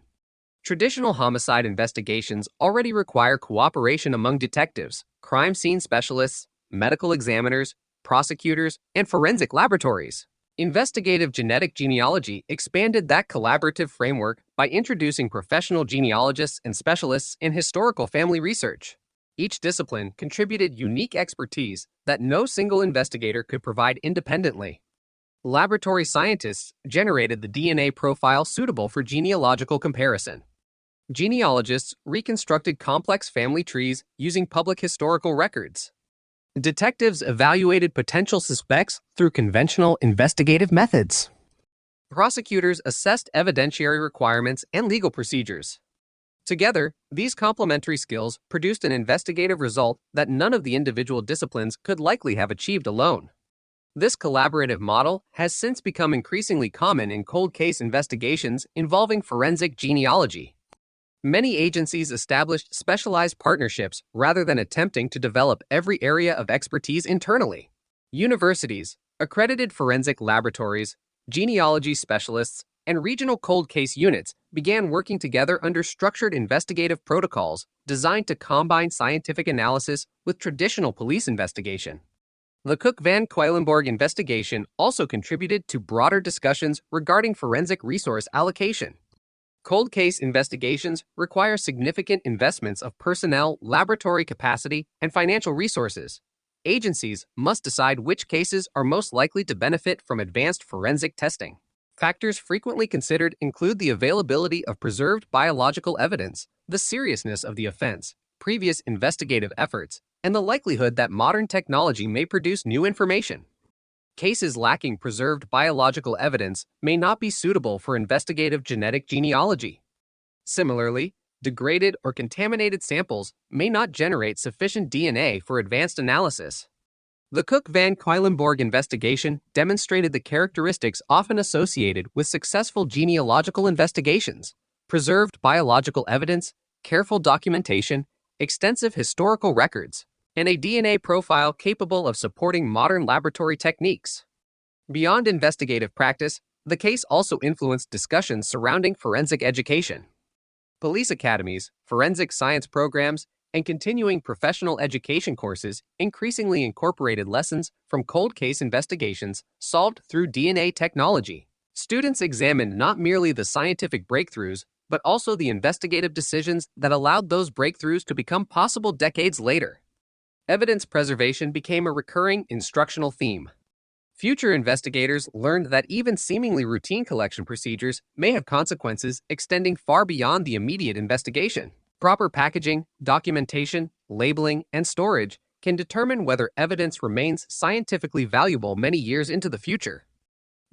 Traditional homicide investigations already require cooperation among detectives, crime scene specialists, medical examiners, prosecutors, and forensic laboratories. Investigative genetic genealogy expanded that collaborative framework by introducing professional genealogists and specialists in historical family research. Each discipline contributed unique expertise that no single investigator could provide independently. Laboratory scientists generated the DNA profile suitable for genealogical comparison. Genealogists reconstructed complex family trees using public historical records. Detectives evaluated potential suspects through conventional investigative methods. Prosecutors assessed evidentiary requirements and legal procedures. Together, these complementary skills produced an investigative result that none of the individual disciplines could likely have achieved alone. This collaborative model has since become increasingly common in cold case investigations involving forensic genealogy. Many agencies established specialized partnerships rather than attempting to develop every area of expertise internally. Universities, accredited forensic laboratories, genealogy specialists, and regional cold case units began working together under structured investigative protocols designed to combine scientific analysis with traditional police investigation. The Cook-Van Cuylenborg investigation also contributed to broader discussions regarding forensic resource allocation. Cold case investigations require significant investments of personnel, laboratory capacity, and financial resources. Agencies must decide which cases are most likely to benefit from advanced forensic testing. Factors frequently considered include the availability of preserved biological evidence, the seriousness of the offense, previous investigative efforts, and the likelihood that modern technology may produce new information. Cases lacking preserved biological evidence may not be suitable for investigative genetic genealogy. Similarly, degraded or contaminated samples may not generate sufficient DNA for advanced analysis. The Cook-Van Cuylenborg investigation demonstrated the characteristics often associated with successful genealogical investigations: preserved biological evidence, careful documentation, extensive historical records, and a DNA profile capable of supporting modern laboratory techniques. Beyond investigative practice, the case also influenced discussions surrounding forensic education. Police academies, forensic science programs, and continuing professional education courses increasingly incorporated lessons from cold case investigations solved through DNA technology. Students examined not merely the scientific breakthroughs, but also the investigative decisions that allowed those breakthroughs to become possible decades later. Evidence preservation became a recurring instructional theme. Future investigators learned that even seemingly routine collection procedures may have consequences extending far beyond the immediate investigation. Proper packaging, documentation, labeling, and storage can determine whether evidence remains scientifically valuable many years into the future.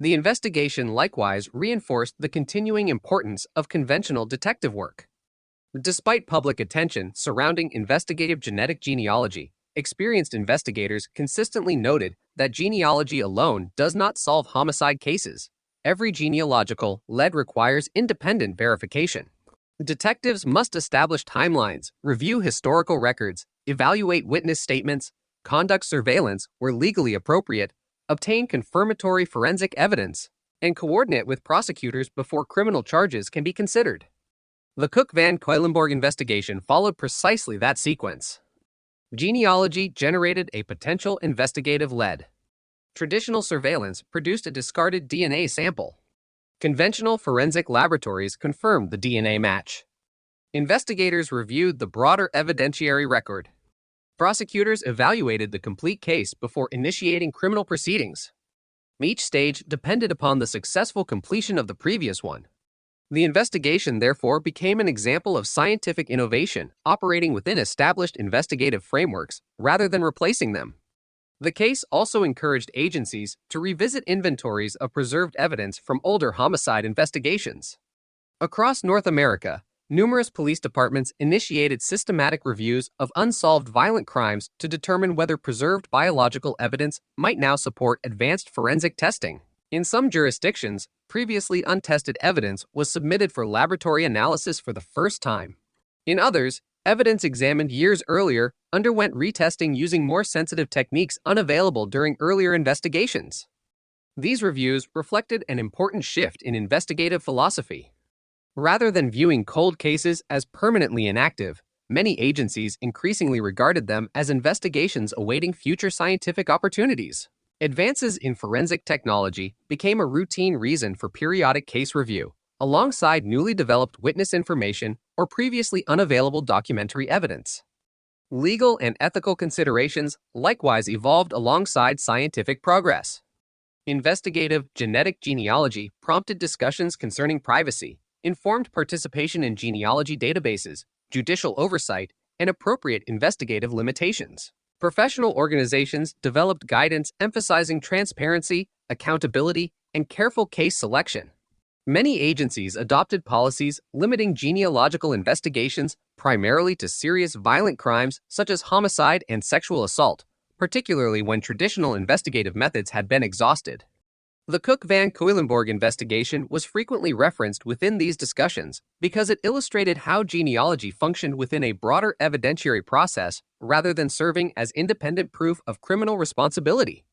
The investigation likewise reinforced the continuing importance of conventional detective work. Despite public attention surrounding investigative genetic genealogy, experienced investigators consistently noted that genealogy alone does not solve homicide cases. Every genealogical lead requires independent verification. Detectives must establish timelines, review historical records, evaluate witness statements, conduct surveillance where legally appropriate, obtain confirmatory forensic evidence, and coordinate with prosecutors before criminal charges can be considered. The Cook-Van Cuylenborg investigation followed precisely that sequence. Genealogy generated a potential investigative lead. Traditional surveillance produced a discarded DNA sample. Conventional forensic laboratories confirmed the DNA match. Investigators reviewed the broader evidentiary record. Prosecutors evaluated the complete case before initiating criminal proceedings. Each stage depended upon the successful completion of the previous one. The investigation, therefore, became an example of scientific innovation operating within established investigative frameworks rather than replacing them. The case also encouraged agencies to revisit inventories of preserved evidence from older homicide investigations. Across North America, numerous police departments initiated systematic reviews of unsolved violent crimes to determine whether preserved biological evidence might now support advanced forensic testing. In some jurisdictions, previously untested evidence was submitted for laboratory analysis for the first time. In others, evidence examined years earlier underwent retesting using more sensitive techniques unavailable during earlier investigations. These reviews reflected an important shift in investigative philosophy. Rather than viewing cold cases as permanently inactive, many agencies increasingly regarded them as investigations awaiting future scientific opportunities. Advances in forensic technology became a routine reason for periodic case review, alongside newly developed witness information or previously unavailable documentary evidence. Legal and ethical considerations likewise evolved alongside scientific progress. Investigative genetic genealogy prompted discussions concerning privacy, informed participation in genealogy databases, judicial oversight, and appropriate investigative limitations. Professional organizations developed guidance emphasizing transparency, accountability, and careful case selection. Many agencies adopted policies limiting genealogical investigations primarily to serious violent crimes such as homicide and sexual assault, particularly when traditional investigative methods had been exhausted. The Cook-Van Cuylenborg investigation was frequently referenced within these discussions because it illustrated how genealogy functioned within a broader evidentiary process rather than serving as independent proof of criminal responsibility.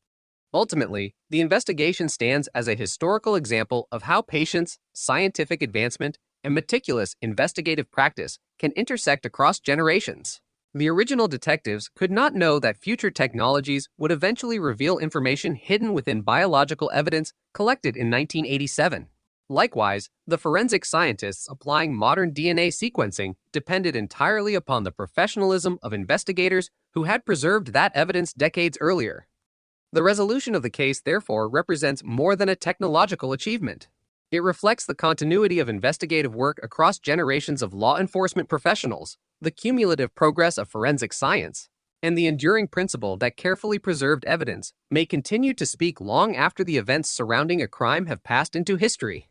Ultimately, the investigation stands as a historical example of how patience, scientific advancement, and meticulous investigative practice can intersect across generations. The original detectives could not know that future technologies would eventually reveal information hidden within biological evidence collected in 1987. Likewise, the forensic scientists applying modern DNA sequencing depended entirely upon the professionalism of investigators who had preserved that evidence decades earlier. The resolution of the case, therefore, represents more than a technological achievement. It reflects the continuity of investigative work across generations of law enforcement professionals, the cumulative progress of forensic science, and the enduring principle that carefully preserved evidence may continue to speak long after the events surrounding a crime have passed into history.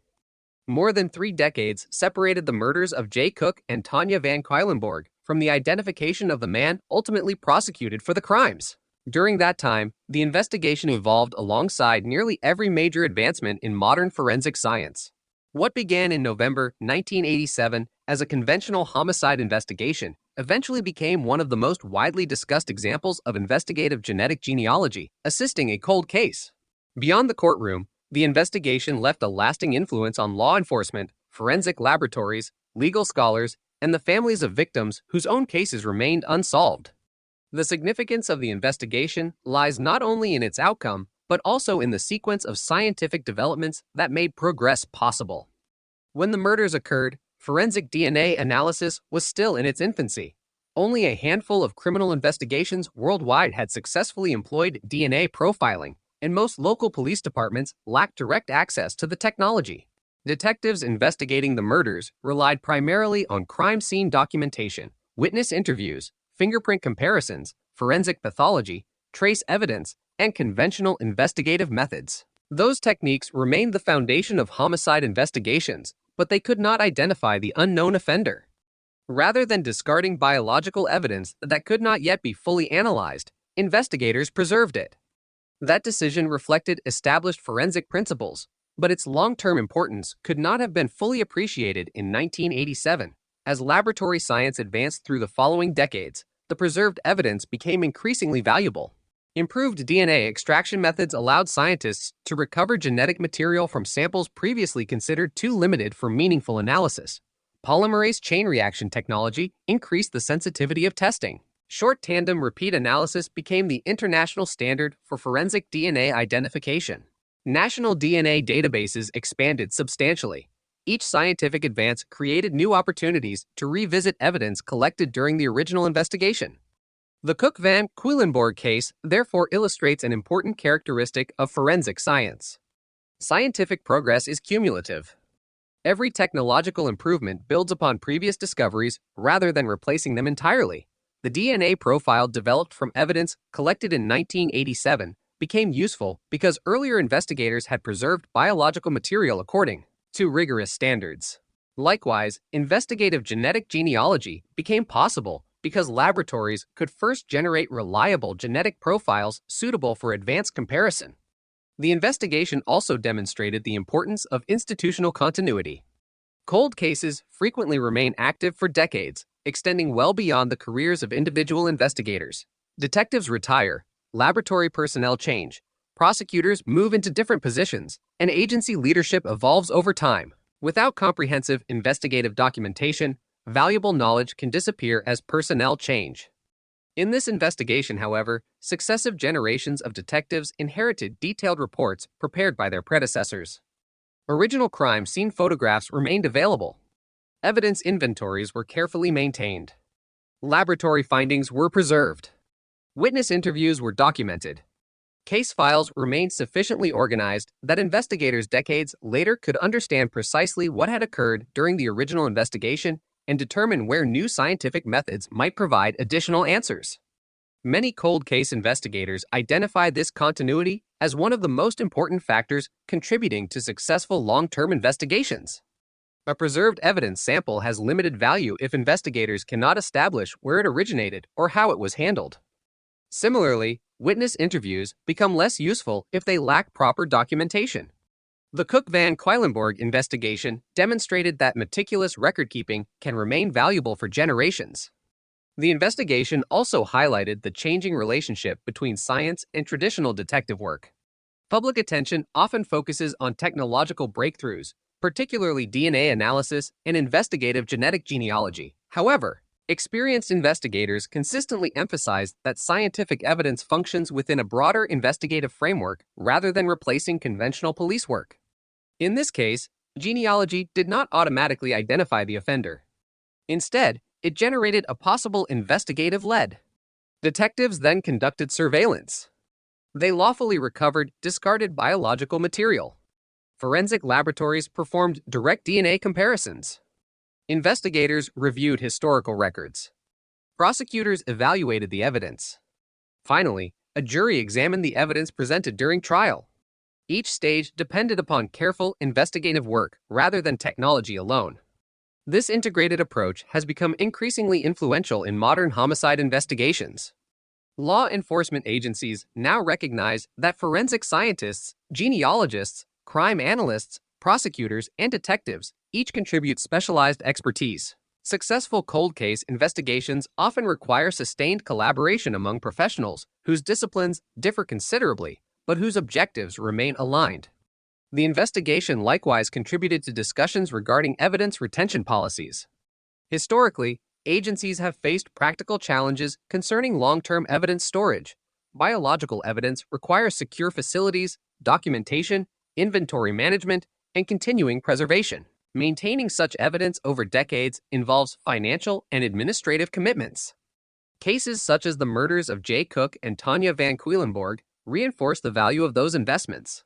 More than 3 decades separated the murders of Jay Cook and Tanya Van Cuylenborg from the identification of the man ultimately prosecuted for the crimes. During that time, the investigation evolved alongside nearly every major advancement in modern forensic science. What began in November 1987 as a conventional homicide investigation eventually became one of the most widely discussed examples of investigative genetic genealogy, assisting a cold case. Beyond the courtroom, the investigation left a lasting influence on law enforcement, forensic laboratories, legal scholars, and the families of victims whose own cases remained unsolved. The significance of the investigation lies not only in its outcome, but also in the sequence of scientific developments that made progress possible. When the murders occurred, forensic DNA analysis was still in its infancy. Only a handful of criminal investigations worldwide had successfully employed DNA profiling, and most local police departments lacked direct access to the technology. Detectives investigating the murders relied primarily on crime scene documentation, witness interviews, fingerprint comparisons, forensic pathology, trace evidence, and conventional investigative methods. Those techniques remained the foundation of homicide investigations, but they could not identify the unknown offender. Rather than discarding biological evidence that could not yet be fully analyzed, investigators preserved it. That decision reflected established forensic principles, but its long-term importance could not have been fully appreciated in 1987. As laboratory science advanced through the following decades, the preserved evidence became increasingly valuable. Improved DNA extraction methods allowed scientists to recover genetic material from samples previously considered too limited for meaningful analysis. Polymerase chain reaction technology increased the sensitivity of testing. Short tandem repeat analysis became the international standard for forensic DNA identification. National DNA databases expanded substantially. Each scientific advance created new opportunities to revisit evidence collected during the original investigation. The Cook-Van Cuylenborg case therefore illustrates an important characteristic of forensic science. Scientific progress is cumulative. Every technological improvement builds upon previous discoveries rather than replacing them entirely. The DNA profile developed from evidence collected in 1987 became useful because earlier investigators had preserved biological material according to rigorous standards. Likewise, investigative genetic genealogy became possible because laboratories could first generate reliable genetic profiles suitable for advanced comparison. The investigation also demonstrated the importance of institutional continuity. Cold cases frequently remain active for decades, extending well beyond the careers of individual investigators. Detectives retire, laboratory personnel change, prosecutors move into different positions, and agency leadership evolves over time. Without comprehensive investigative documentation, valuable knowledge can disappear as personnel change. In this investigation, however, successive generations of detectives inherited detailed reports prepared by their predecessors. Original crime scene photographs remained available. Evidence inventories were carefully maintained. Laboratory findings were preserved. Witness interviews were documented. Case files remained sufficiently organized that investigators decades later could understand precisely what had occurred during the original investigation and determine where new scientific methods might provide additional answers. Many cold case investigators identify this continuity as one of the most important factors contributing to successful long-term investigations. A preserved evidence sample has limited value if investigators cannot establish where it originated or how it was handled. Similarly, witness interviews become less useful if they lack proper documentation. The Cook-Van Queilenborg investigation demonstrated that meticulous record-keeping can remain valuable for generations. The investigation also highlighted the changing relationship between science and traditional detective work. Public attention often focuses on technological breakthroughs, particularly DNA analysis and investigative genetic genealogy. However, experienced investigators consistently emphasize that scientific evidence functions within a broader investigative framework rather than replacing conventional police work. In this case, genealogy did not automatically identify the offender. Instead, it generated a possible investigative lead. Detectives then conducted surveillance. They lawfully recovered discarded biological material. Forensic laboratories performed direct DNA comparisons. Investigators reviewed historical records. Prosecutors evaluated the evidence. Finally, a jury examined the evidence presented during trial. Each stage depended upon careful investigative work rather than technology alone. This integrated approach has become increasingly influential in modern homicide investigations. Law enforcement agencies now recognize that forensic scientists, genealogists, crime analysts, prosecutors, and detectives each contribute specialized expertise. Successful cold case investigations often require sustained collaboration among professionals whose disciplines differ considerably, but whose objectives remain aligned. The investigation likewise contributed to discussions regarding evidence retention policies. Historically, agencies have faced practical challenges concerning long-term evidence storage. Biological evidence requires secure facilities, documentation, inventory management, and continuing preservation. Maintaining such evidence over decades involves financial and administrative commitments. Cases such as the murders of Jay Cook and Tanya Van Queilenborg reinforce the value of those investments.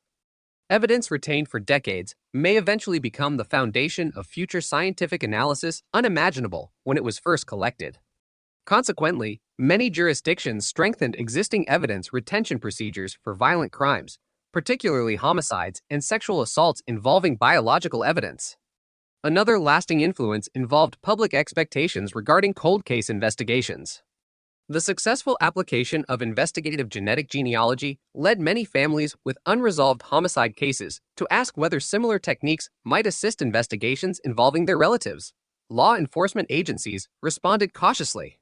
Evidence retained for decades may eventually become the foundation of future scientific analysis unimaginable when it was first collected. Consequently, many jurisdictions strengthened existing evidence retention procedures for violent crimes, particularly homicides and sexual assaults involving biological evidence. Another lasting influence involved public expectations regarding cold case investigations. The successful application of investigative genetic genealogy led many families with unresolved homicide cases to ask whether similar techniques might assist investigations involving their relatives. Law enforcement agencies responded cautiously.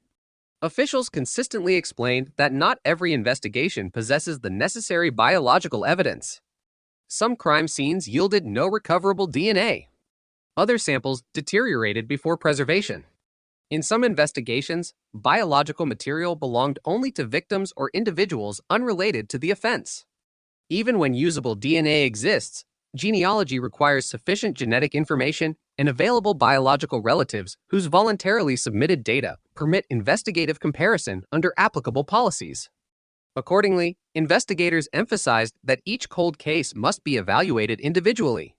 Officials consistently explained that not every investigation possesses the necessary biological evidence. Some crime scenes yielded no recoverable DNA. Other samples deteriorated before preservation. In some investigations, biological material belonged only to victims or individuals unrelated to the offense. Even when usable DNA exists, genealogy requires sufficient genetic information and available biological relatives whose voluntarily submitted data permit investigative comparison under applicable policies. Accordingly, investigators emphasized that each cold case must be evaluated individually.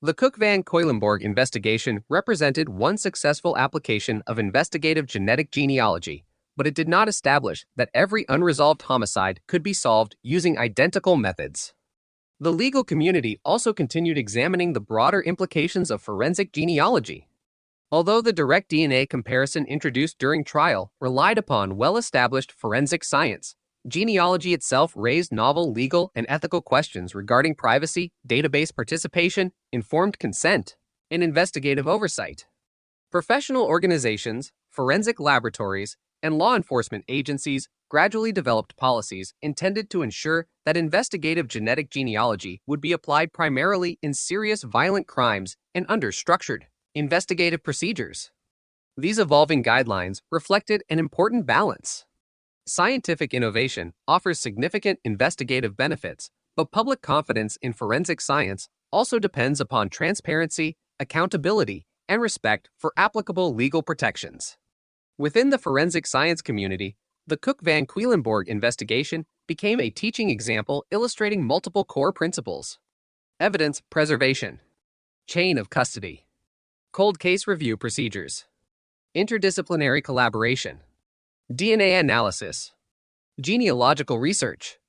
The Cook-Van Queilenborg investigation represented one successful application of investigative genetic genealogy, but it did not establish that every unresolved homicide could be solved using identical methods. The legal community also continued examining the broader implications of forensic genealogy. Although the direct DNA comparison introduced during trial relied upon well-established forensic science, genealogy itself raised novel legal and ethical questions regarding privacy, database participation, informed consent, and investigative oversight. Professional organizations, forensic laboratories, and law enforcement agencies gradually developed policies intended to ensure that investigative genetic genealogy would be applied primarily in serious violent crimes and under structured investigative procedures. These evolving guidelines reflected an important balance. Scientific innovation offers significant investigative benefits, but public confidence in forensic science also depends upon transparency, accountability, and respect for applicable legal protections. Within the forensic science community, the Cook-Van Quedlinburg investigation became a teaching example illustrating multiple core principles: evidence preservation, chain of custody, cold case review procedures, interdisciplinary collaboration, DNA analysis, genealogical research,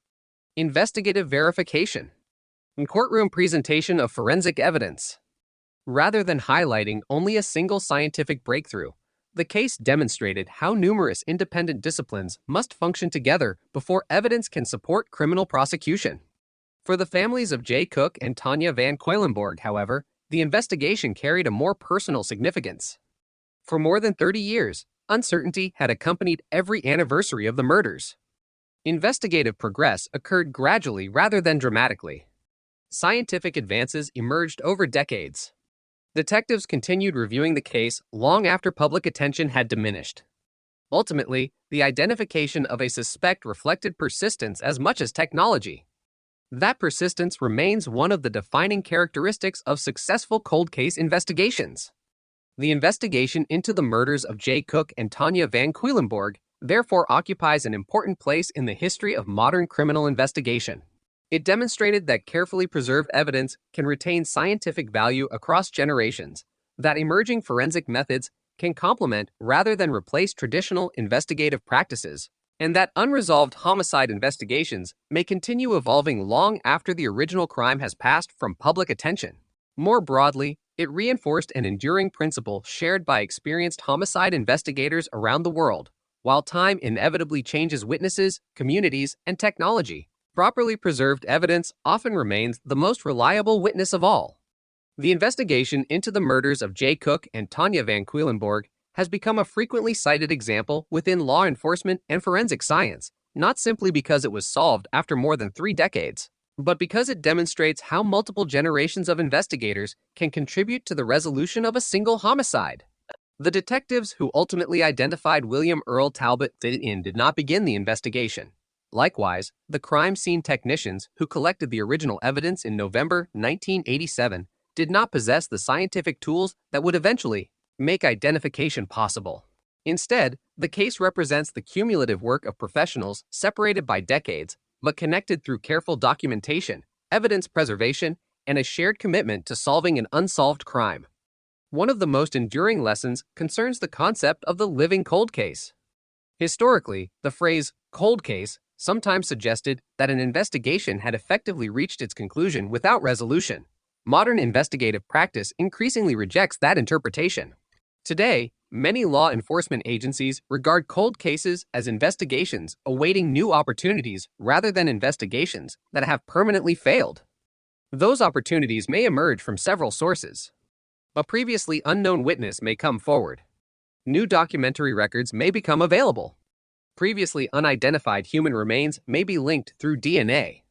investigative verification, and courtroom presentation of forensic evidence. Rather than highlighting only a single scientific breakthrough, the case demonstrated how numerous independent disciplines must function together before evidence can support criminal prosecution. For the families of Jay Cook and Tanya Van Quedlinburg, however, the investigation carried a more personal significance. For more than 30 years, uncertainty had accompanied every anniversary of the murders. Investigative progress occurred gradually rather than dramatically. Scientific advances emerged over decades. Detectives continued reviewing the case long after public attention had diminished. Ultimately, the identification of a suspect reflected persistence as much as technology. That persistence remains one of the defining characteristics of successful cold case investigations. The investigation into the murders of Jay Cook and Tanya Van Quedlinburg therefore occupies an important place in the history of modern criminal investigation. It demonstrated that carefully preserved evidence can retain scientific value across generations, that emerging forensic methods can complement rather than replace traditional investigative practices, and that unresolved homicide investigations may continue evolving long after the original crime has passed from public attention. More broadly, it reinforced an enduring principle shared by experienced homicide investigators around the world. While time inevitably changes witnesses, communities, and technology, properly preserved evidence often remains the most reliable witness of all. The investigation into the murders of Jay Cook and Tanya Van Quedlinburg has become a frequently cited example within law enforcement and forensic science, not simply because it was solved after more than 3 decades, but because it demonstrates how multiple generations of investigators can contribute to the resolution of a single homicide. The detectives who ultimately identified William Earl Talbot did not begin the investigation. Likewise, the crime scene technicians who collected the original evidence in November 1987 did not possess the scientific tools that would eventually make identification possible. Instead, the case represents the cumulative work of professionals separated by decades, but connected through careful documentation, evidence preservation, and a shared commitment to solving an unsolved crime. One of the most enduring lessons concerns the concept of the living cold case. Historically, the phrase cold case sometimes suggested that an investigation had effectively reached its conclusion without resolution. Modern investigative practice increasingly rejects that interpretation. Today, many law enforcement agencies regard cold cases as investigations awaiting new opportunities rather than investigations that have permanently failed. Those opportunities may emerge from several sources. A previously unknown witness may come forward. New documentary records may become available. Previously unidentified human remains may be linked through DNA.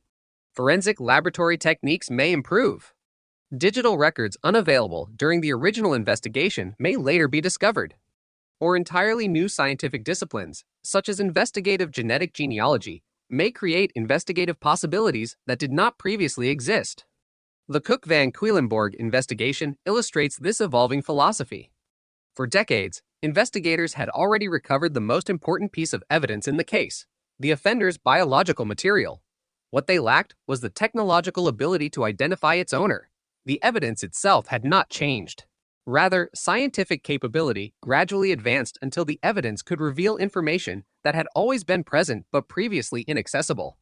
Forensic laboratory techniques may improve. Digital records unavailable during the original investigation may later be discovered. Or entirely new scientific disciplines, such as investigative genetic genealogy, may create investigative possibilities that did not previously exist. The Cook-Van Quedlinburg investigation illustrates this evolving philosophy. For decades, investigators had already recovered the most important piece of evidence in the case: the offender's biological material. What they lacked was the technological ability to identify its owner. The evidence itself had not changed. Rather, scientific capability gradually advanced until the evidence could reveal information that had always been present but previously inaccessible.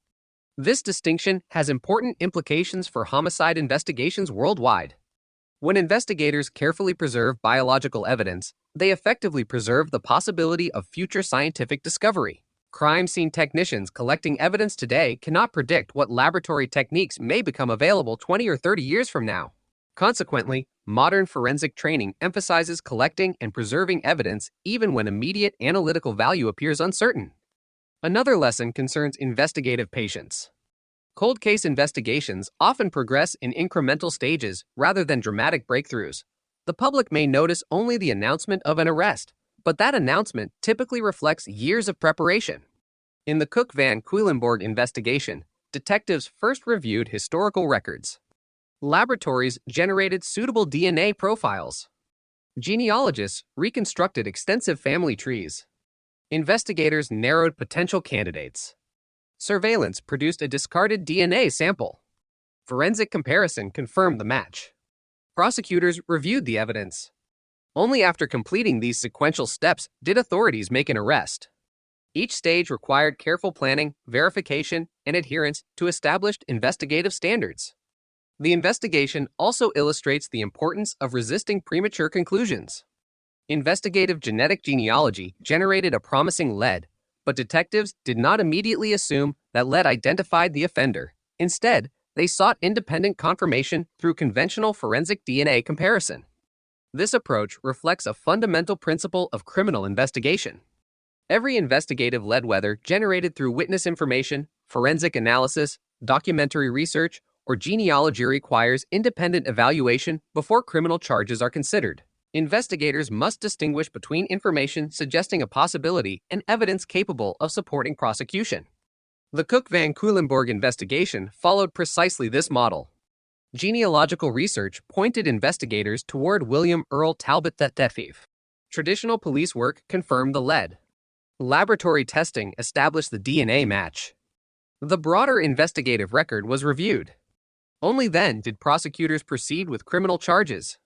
This distinction has important implications for homicide investigations worldwide. When investigators carefully preserve biological evidence, they effectively preserve the possibility of future scientific discovery. Crime scene technicians collecting evidence today cannot predict what laboratory techniques may become available 20 or 30 years from now. Consequently, modern forensic training emphasizes collecting and preserving evidence even when immediate analytical value appears uncertain. Another lesson concerns investigative patience. Cold case investigations often progress in incremental stages rather than dramatic breakthroughs. The public may notice only the announcement of an arrest, but that announcement typically reflects years of preparation. In the Cook-Van Quedlinburg investigation, detectives first reviewed historical records. Laboratories generated suitable DNA profiles. Genealogists reconstructed extensive family trees. Investigators narrowed potential candidates. Surveillance produced a discarded DNA sample. Forensic comparison confirmed the match. Prosecutors reviewed the evidence. Only after completing these sequential steps did authorities make an arrest. Each stage required careful planning, verification, and adherence to established investigative standards. The investigation also illustrates the importance of resisting premature conclusions. Investigative genetic genealogy generated a promising lead, but detectives did not immediately assume that lead identified the offender. Instead, they sought independent confirmation through conventional forensic DNA comparison. This approach reflects a fundamental principle of criminal investigation. Every investigative lead whether generated through witness information, forensic analysis, documentary research, or genealogy requires independent evaluation before criminal charges are considered. Investigators must distinguish between information suggesting a possibility and evidence capable of supporting prosecution. The Cook-Van Cuylenborg investigation followed precisely this model. Genealogical research pointed investigators toward William Earl Talbot Detective. Traditional police work confirmed the lead. Laboratory testing established the DNA match. The broader investigative record was reviewed. Only then did prosecutors proceed with criminal charges.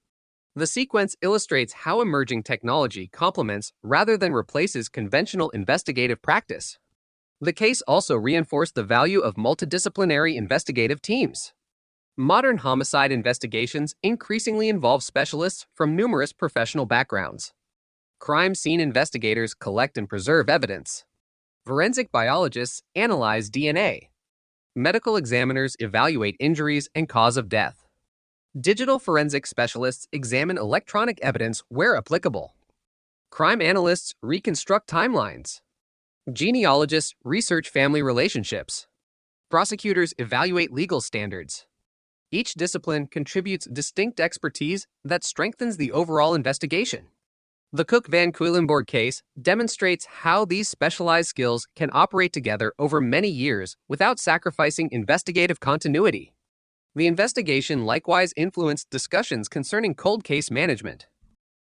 The sequence illustrates how emerging technology complements rather than replaces conventional investigative practice. The case also reinforced the value of multidisciplinary investigative teams. Modern homicide investigations increasingly involve specialists from numerous professional backgrounds. Crime scene investigators collect and preserve evidence. Forensic biologists analyze DNA. Medical examiners evaluate injuries and cause of death. Digital forensic specialists examine electronic evidence where applicable. Crime analysts reconstruct timelines. Genealogists research family relationships. Prosecutors evaluate legal standards. Each discipline contributes distinct expertise that strengthens the overall investigation. The Cook-Van Cuylenborg case demonstrates how these specialized skills can operate together over many years without sacrificing investigative continuity. The investigation likewise influenced discussions concerning cold case management.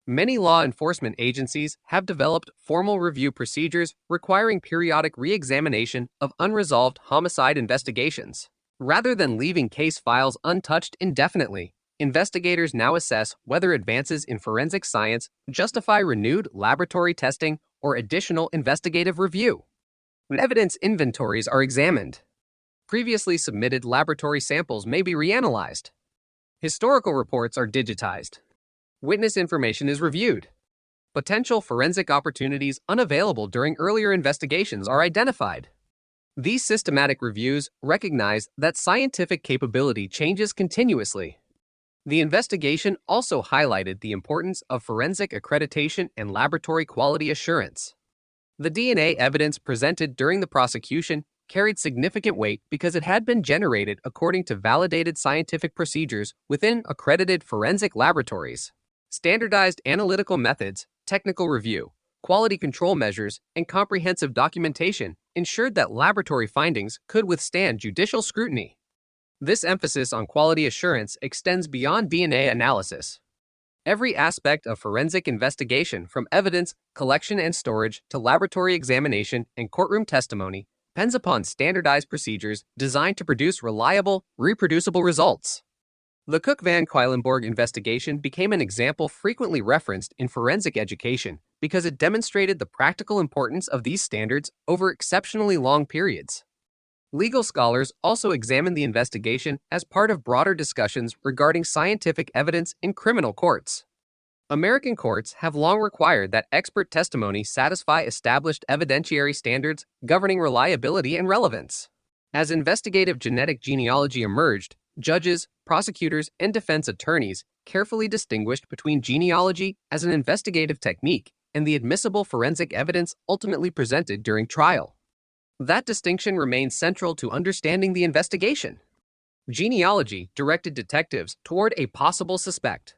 Many law enforcement agencies have developed formal review procedures requiring periodic re-examination of unresolved homicide investigations. Rather than leaving case files untouched indefinitely, investigators now assess whether advances in forensic science justify renewed laboratory testing or additional investigative review. Evidence inventories are examined. Previously submitted laboratory samples may be reanalyzed. Historical reports are digitized. Witness information is reviewed. Potential forensic opportunities unavailable during earlier investigations are identified. These systematic reviews recognize that scientific capability changes continuously. The investigation also highlighted the importance of forensic accreditation and laboratory quality assurance. The DNA evidence presented during the prosecution carried significant weight because it had been generated according to validated scientific procedures within accredited forensic laboratories. Standardized analytical methods, technical review, quality control measures, and comprehensive documentation ensured that laboratory findings could withstand judicial scrutiny. This emphasis on quality assurance extends beyond DNA analysis. Every aspect of forensic investigation, from evidence collection and storage to laboratory examination and courtroom testimony, depends upon standardized procedures designed to produce reliable, reproducible results. The Cook-Van Cuylenborg investigation became an example frequently referenced in forensic education because it demonstrated the practical importance of these standards over exceptionally long periods. Legal scholars also examined the investigation as part of broader discussions regarding scientific evidence in criminal courts. American courts have long required that expert testimony satisfy established evidentiary standards governing reliability and relevance. As investigative genetic genealogy emerged, judges, prosecutors, and defense attorneys carefully distinguished between genealogy as an investigative technique and the admissible forensic evidence ultimately presented during trial. That distinction remains central to understanding the investigation. Genealogy directed detectives toward a possible suspect.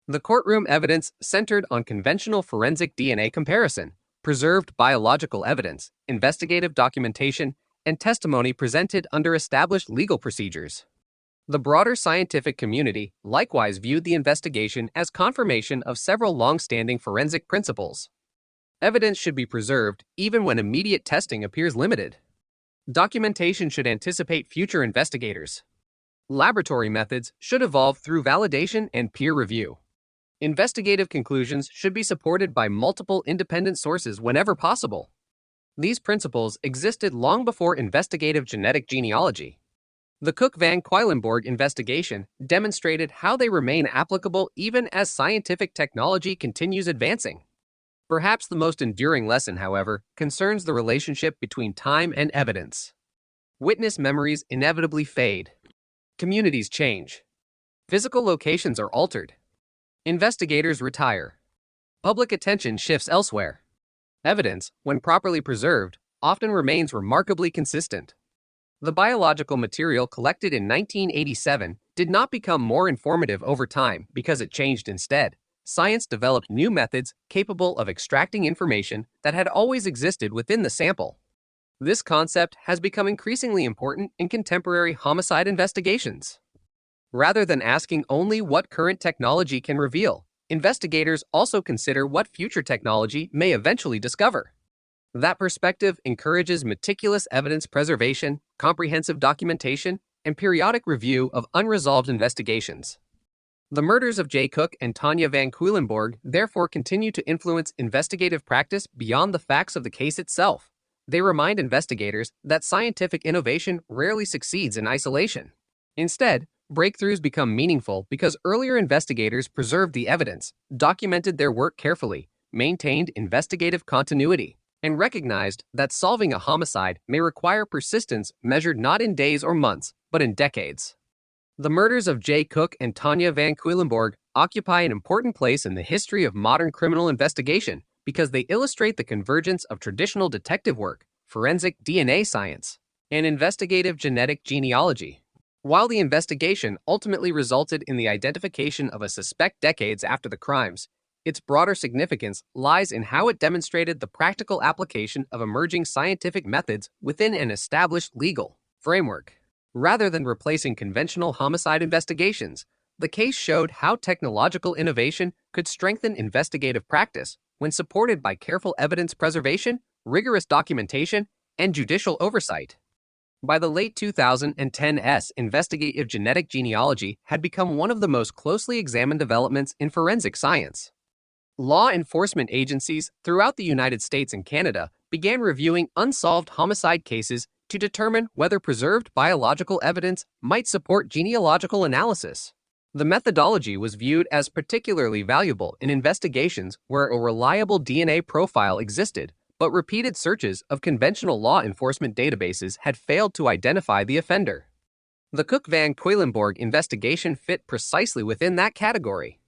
The courtroom evidence centered on conventional forensic DNA comparison, preserved biological evidence, investigative documentation, and testimony presented under established legal procedures. The broader scientific community likewise viewed the investigation as confirmation of several long-standing forensic principles. Evidence should be preserved even when immediate testing appears limited. Documentation should anticipate future investigators. Laboratory methods should evolve through validation and peer review. Investigative conclusions should be supported by multiple independent sources whenever possible. These principles existed long before investigative genetic genealogy. The Cook-Van Queilenborg investigation demonstrated how they remain applicable even as scientific technology continues advancing. Perhaps the most enduring lesson, however, concerns the relationship between time and evidence. Witness memories inevitably fade. Communities change. Physical locations are altered. Investigators retire. Public attention shifts elsewhere. Evidence, when properly preserved, often remains remarkably consistent. The biological material collected in 1987 did not become more informative over time because it changed instead. Science developed new methods capable of extracting information that had always existed within the sample. This concept has become increasingly important in contemporary homicide investigations. Rather than asking only what current technology can reveal, investigators also consider what future technology may eventually discover. That perspective encourages meticulous evidence preservation, comprehensive documentation, and periodic review of unresolved investigations. The murders of Jay Cook and Tanya Van Queilenborg therefore continue to influence investigative practice beyond the facts of the case itself. They remind investigators that scientific innovation rarely succeeds in isolation. Instead, breakthroughs become meaningful because earlier investigators preserved the evidence, documented their work carefully, maintained investigative continuity, and recognized that solving a homicide may require persistence measured not in days or months, but in decades. The murders of Jay Cook and Tanya Van Queilenborg occupy an important place in the history of modern criminal investigation because they illustrate the convergence of traditional detective work, forensic DNA science, and investigative genetic genealogy. While the investigation ultimately resulted in the identification of a suspect decades after the crimes, its broader significance lies in how it demonstrated the practical application of emerging scientific methods within an established legal framework. Rather than replacing conventional homicide investigations, the case showed how technological innovation could strengthen investigative practice when supported by careful evidence preservation, rigorous documentation, and judicial oversight. By the late 2010s, investigative genetic genealogy had become one of the most closely examined developments in forensic science. Law enforcement agencies throughout the United States and Canada began reviewing unsolved homicide cases to determine whether preserved biological evidence might support genealogical analysis. The methodology was viewed as particularly valuable in investigations where a reliable DNA profile existed, but repeated searches of conventional law enforcement databases had failed to identify the offender. The Cook-Van Queilenborg investigation fit precisely within that category.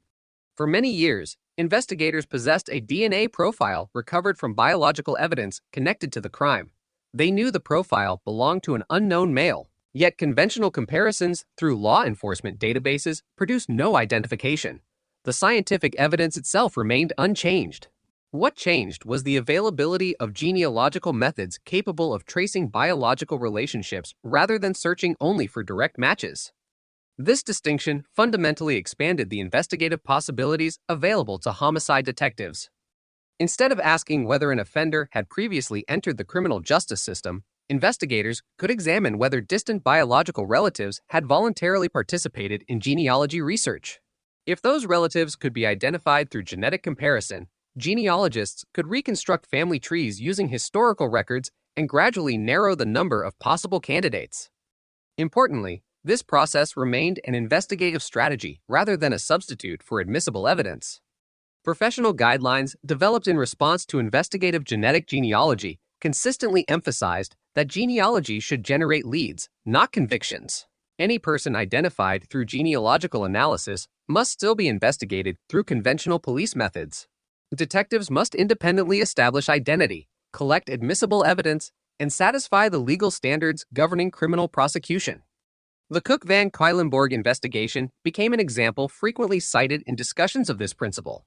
For many years, investigators possessed a DNA profile recovered from biological evidence connected to the crime. They knew the profile belonged to an unknown male, yet conventional comparisons through law enforcement databases produced no identification. The scientific evidence itself remained unchanged. What changed was the availability of genealogical methods capable of tracing biological relationships rather than searching only for direct matches. This distinction fundamentally expanded the investigative possibilities available to homicide detectives. Instead of asking whether an offender had previously entered the criminal justice system, investigators could examine whether distant biological relatives had voluntarily participated in genealogy research. If those relatives could be identified through genetic comparison, genealogists could reconstruct family trees using historical records and gradually narrow the number of possible candidates. Importantly, this process remained an investigative strategy rather than a substitute for admissible evidence. Professional guidelines developed in response to investigative genetic genealogy consistently emphasized that genealogy should generate leads, not convictions. Any person identified through genealogical analysis must still be investigated through conventional police methods. Detectives must independently establish identity, collect admissible evidence, and satisfy the legal standards governing criminal prosecution. The Cook-Van Queilenborg investigation became an example frequently cited in discussions of this principle.